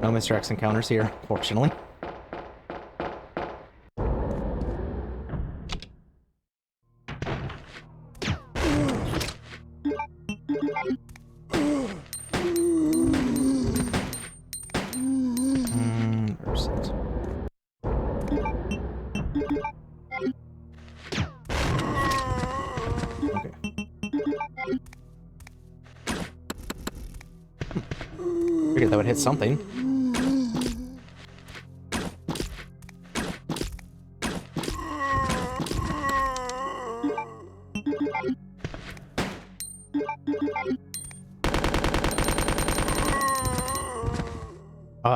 No Mr. X encounters here, fortunately. Where's it? Okay. Figured that would hit something.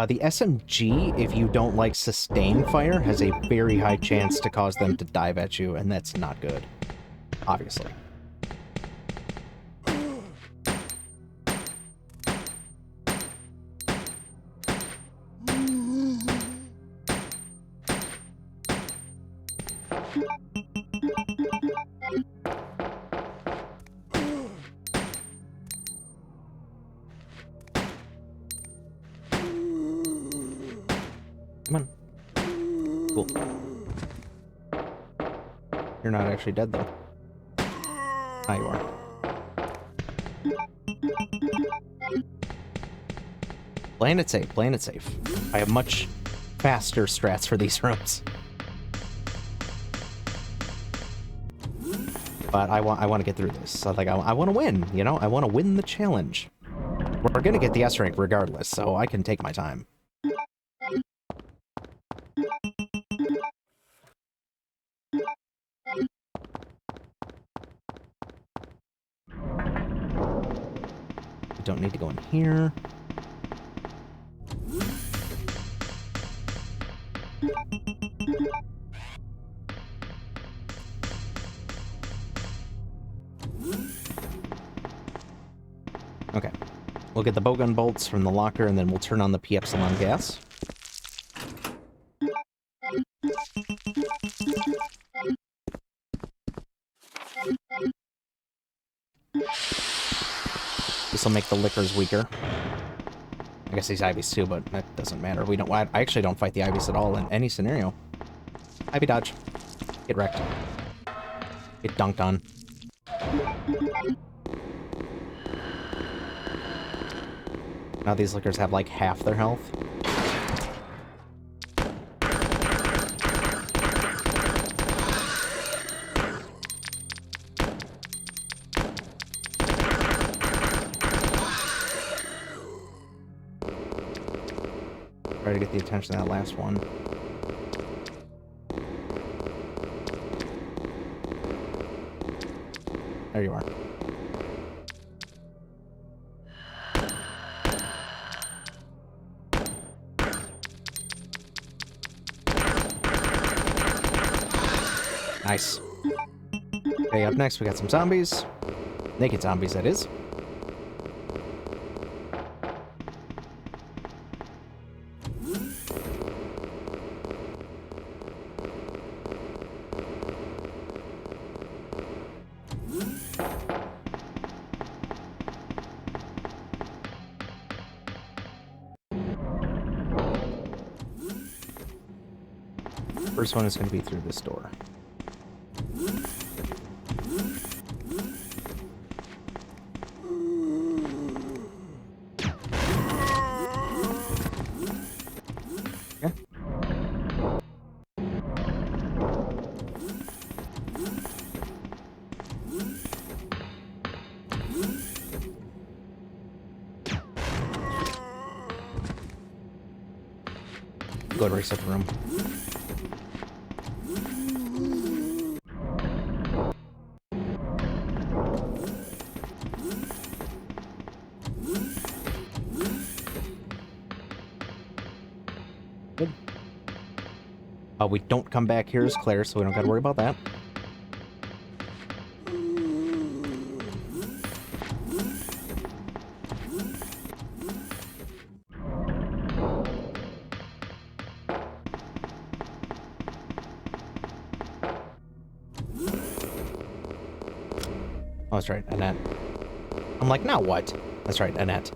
The SMG, if you don't like sustain fire, has a very high chance to cause them to dive at you, and that's not good. Obviously. Come on. Cool. You're not actually dead, though. Ah, you are. Playing it safe, playing it safe. I have much faster strats for these rooms. But I want to get through this. So, like, I want to win, you know? I want to win the challenge. We're gonna get the S rank regardless, so I can take my time. Don't need to go in here. We'll get the bowgun bolts from the locker, and then we'll turn on the P Epsilon gas. This will make the lickers weaker. I guess these Ivies too, but that doesn't matter. We don't. I actually don't fight the Ivies at all in any scenario. Ivy dodge. Get wrecked. Get dunked on. Now these lickers have like half their health. Try to get the attention of that last one. There you are. Nice. Okay, up next we got some zombies. Naked zombies, that is. First one is going to be through this door. Okay. Go to reset the room. Good. We don't come back here as Claire, so we don't gotta worry about that. Oh, that's right, Annette. I'm like, now what? That's right, Annette.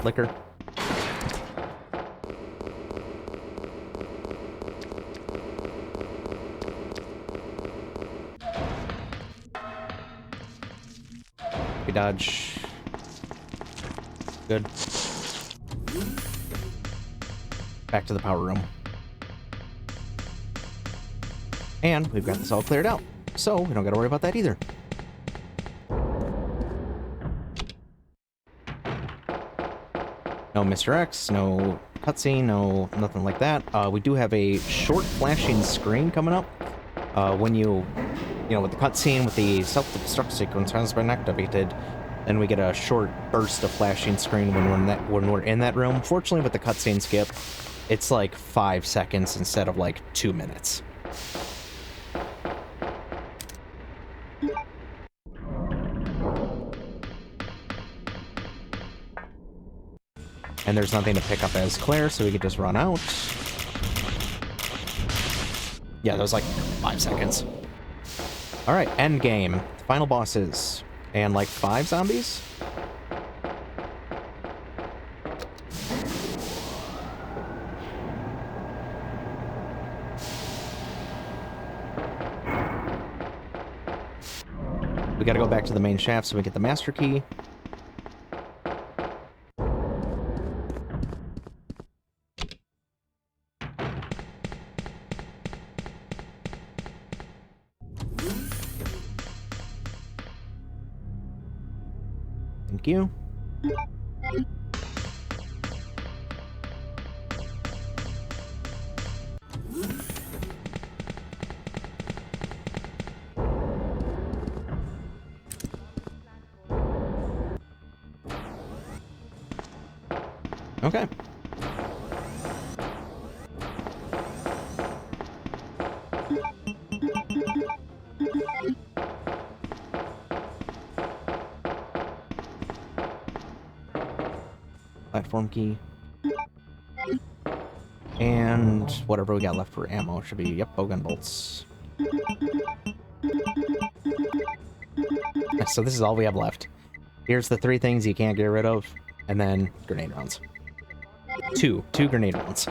Liquor. We dodge. Good. Back to the power room. And we've got this all cleared out, so we don't gotta worry about that either. No Mr. X, no cutscene, no nothing like that. We do have a short flashing screen coming up. When you know, with the cutscene, with the self-destruct sequence has been activated, then we get a short burst of flashing screen when we're in that room. Fortunately, with the cutscene skip, it's like 5 seconds instead of like 2 minutes. And there's nothing to pick up as Claire, so we could just run out. Yeah, that was like 5 seconds. Alright, end game. Final bosses. And like 5 zombies? We gotta go back to the main shaft so we get the master key. Thank you. Okay. platform key. And whatever we got left for ammo should be, yep, bowgun bolts. So this is all we have left. Here's the 3 things you can't get rid of, and then grenade rounds. Two grenade rounds.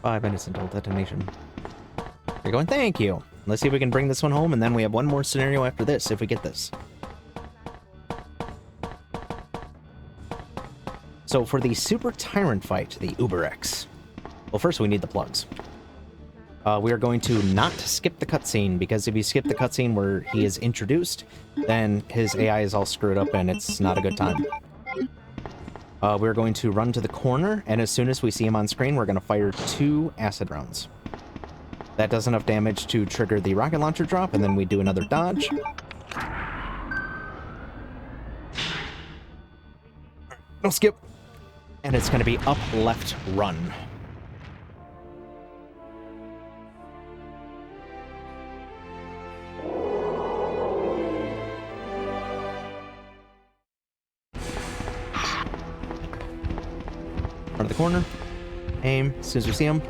Five minutes until detonation. You're going, thank you. Let's see if we can bring this one home, and then we have one more scenario after this, if we get this. So for the Super Tyrant fight, the Uber X, well, first we need the plugs. We are going to not skip the cutscene, because if you skip the cutscene where he is introduced, then his AI is all screwed up and it's not a good time. We're going to run to the corner, and as soon as we see him on screen, we're going to fire 2 acid rounds. That does enough damage to trigger the rocket launcher drop, and then we do another dodge. No skip. And it's going to be up, left, run. Front of the corner. Aim as soon as we see him.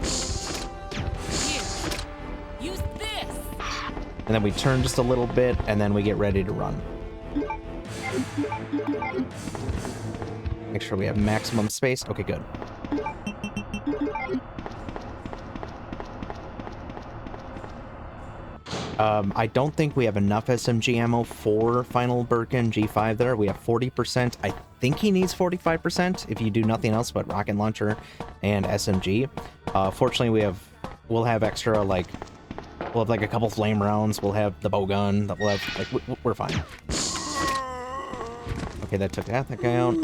Use this. And then we turn just a little bit, and then we get ready to run. Make sure we have maximum space. Okay, good. I don't think we have enough SMG ammo for Final Birkin G5 there. We have 40%. I think he needs 45% if you do nothing else but rocket launcher and SMG. Fortunately, we'll have extra, like, we'll have like a couple flame rounds. We'll have the bow gun. We'll have, like, we're fine. Okay, that took that guy out.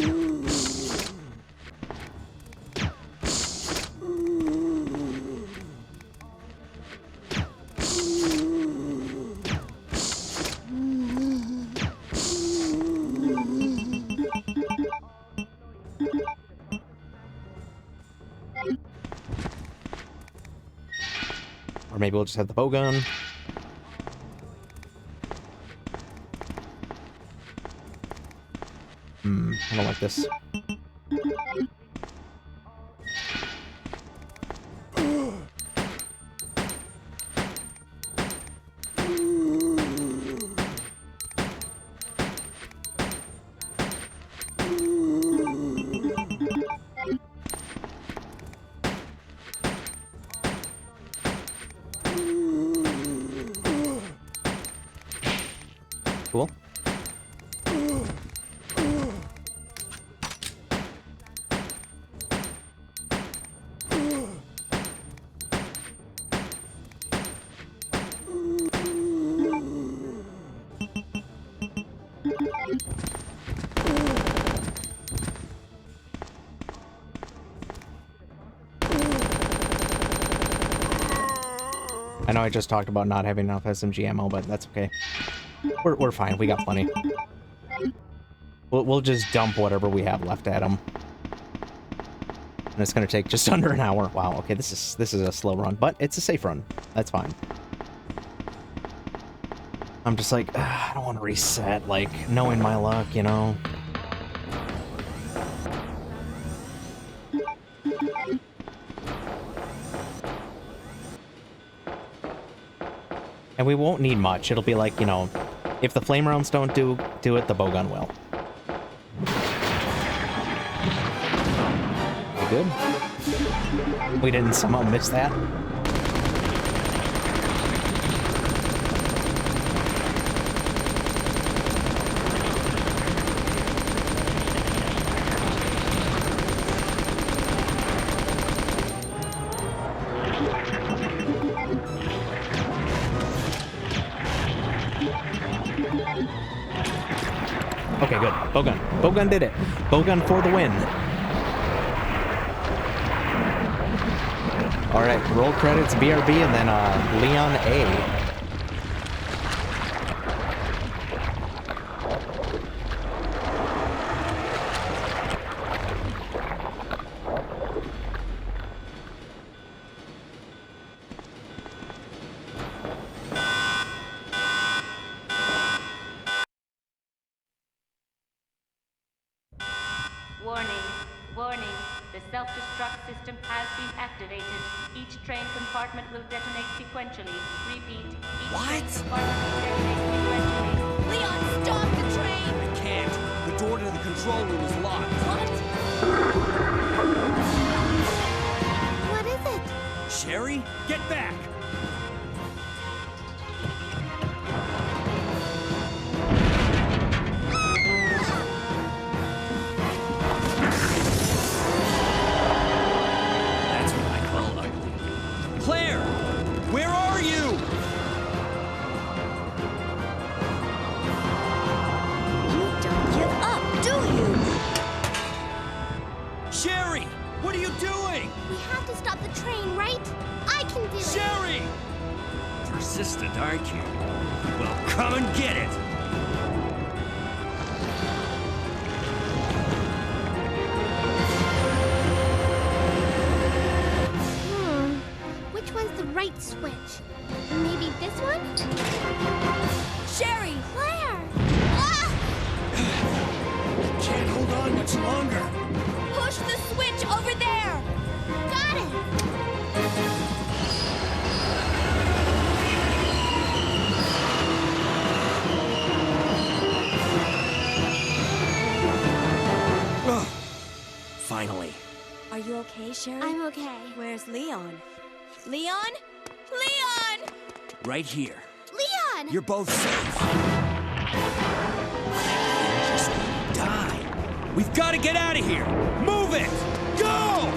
Or maybe we'll just have the bow gun. I don't like this. Cool. I know I just talked about not having enough SMG ammo, but that's okay. We're fine. We got plenty. We'll just dump whatever we have left at him. And it's gonna take just under an hour. Wow. Okay, this is a slow run, but it's a safe run. That's fine. I'm just like, I don't want to reset. Like, knowing my luck, you know. And we won't need much. It'll be like, you know, if the flame rounds don't do it, the bowgun will. We good? We didn't somehow miss that. Okay, good. Bowgun. Bowgun did it. Bowgun for the win. All right, roll credits, BRB, and then Leon A. Warning, warning. The self-destruct system has been activated. Each train compartment will detonate sequentially. Repeat, each train What? compartment will detonate sequentially. Leon, stop the train! I can't. The door to the control room is locked. What? What is it? Sherry, get back! That's what I call ugly. Claire! Where are you? You don't give up, do you? Sherry! What are you doing? We have to stop the train, right? I can do it. Sherry! Persistent, aren't you? Well, come and get it! Which one's the right switch? Maybe this one? Sherry! Claire! Ah! Can't hold on much longer. Push the switch over there! Got it! Ugh. Finally. Are you okay, Sherry? I'm okay. Where's Leon? Leon? Leon! Right here. Leon! You're both safe. Just die. We've got to get out of here. Move it! Go!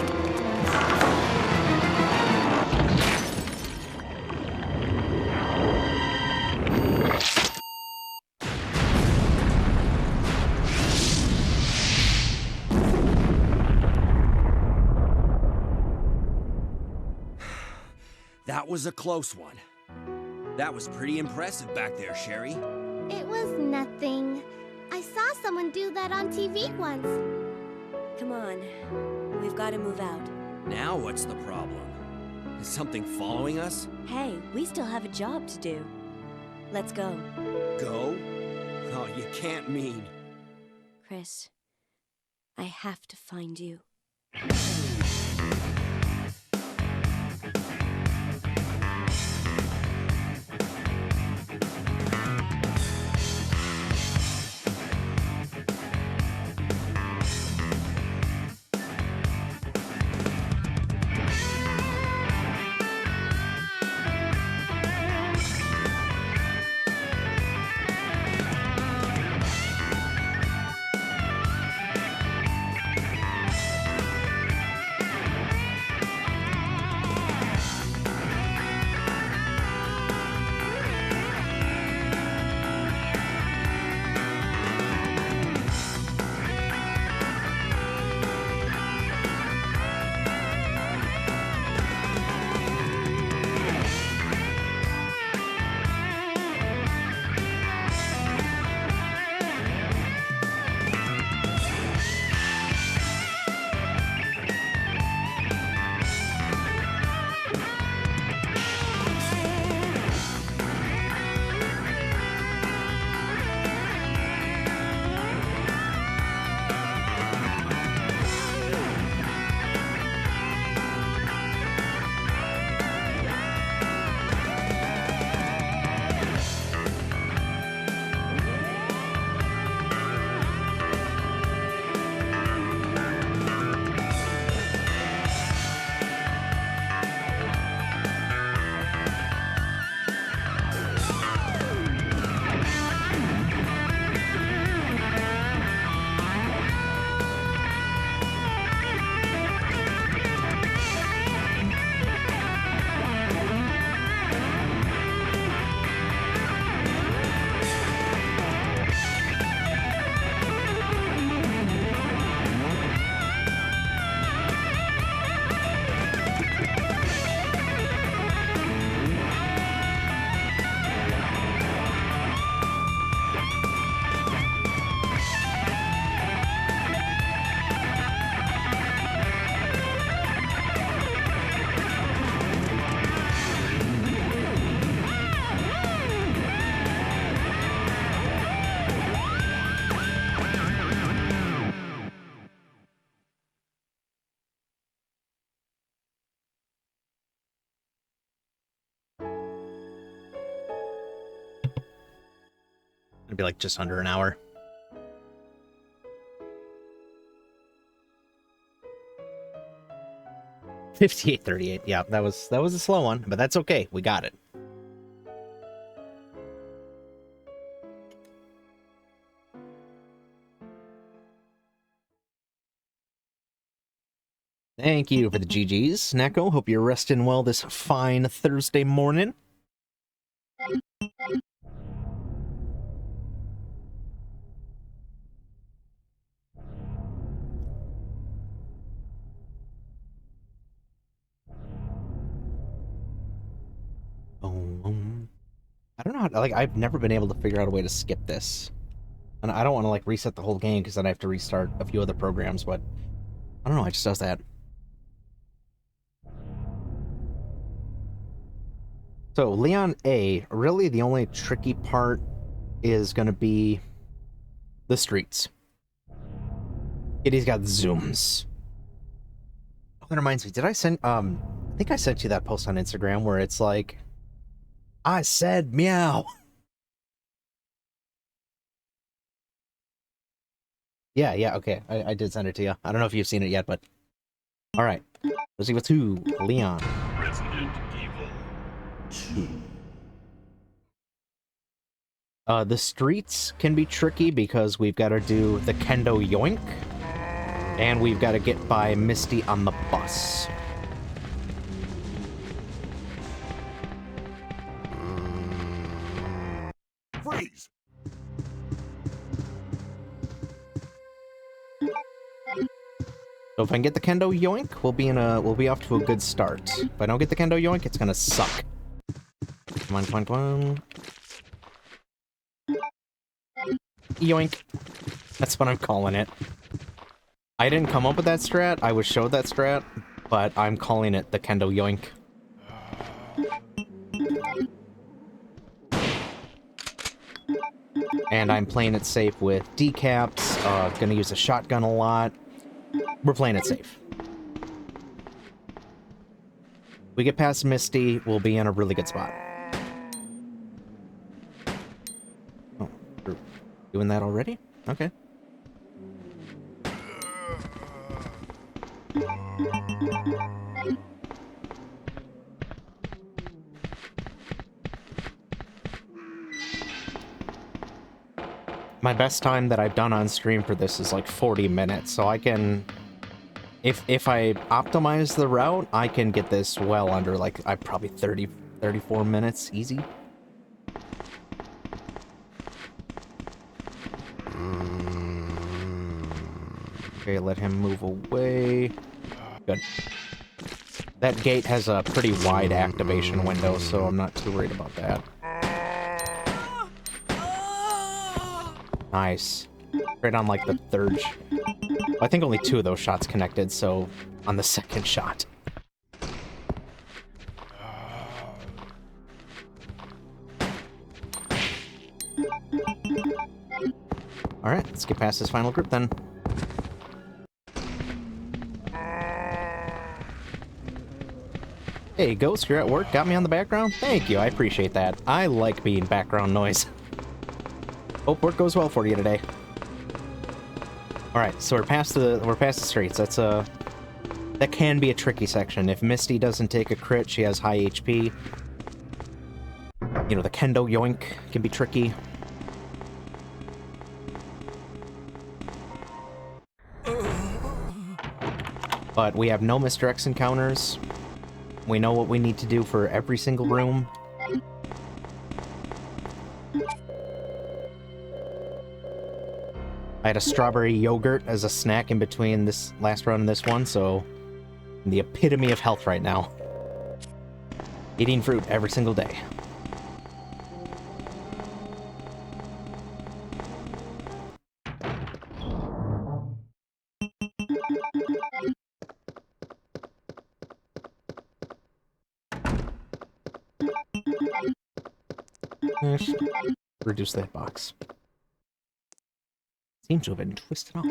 That was a close one. That was pretty impressive back there, Sherry. It was nothing. I saw someone do that on TV once. Come on. We've got to move out. Now what's the problem? Is something following us? Hey, we still have a job to do. Let's go. Go? Oh, you can't mean. Chris, I have to find you. It'd be like just under an hour. $58.38. Yeah, that was a slow one, but that's okay. We got it. Thank you for the GGs, Neko. Hope you're resting well this fine Thursday morning. I don't know how, like, I've never been able to figure out a way to skip this. And I don't want to, like, reset the whole game because then I have to restart a few other programs, but I don't know, it just does that. So, Leon A, really the only tricky part is going to be the streets. Kitty's got zooms. Oh, that reminds me, did I send, I think I sent you that post on Instagram where it's like, I said meow. Yeah, okay. I did send it to you. I don't know if you've seen it yet, but... Alright. Let's see what's who. Leon. Resident Evil 2. The streets can be tricky because we've got to do the kendo yoink. And we've got to get by Misty on the bus. Freeze! So if I can get the kendo yoink, we'll be off to a good start. If I don't get the kendo yoink, it's gonna suck. Come on, come on, come on. Yoink. That's what I'm calling it. I didn't come up with that strat, I was showed that strat, but I'm calling it the kendo yoink. And I'm playing it safe with decaps, gonna use a shotgun a lot. We're playing it safe. We get past Misty, we'll be in a really good spot. Oh, we're doing that already? Okay. My best time that I've done on stream for this is like 40 minutes, so I can... If I optimize the route, I can get this well under, like, probably 34 minutes, easy. Okay, let him move away. Good. That gate has a pretty wide activation window, so I'm not too worried about that. Nice. Right on, like, the third... I think only 2 of those shots connected, so on the second shot. Alright, let's get past this final group then. Hey, Ghost, you're at work? Got me on the background? Thank you, I appreciate that. I like being background noise. Hope work goes well for you today. All right, so we're past the streets. That can be a tricky section. If Misty doesn't take a crit, she has high HP. You know, the kendo yoink can be tricky. But we have no Mr. X encounters. We know what we need to do for every single room. I had a strawberry yogurt as a snack in between this last run and this one, so I'm the epitome of health right now. Eating fruit every single day. Reduce that box. Seems to have been twisted off.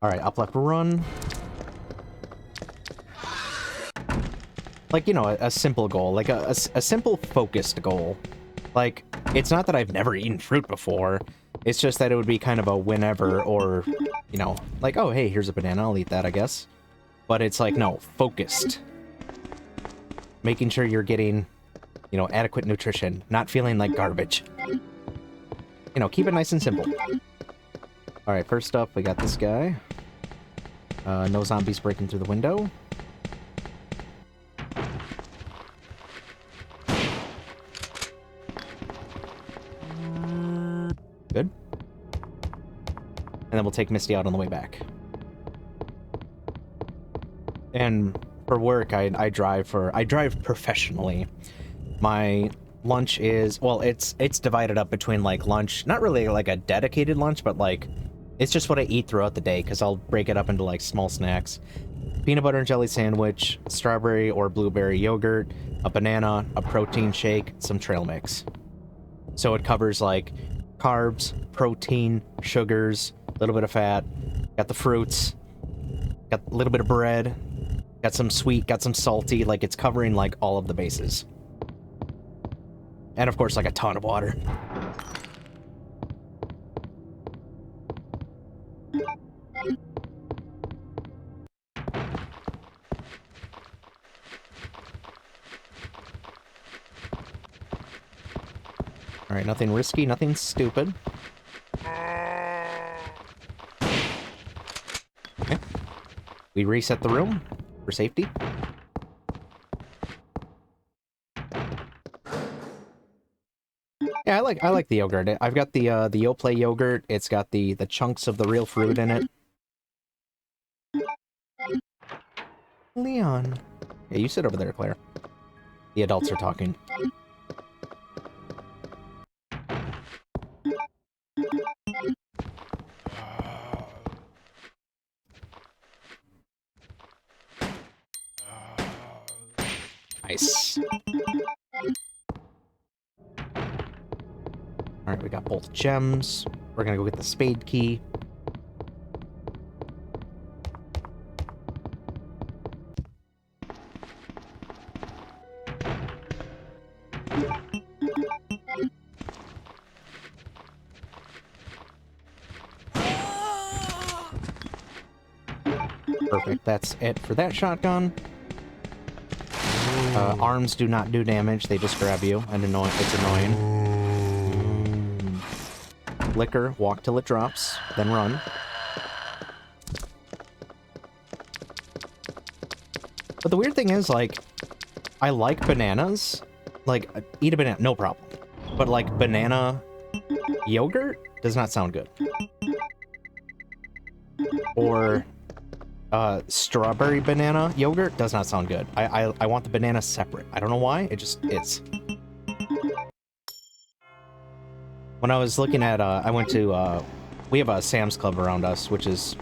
Alright, up left run. Like, you know, a simple goal. Like, a simple focused goal. Like, it's not that I've never eaten fruit before. It's just that it would be kind of a whenever, or, you know, like, oh, hey, here's a banana, I'll eat that, I guess. But it's like, no, focused. Making sure you're getting, you know, adequate nutrition, not feeling like garbage. You know, keep it nice and simple. Alright, first up, we got this guy. No zombies breaking through the window. Good. And then we'll take Misty out on the way back. And for work, I drive professionally. My lunch is, well, it's divided up between, like, lunch, not really like a dedicated lunch, but like it's just what I eat throughout the day, because I'll break it up into like small snacks. Peanut butter and jelly sandwich, strawberry or blueberry yogurt, a banana, a protein shake, some trail mix. So it covers like carbs, protein, sugars, a little bit of fat, got the fruits, got a little bit of bread, got some sweet, got some salty, like it's covering like all of the bases. And of course, like a ton of water. Alright, nothing risky, nothing stupid. Okay. We reset the room for safety. Yeah, I like the yogurt. I've got the Yoplait yogurt. It's got the chunks of the real fruit in it. Leon. Yeah, you sit over there, Claire. The adults are talking. Nice. Alright, we got both gems. We're gonna go get the spade key. Perfect, that's it for that shotgun. Arms do not do damage, they just grab you, and it's annoying. Liquor, walk till it drops, then run. But the weird thing is, like, I like bananas. Like, eat a banana, no problem. But, like, banana yogurt does not sound good. Or strawberry banana yogurt does not sound good. I want the banana separate. I don't know why, it just is. When I was looking at, I went to, we have a Sam's Club around us, which is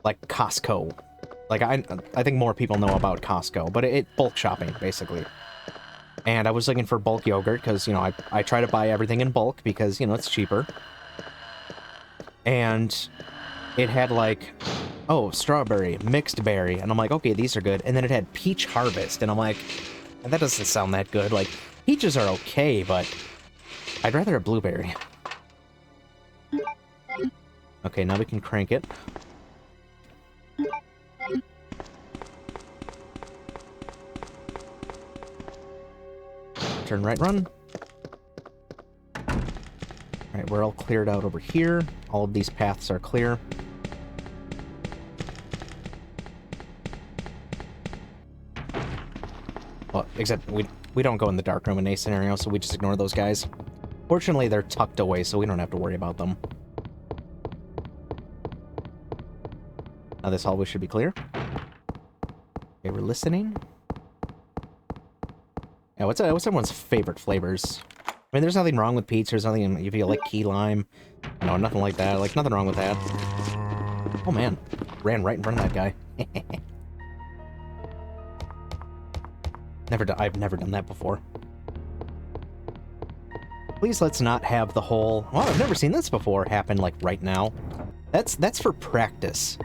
like Costco. Like, I think more people know about Costco, but it bulk shopping, basically. And I was looking for bulk yogurt, because, you know, I try to buy everything in bulk, because, you know, it's cheaper. And it had, like, oh, strawberry, mixed berry, and I'm like, okay, these are good. And then it had peach harvest, and I'm like, that doesn't sound that good. Like, peaches are okay, but I'd rather a blueberry. Okay, now we can crank it. Turn right, run. Alright, we're all cleared out over here. All of these paths are clear. Well, except we don't go in the dark room in a scenario, so we just ignore those guys. Fortunately, they're tucked away, so we don't have to worry about them. Now this hallway should be clear. Okay, we're listening. Yeah, what's everyone's favorite flavors? I mean, there's nothing wrong with peach. There's nothing if you like key lime. No, nothing like that. Like, nothing wrong with that. Oh, man. Ran right in front of that guy. I've never done that before. Please let's not have the whole, well, I've never seen this before, happen, like, right now. That's for practice.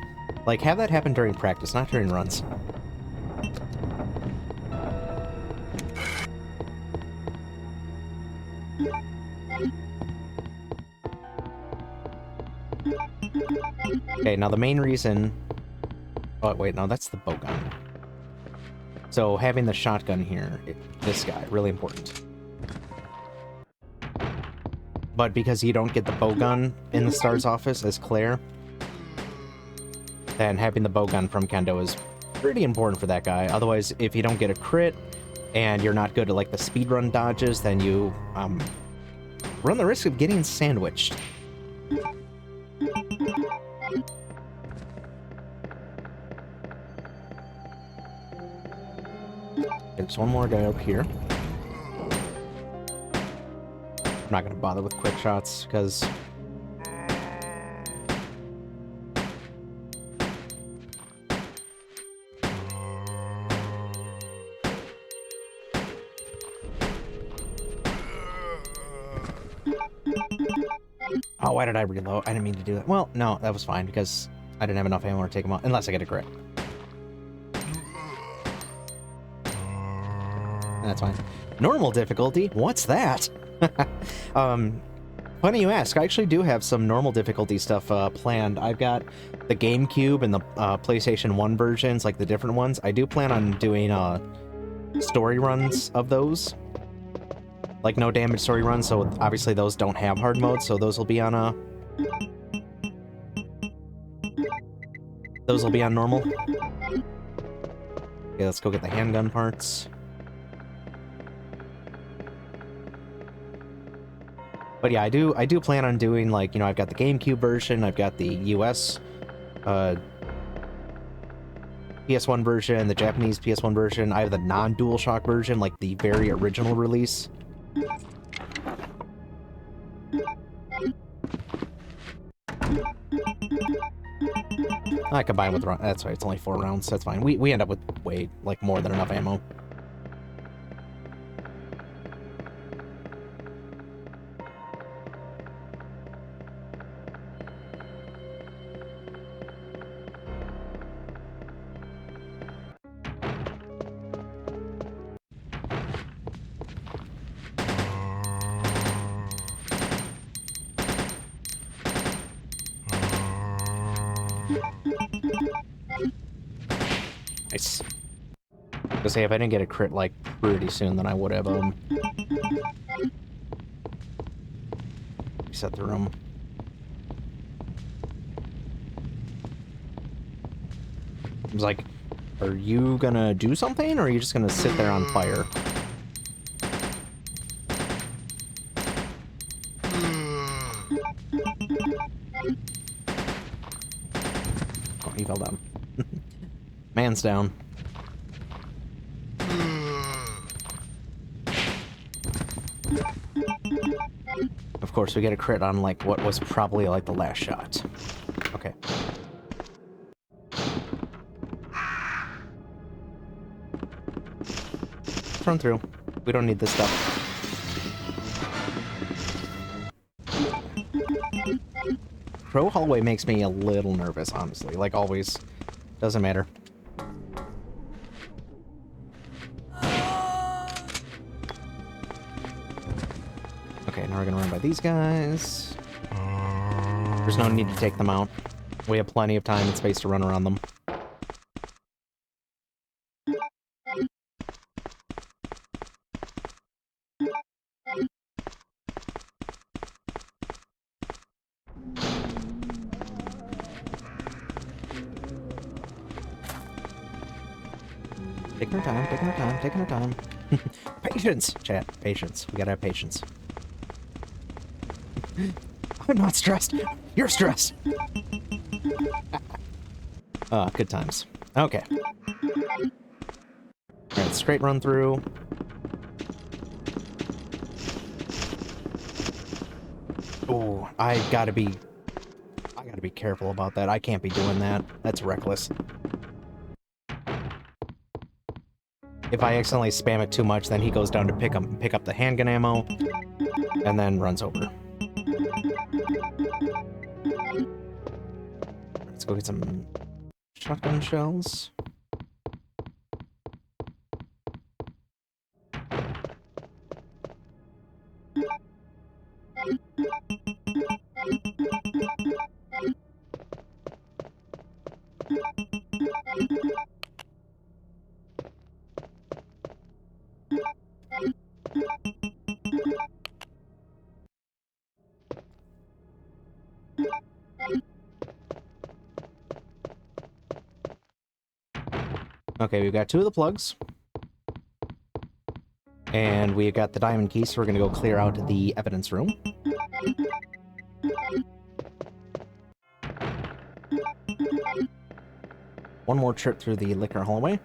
Like, have that happen during practice, not during runs. Okay, now the main reason... Oh, wait, no, that's the bow gun. So having the shotgun here, this guy, really important. But because you don't get the bow gun in the STAR's office as Claire, then having the bow gun from Kendo is pretty important for that guy. Otherwise, if you don't get a crit and you're not good at like the speedrun dodges, then you run the risk of getting sandwiched. There's one more guy up here. I'm not gonna bother with quick shots because oh, why did I reload? I didn't mean to do that. Well, no, that was fine because I didn't have enough ammo to take him out unless I get a crit. That's fine. Normal difficulty? What's that? Funny you ask. I actually do have some normal difficulty stuff planned. I've got the GameCube and the PlayStation 1 versions, like the different ones. I do plan on doing story runs of those. Like no damage story runs, so obviously those don't have hard mode, so those will be on normal. Okay, let's go get the handgun parts. But yeah, I do plan on doing, like, you know, I've got the GameCube version, I've got the US PS1 version, the Japanese PS1 version, I have the non-DualShock version, like the very original release. I combine with that's right, it's only 4 rounds, that's fine. We end up with way, like, more than enough ammo. Nice. Because say if I didn't get a crit like pretty soon, then I would have reset the room. I was like, are you gonna do something, or are you just gonna sit there on fire? Oh, he fell down. Man's down. Of course, we get a crit on, like, what was probably, like, the last shot. Okay. Run through. We don't need this stuff. Crow hallway makes me a little nervous, honestly. Like, always. Doesn't matter. Okay, now we're gonna run by these guys. There's no need to take them out. We have plenty of time and space to run around them. Taking our time, taking our time, taking our time. Patience, chat. Patience. We gotta have patience. I'm not stressed. You're stressed. Good times. Okay. Alright, straight run through. Oh, I gotta be careful about that. I can't be doing that. That's reckless. If I accidentally spam it too much, then he goes down to pick up the handgun ammo, and then runs over. Let's go get some shotgun shells. Okay, we've got 2 of the plugs. And we've got the diamond key, so we're gonna go clear out the evidence room. One more trip through the liquor hallway.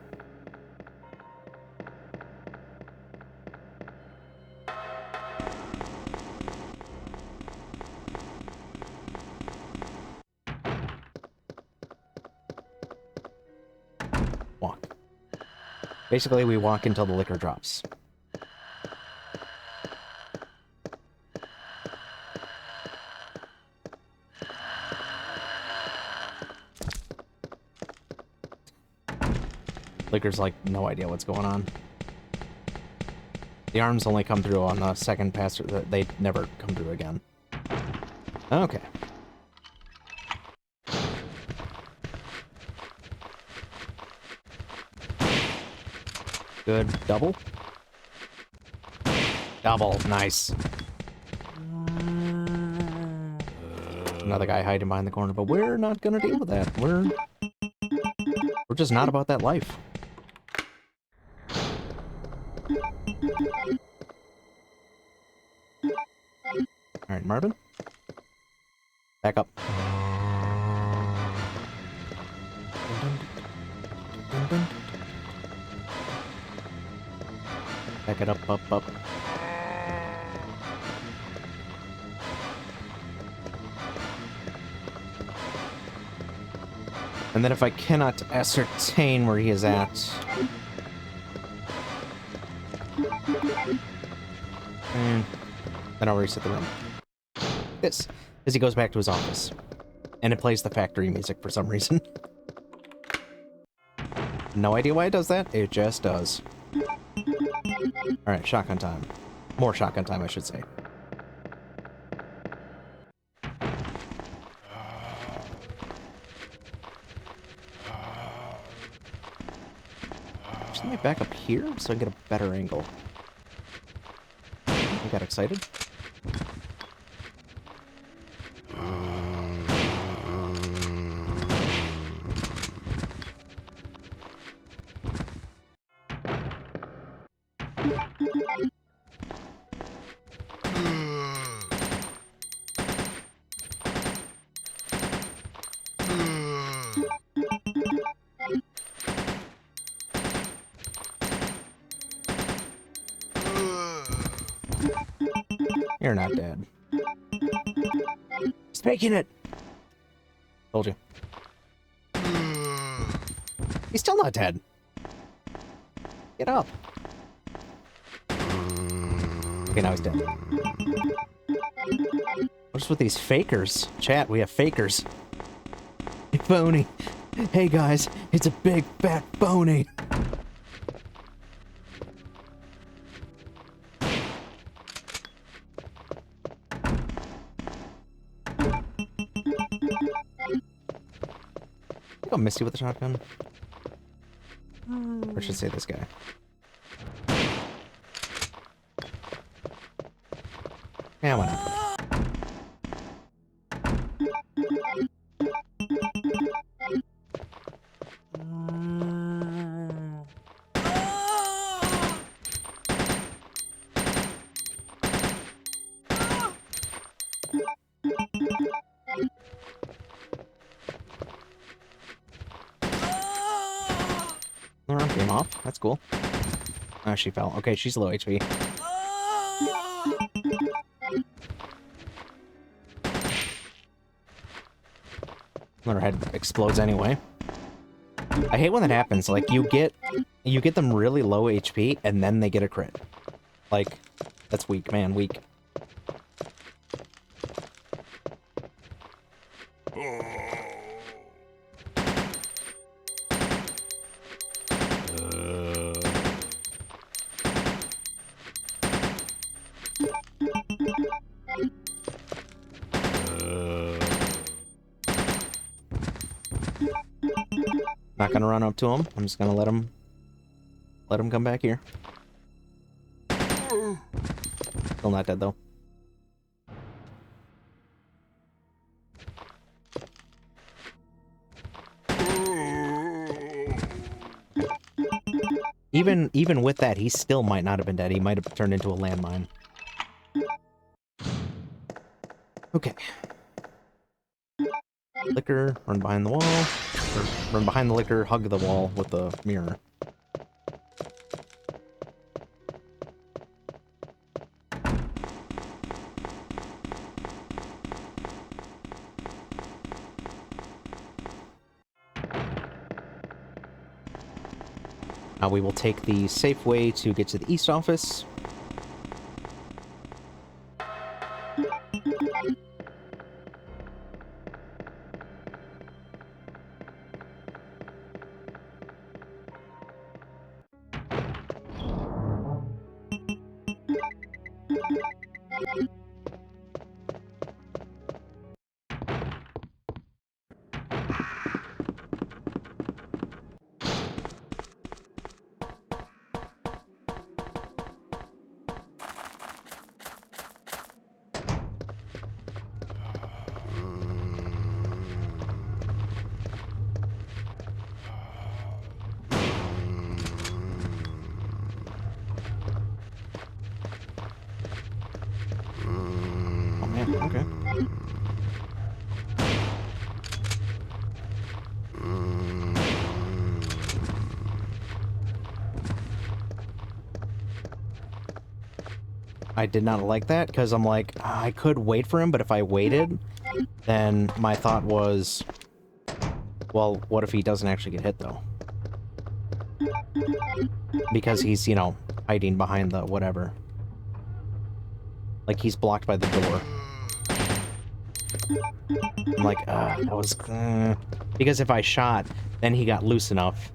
Walk. Basically, we walk until the liquor drops. Liquor's like, no idea what's going on. The arms only come through on the second pass. They never come through again. Okay. Good. Double? Double. Nice. Another guy hiding behind the corner, but we're not gonna deal with that. We're just not about that life. Alright, Marvin. Back up. Back it up, up. And then if I cannot ascertain where he is at... then I'll reset the room. This, as he goes back to his office. And it plays the factory music for some reason. No idea why it does that, it just does. Alright, shotgun time. More shotgun time, I should say. Just let me back up here so I can get a better angle. I got excited. You're not dead. He's faking it! Told you. He's still not dead. Get up. Okay, now he's dead. What's with these fakers? Chat, we have fakers. Big phony. Hey guys, it's a big fat phony. Go Misty with the shotgun. Or I should say this guy. Yeah, why not? Her came off. That's cool. Oh, she fell. Okay, she's low HP. Her head explodes anyway. I hate when that happens. Like you get them really low HP and then they get a crit. Like that's weak, man. Weak. Not gonna run up to him. I'm just gonna let him come back here. Still not dead though. Even with that, he still might not have been dead. He might have turned into a landmine. Okay. Liquor, run behind the wall. Or run behind the liquor, hug the wall with the mirror. Now we will take the safe way to get to the east office. Okay. I did not like that because I'm like, I could wait for him, but if I waited, then my thought was, well, what if he doesn't actually get hit though? Because he's, you know, hiding behind the whatever. Like he's blocked by the door. I'm like, that was... Because if I shot, then he got loose enough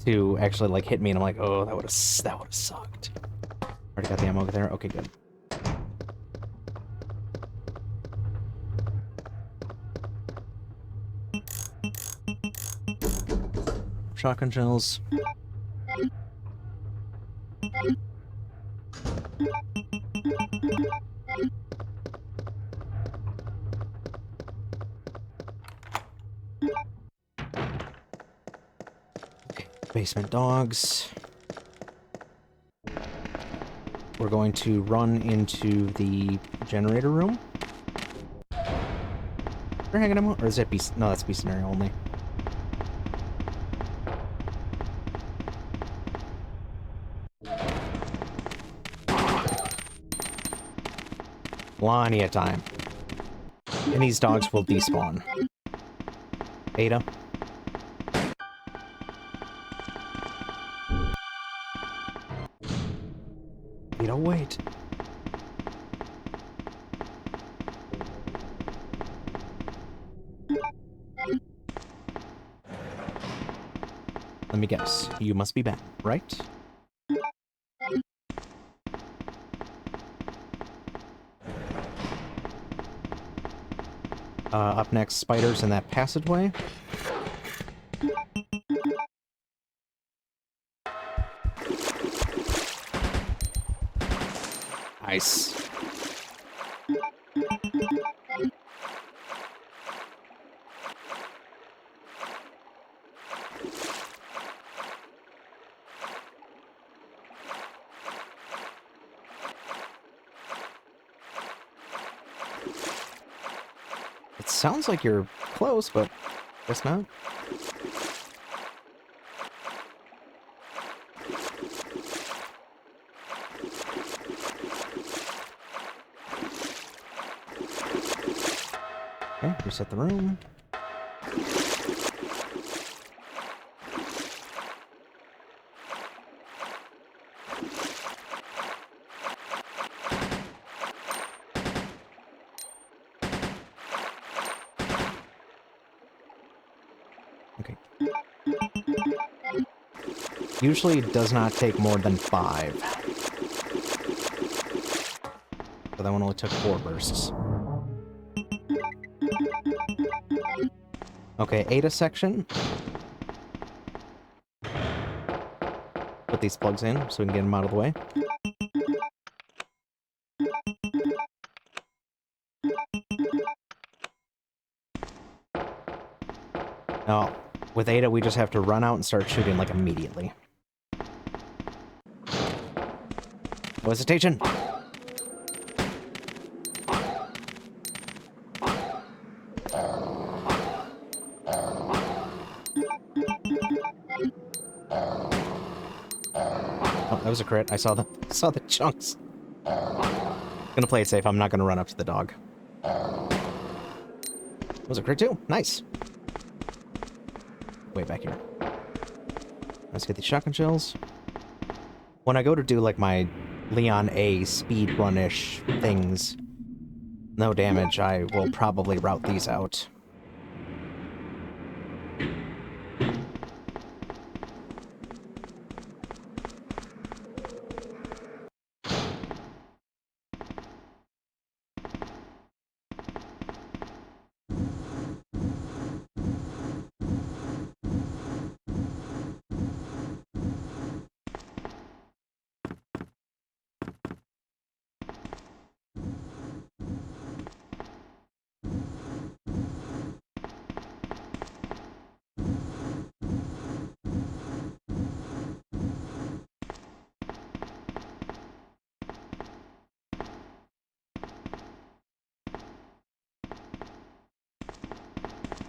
to actually, like, hit me, and I'm like, oh, that would've sucked. Already got the ammo there? Okay, good. Shotgun shells. Basement dogs. We're going to run into the generator room. We're hanging him, or is that beast? No, that's beast scenario only. Plenty of time. And these dogs will despawn. Beta. Wait. Let me guess. You must be back, right? Up next, spiders in that passageway. Nice. It sounds like you're close, but guess not. Okay, reset the room. Okay. Usually it does not take more than 5. But that one only took 4 bursts. Okay, Ada section. these plugs in so we can get them out of the way. Now, with Ada, we just have to run out and start shooting, like, immediately. No hesitation! Oh, that was a crit. I saw the chunks. Gonna play it safe. I'm not gonna run up to the dog. That was a crit too. Nice. Way back here. Let's get these shotgun shells. When I go to do like my Leon A speed run-ish things, no damage, I will probably route these out.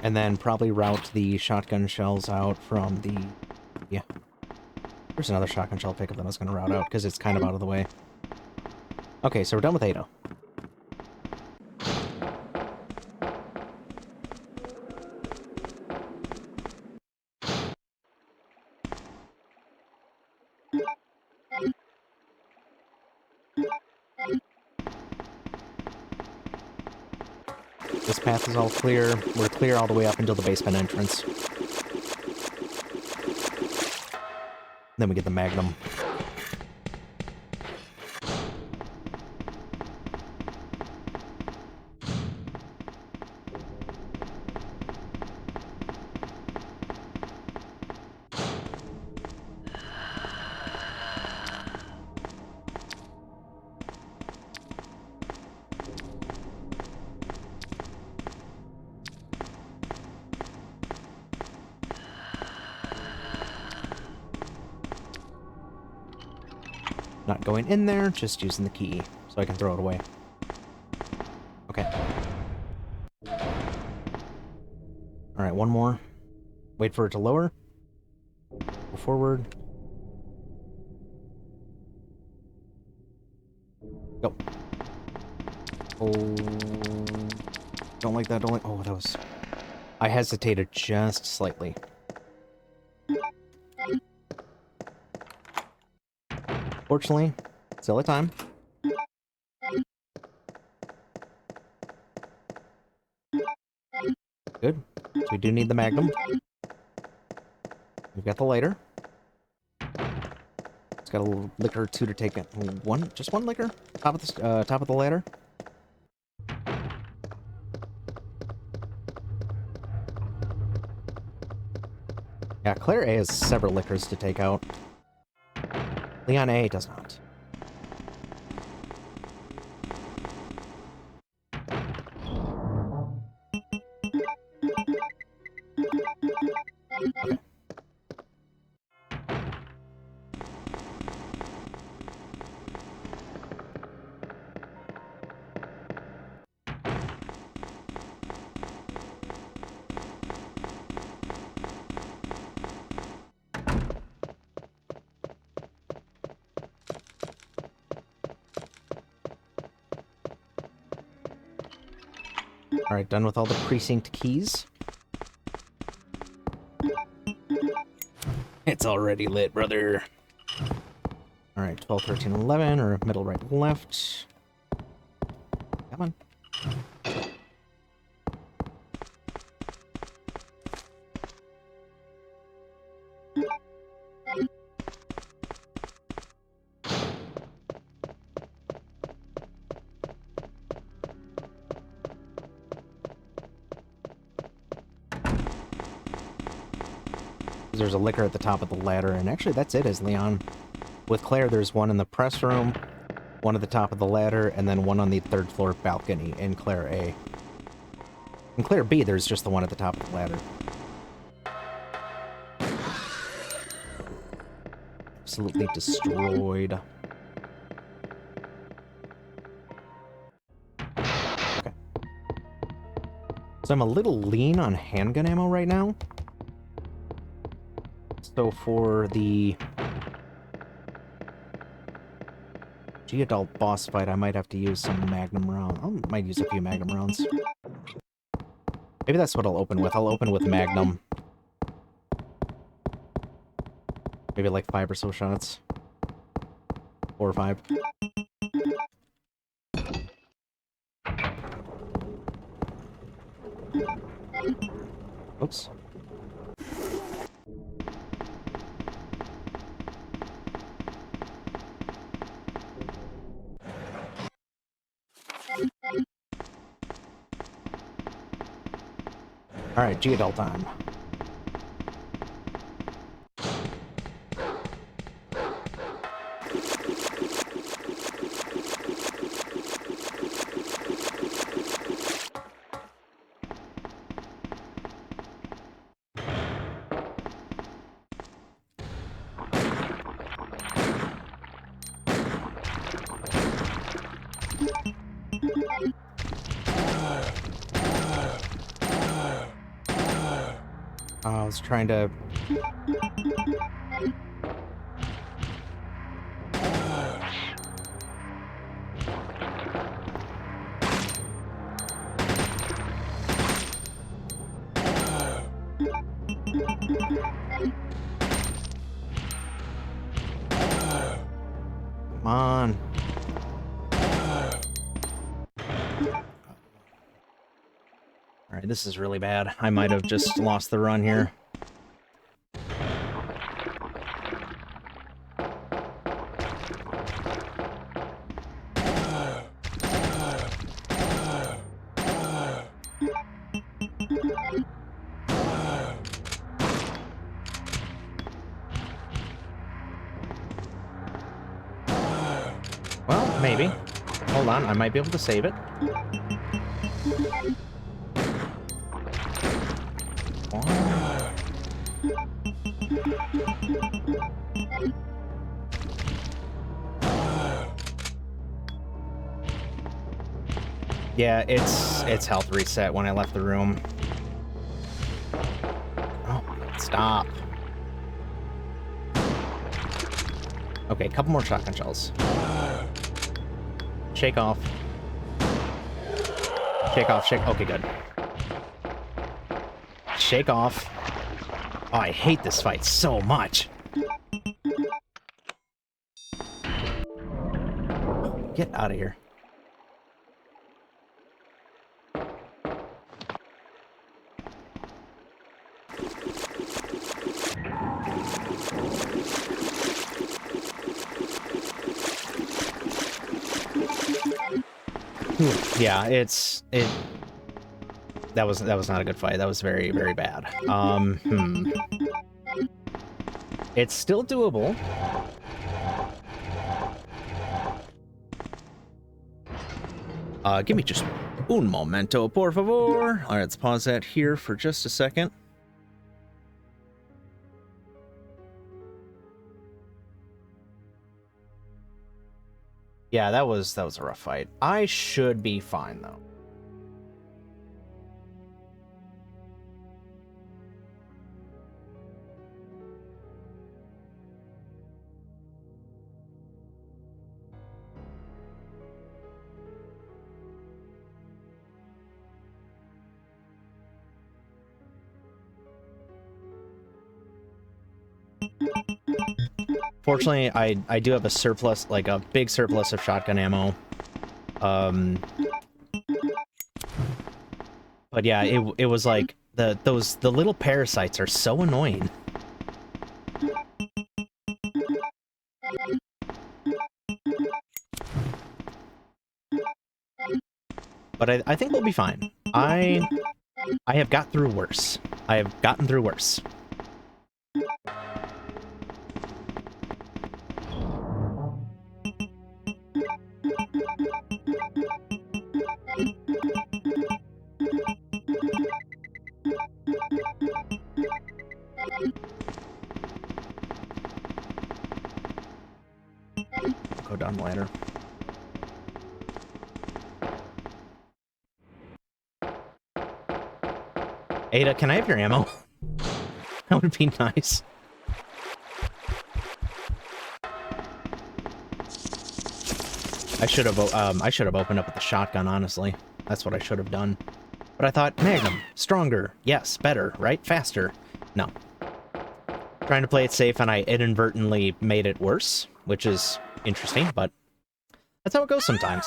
And then probably route the shotgun shells out from the... Yeah. There's another shotgun shell pickup that I was going to route out, because it's kind of out of the way. Okay, so we're done with Ada. This path is all clear. We're clear all the way up until the basement entrance. Then we get the Magnum. Not going in there, just using the key so I can throw it away. Okay. Alright, one more. Wait for it to lower. Go forward. Go. Oh. Don't like that, don't like... Oh, that was... I hesitated just slightly. Fortunately, still at time. Good. So we do need the Magnum. We've got the lighter. It's got a little liquor or two to take it. One, just one liquor? Top of the ladder. Yeah, Claire A has several liquors to take out. Leon A does not. Okay. Alright, done with all the precinct keys. It's already lit, brother. Alright, 12, 13, 11, or middle, right, left. Come on. There's a liquor at the top of the ladder, and actually that's it as Leon. With Claire, there's one in the press room, one at the top of the ladder, and then one on the 3rd floor balcony in Claire A. In Claire B, there's just the one at the top of the ladder. Absolutely destroyed. Okay. So I'm a little lean on handgun ammo right now. So for the G-Adult boss fight, I might have to use some Magnum round. I might use a few Magnum rounds. Maybe that's what I'll open with. I'll open with Magnum. Maybe like 5 or so shots. 4 or 5. Oops. Alright, G-Adult time. I was trying to... Come on. Alright, this is really bad. I might have just lost the run here. Well, maybe. Hold on, I might be able to save it. Yeah, it's health reset when I left the room. Oh, stop. Okay, a couple more shotgun shells. Shake off. Shake off, shake... Okay, good. Shake off. Oh, I hate this fight so much. Get out of here. Yeah, that was not a good fight. That was very, very bad. It's still doable. Give me just un momento, por favor. All right, let's pause that here for just a second. Yeah, that was a rough fight. I should be fine though. Fortunately, I do have a surplus, like a big surplus of shotgun ammo. But yeah, it was like the little parasites are so annoying. But I think we'll be fine. I have got through worse. I have gotten through worse. shotgun later. Ada, can I have your ammo? That would be nice. I should have opened up with the shotgun, honestly. That's what I should have done. But I thought, Magnum, stronger, yes, better, right? Faster. No. Trying to play it safe, and I inadvertently made it worse, which is interesting, but that's how it goes sometimes.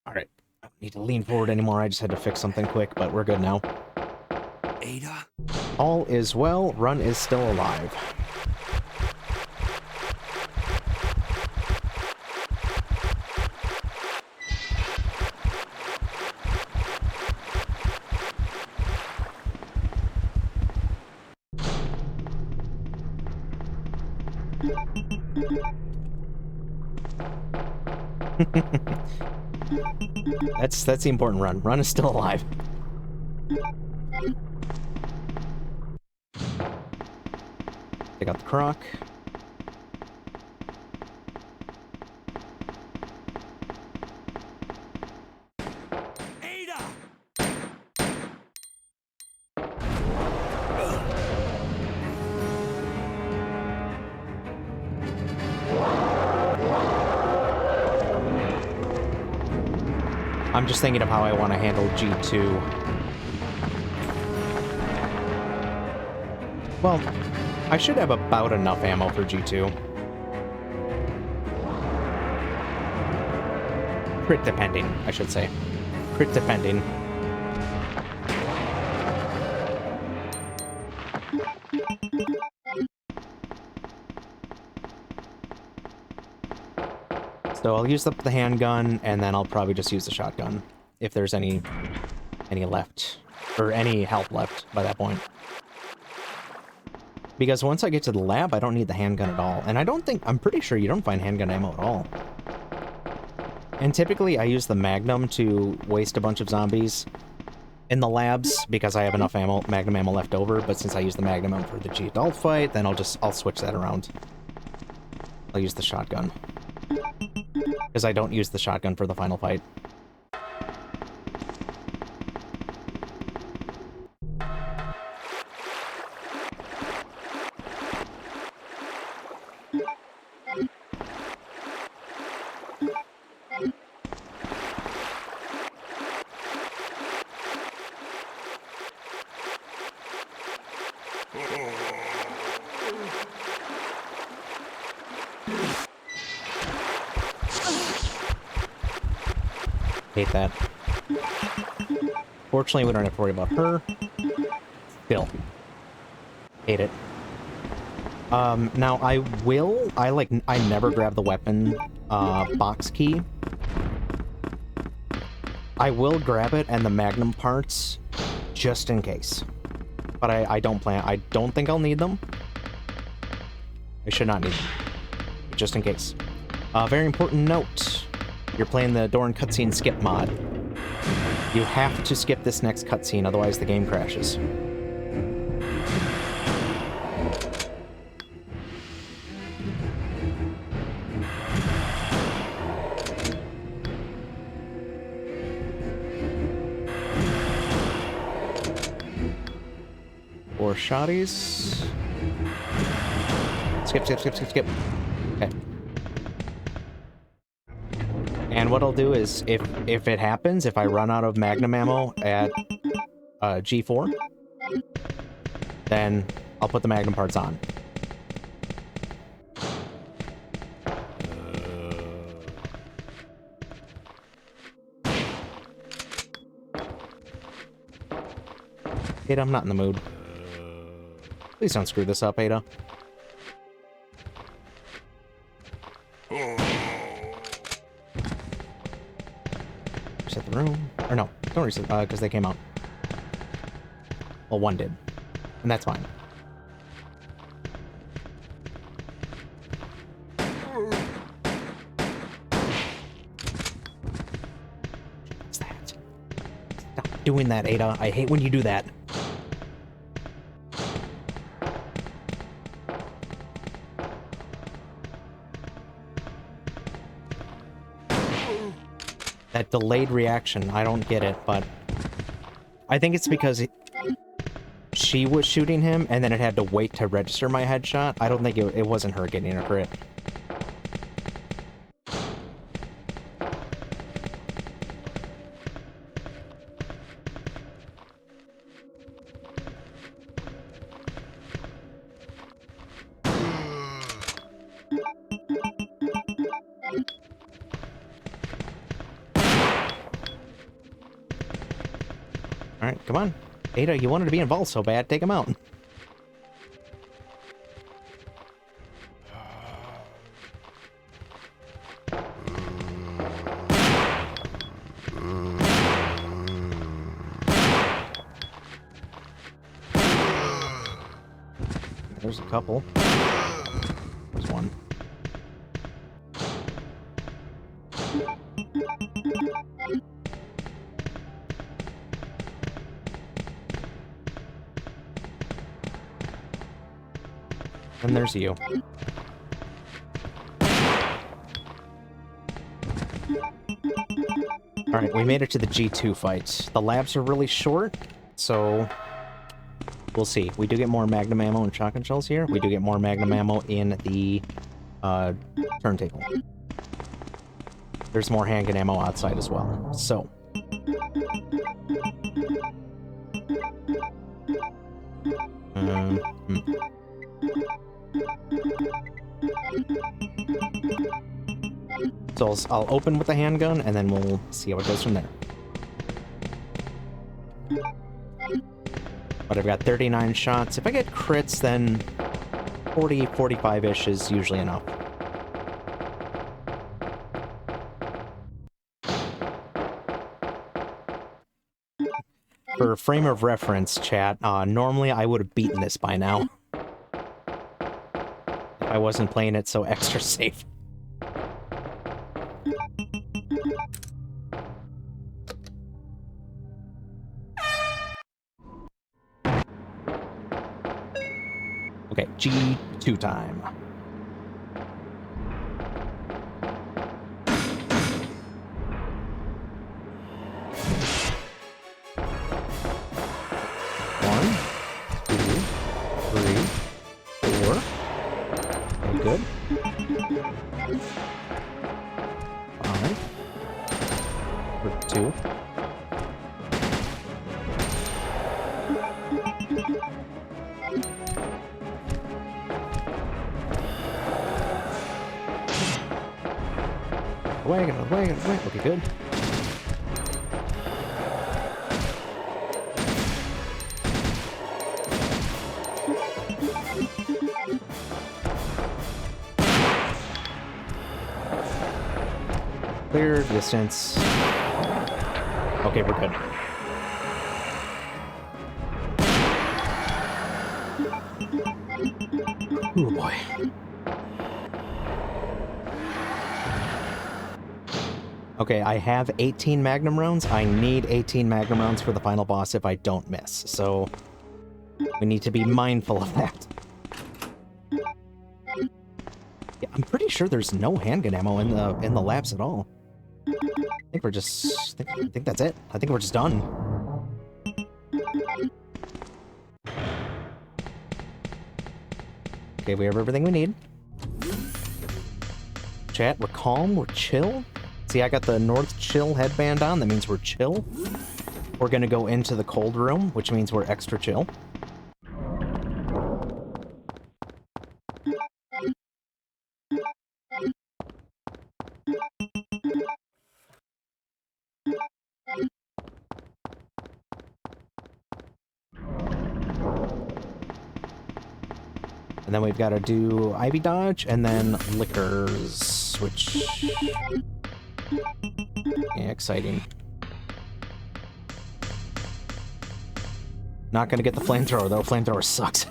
Alright, I don't need to lean forward anymore, I just had to fix something quick, but we're good now. Ada? All is well, Run is still alive. That's the important Run. Run is still alive. Take out the croc. Ada! I'm just thinking of how I want to handle G2. Well, I should have about enough ammo for G2. Crit depending, I should say. Crit depending. So I'll use up the handgun, and then I'll probably just use the shotgun, if there's any left, or any health left by that point. Because once I get to the lab, I don't need the handgun at all. And I'm pretty sure you don't find handgun ammo at all. And typically I use the Magnum to waste a bunch of zombies in the labs, because I have enough ammo, Magnum ammo left over, but since I use the Magnum for the G adult fight, then I'll switch that around. I'll use the shotgun. Because I don't use the shotgun for the final fight. Hate that. Fortunately, we don't have to worry about her. Still. Hate it. Now I never grab the weapon, box key. I will grab it and the Magnum parts, just in case. But I don't think I'll need them. I should not need them. Just in case. Very important note. You're playing the Dorn cutscene skip mod. You have to skip this next cutscene, otherwise the game crashes. Four shotties. Skip, skip, skip, skip, skip. Okay. And what I'll do is, if it happens, if I run out of Magnum ammo at G4, then I'll put the Magnum parts on. Ada, I'm not in the mood. Please don't screw this up, Ada. Reset the room. Or no, don't reset, because they came out. Well, one did. And that's fine. What's that? Stop doing that, Ada. I hate when you do that. That delayed reaction, I don't get it, but I think it's because she was shooting him, and then it had to wait to register my headshot. I don't think it wasn't her getting a crit. Alright, come on. Ada, you wanted to be involved so bad, take him out. There's a couple. There's one. And there's you. Alright, we made it to the G2 fight. The labs are really short, so we'll see. We do get more magnum ammo and shotgun shells here. We do get more magnum ammo in the turntable. There's more handgun ammo outside as well. So So I'll open with the handgun, and then we'll see how it goes from there. But I've got 39 shots. If I get crits, then 40, 45-ish is usually enough. For frame of reference, chat, normally I would have beaten this by now. If I wasn't playing it so extra safe. Okay, G2 time. One, two, three, four. Okay, good. 5. Or 2. Wagon, wagon, wagon. Okay, good. Clear distance. Okay, we're good. Oh boy. Okay, I have 18 magnum rounds. I need 18 magnum rounds for the final boss if I don't miss, so we need to be mindful of that. Yeah, I'm pretty sure there's no handgun ammo in the labs at all. I think we're just... I think that's it. I think we're just done. Okay, we have everything we need. Chat, we're calm, we're chill. See, I got the North Chill headband on. That means we're chill. We're gonna go into the cold room, which means we're extra chill. And then we've got to do Ivy Dodge, and then Lickers, which... yeah, exciting. Not gonna get the flamethrower, though. Flamethrower sucks.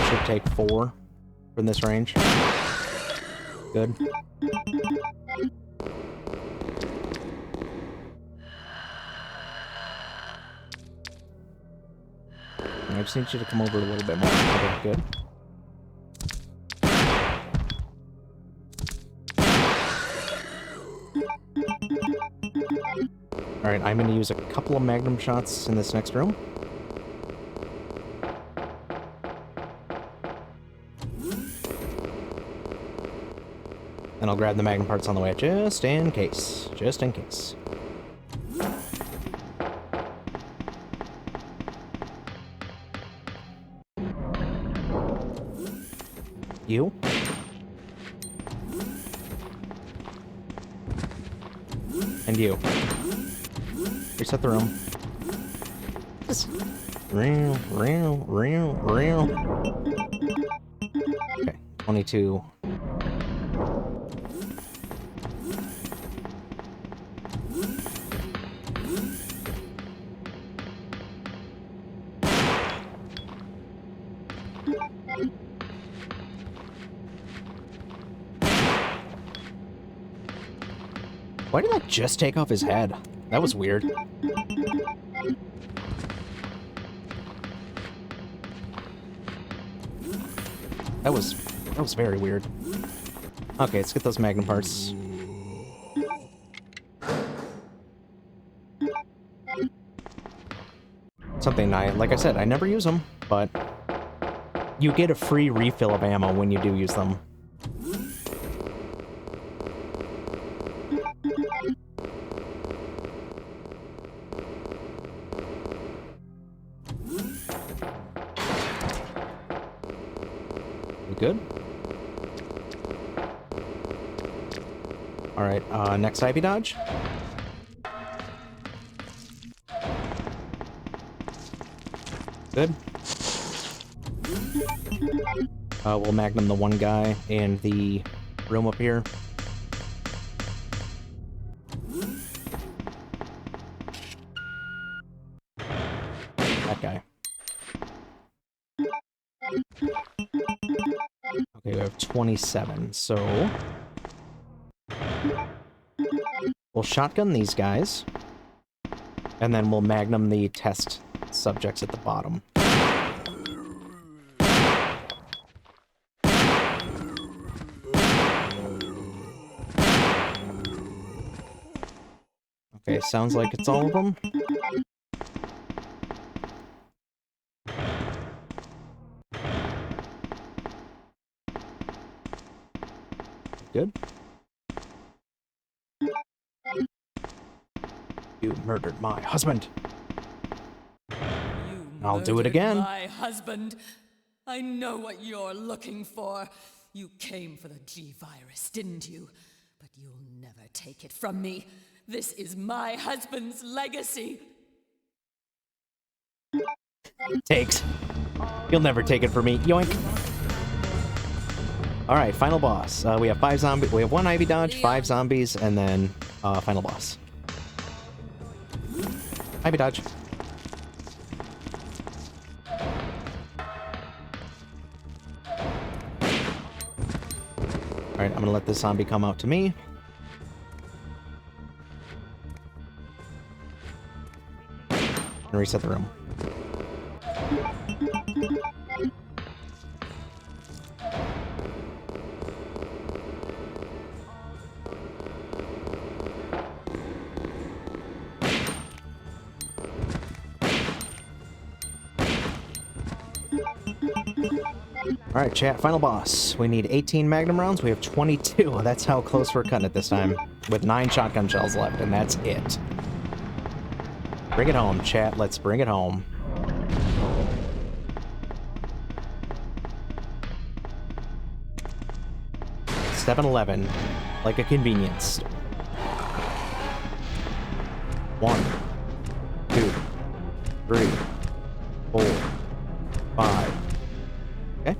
should take 4 from this range. Good. I just need you to come over a little bit more. Okay, good. Alright, I'm going to use a couple of magnum shots in this next room. And I'll grab the magnum parts on the way, just in case. Just in case. You. And you. Reset the room. Just real. Okay, 22. Why did that just take off his head? That was weird. That was very weird. Okay, let's get those magnum parts. Something like I said, I never use them, but you get a free refill of ammo when you do use them. Good. All right, next IV dodge. Good. We'll magnum the one guy in the room up here. That guy. Okay, we have 27, so we'll shotgun these guys, and then we'll magnum the test subjects at the bottom. Okay, sounds like it's all of them. Good. You murdered my husband. I'll do it again. My husband. I know what you're looking for. You came for the G-Virus, didn't you? But you'll never take it from me. This is my husband's legacy. Takes. You'll never take it from me. Yoink. All right, final boss. We have 5 zombies. We have 1 IV dodge, 5 zombies, and then final boss. IV dodge. All right, I'm gonna let this zombie come out to me. And reset the room. Alright, chat, final boss. We need 18 magnum rounds. We have 22. That's how close we're cutting it this time. With 9 shotgun shells left, and that's it. Bring it home, chat. Let's bring it home. $7-11. Like a convenience store. 1, 2, 3, 4, 5. Okay.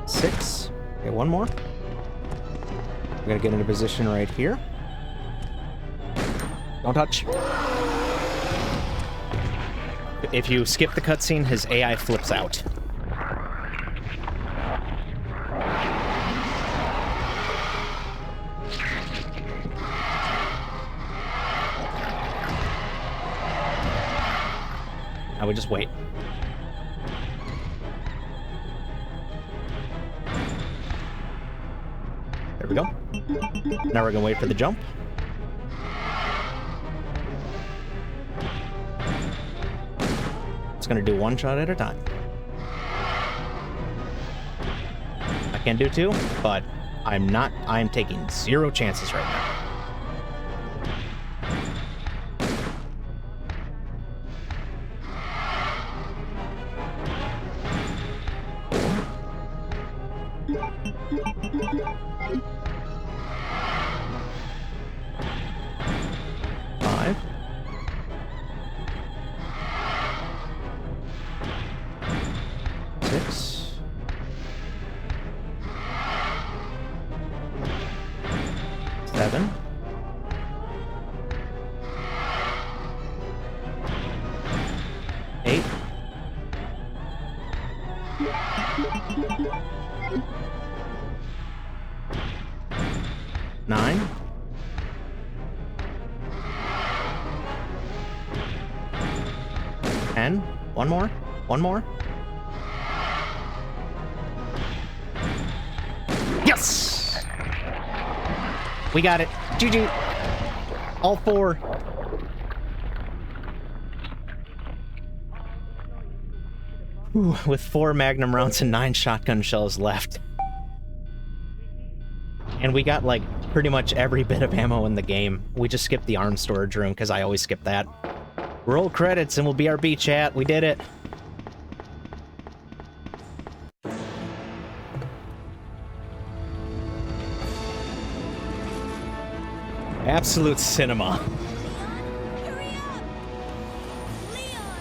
Six. Okay, one more. We're gonna get into position right here. Don't touch. If you skip the cutscene, his AI flips out. I would just wait. There we go. Now we're gonna wait for the jump. It's gonna do one shot at a time. I can do two, but I'm taking 0 chances right now. Five. Six. Seven. Eight. Nine. 10. One more. One more. Yes! We got it. GG. All 4. Whew, with 4 magnum rounds and 9 shotgun shells left. And we got, like, pretty much every bit of ammo in the game. We just skipped the arms storage room, because I always skip that. Roll credits and we'll BRB, chat. We did it. Absolute cinema. Hurry up! Leon!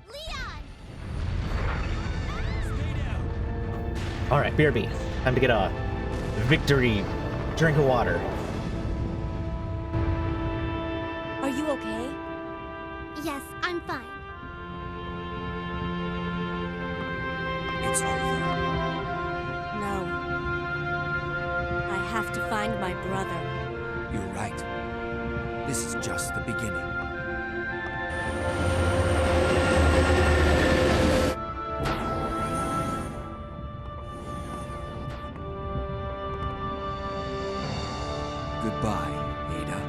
Leon! All right, BRB. Time to get a victory drink of water. Are you okay? Yes, I'm fine. It's over. No. I have to find my brother. You're right. This is just the beginning. Goodbye, Ada.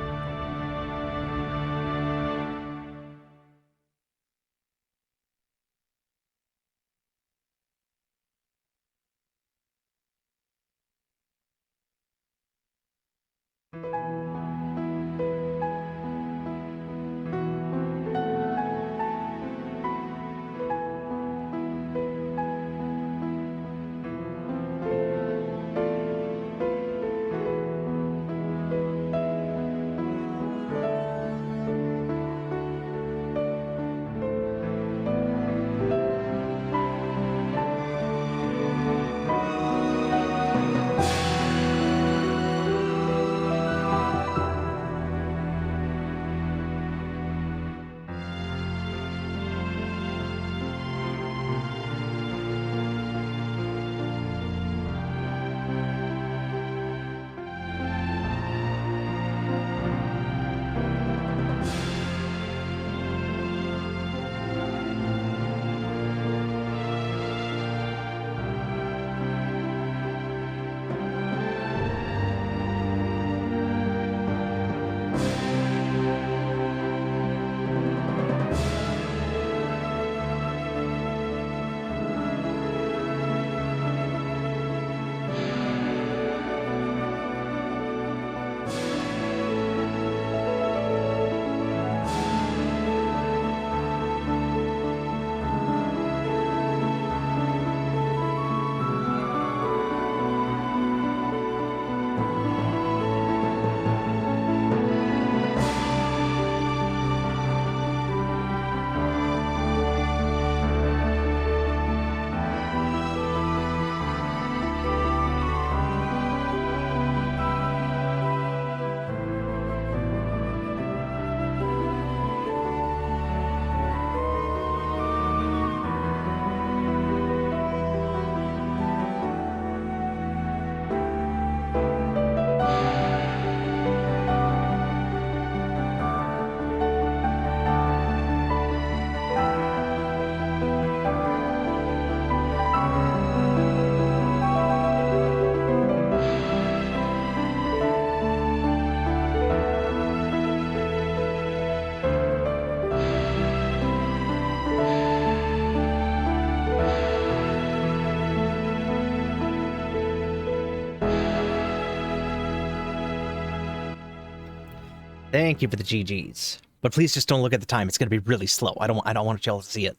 Thank you for the GGs. But please just don't look at the time. It's going to be really slow. I don't want y'all to see it.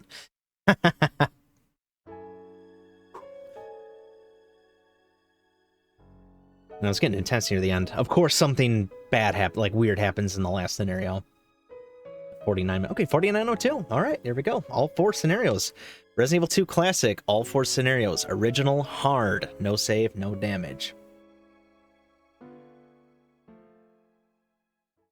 No, it's getting intense near the end. Of course, something bad like weird happens in the last scenario. 49. Okay, 4902. All right, here we go. All 4 scenarios. Resident Evil 2 Classic. All 4 scenarios. Original, hard. No save, no damage.